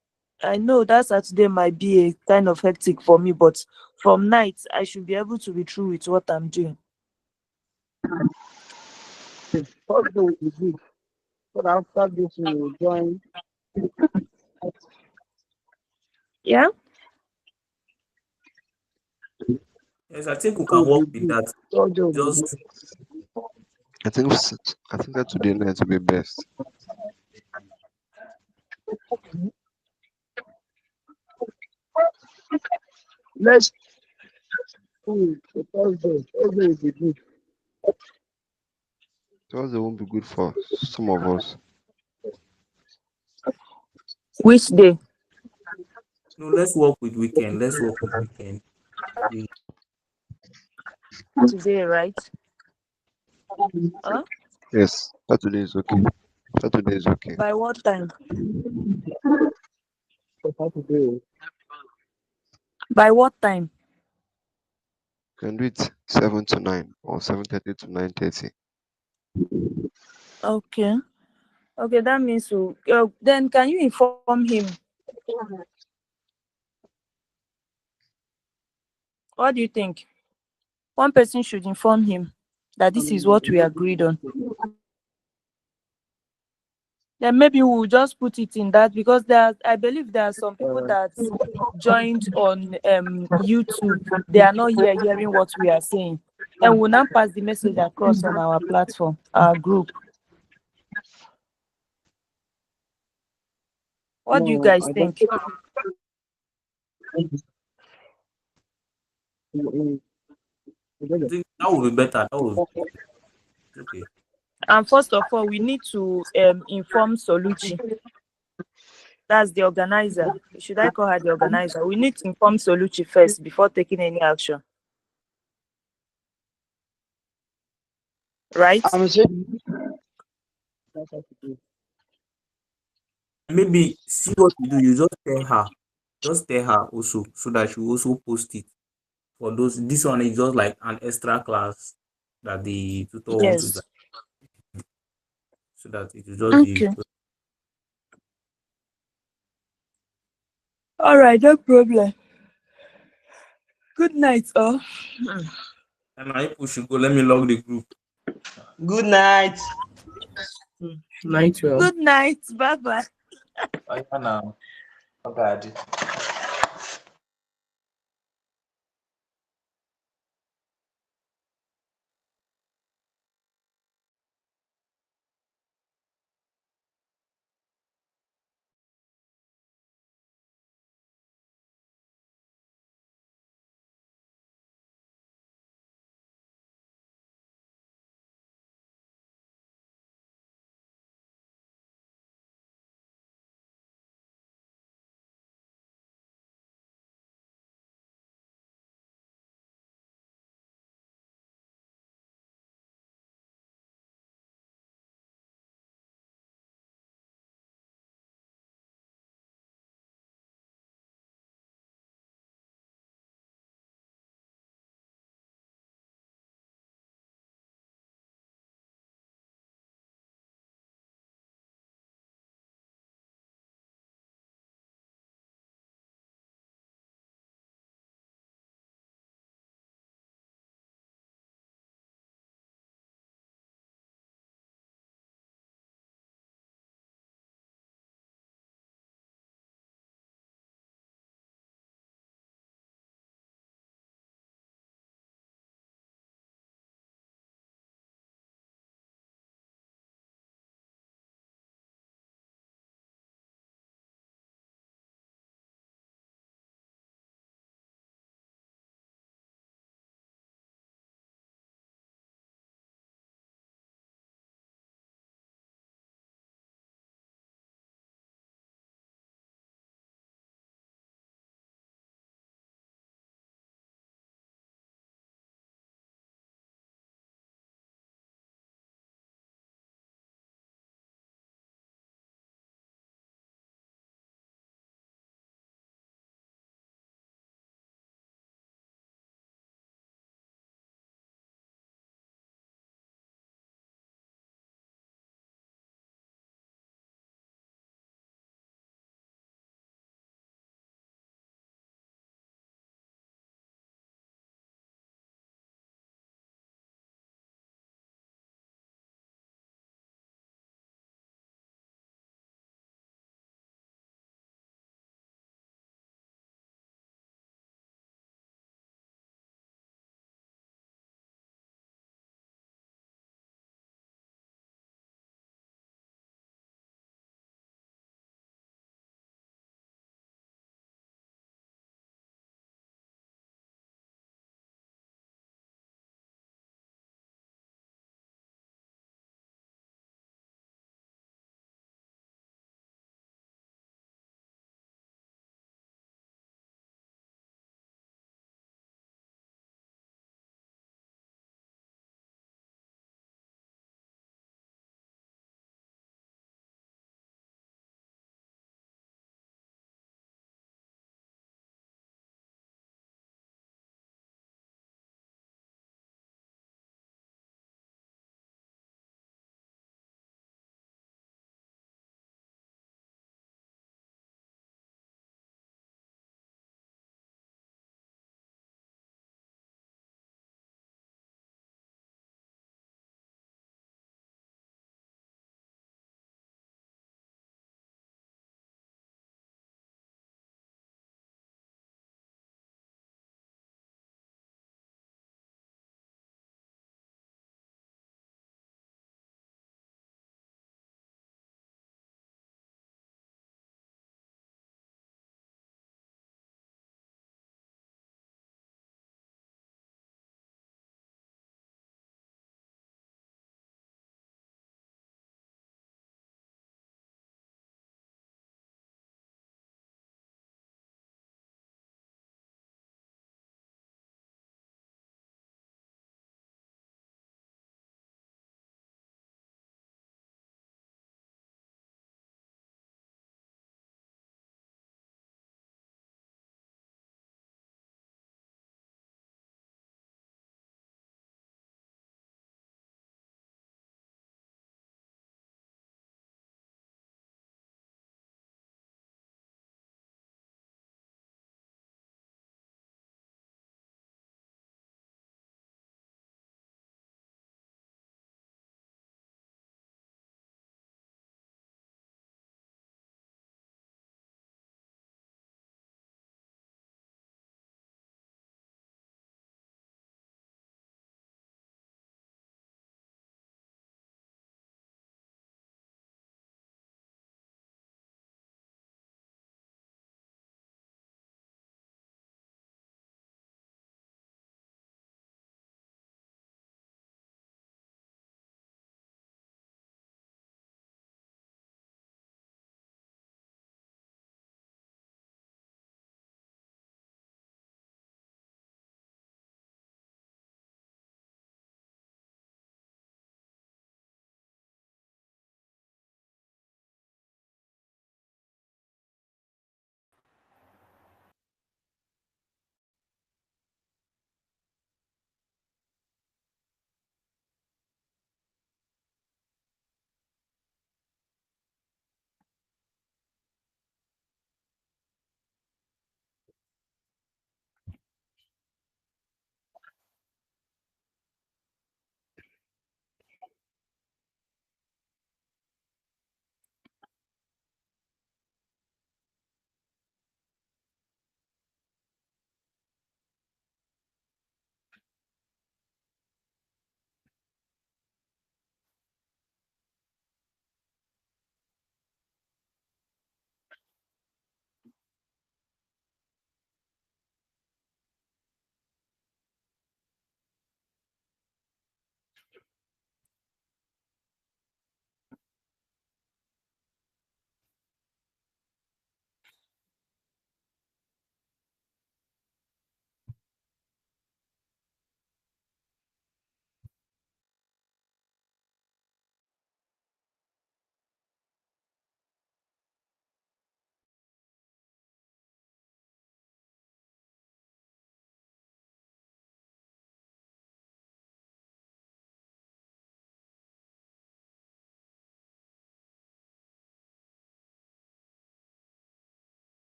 I know that Saturday might be a kind of hectic for me, but from night I should be able to be through with what I'm doing. Thursday will be good. But after this, we will join. Yeah. yes, I think we Thursday can will work be with good. that. Thursday will be good. Just I think Saturday night will be best. Let's do it. Thursday. Thursday will be good. Thursday won't be good for some of us. Which day? No, let's work with weekend. Let's work with weekend. Today, right? Huh? Yes, Saturday is okay. Saturday is okay. By what time? For Saturday. By what time? Can do it 7 to 9 or 7:30 to 9:30. Okay. Okay, that means then can you inform him? What do you think? One person should inform him that this is what we agreed on. Then maybe we'll just put it in that, because I believe there are some people that joined on YouTube. They are not here hearing what we are saying. And we'll now pass the message across on our platform, our group. What do you guys think? I think that would be better. That would be okay. And first of all, we need to inform Soluchi. That's the organizer. Should I call her the organizer? We need to inform Soluchi first before taking any action. Right? Maybe see what you do. You just tell her. Just tell her also, so that she will also post it. For those, this one is just like an extra class that the tutor wants to do. So that it will just be. Okay. All right, no problem. Good night, all. And I push go. Let me log the group. Good night. Night, well. Good night. Bye bye. Bye for now. Okay.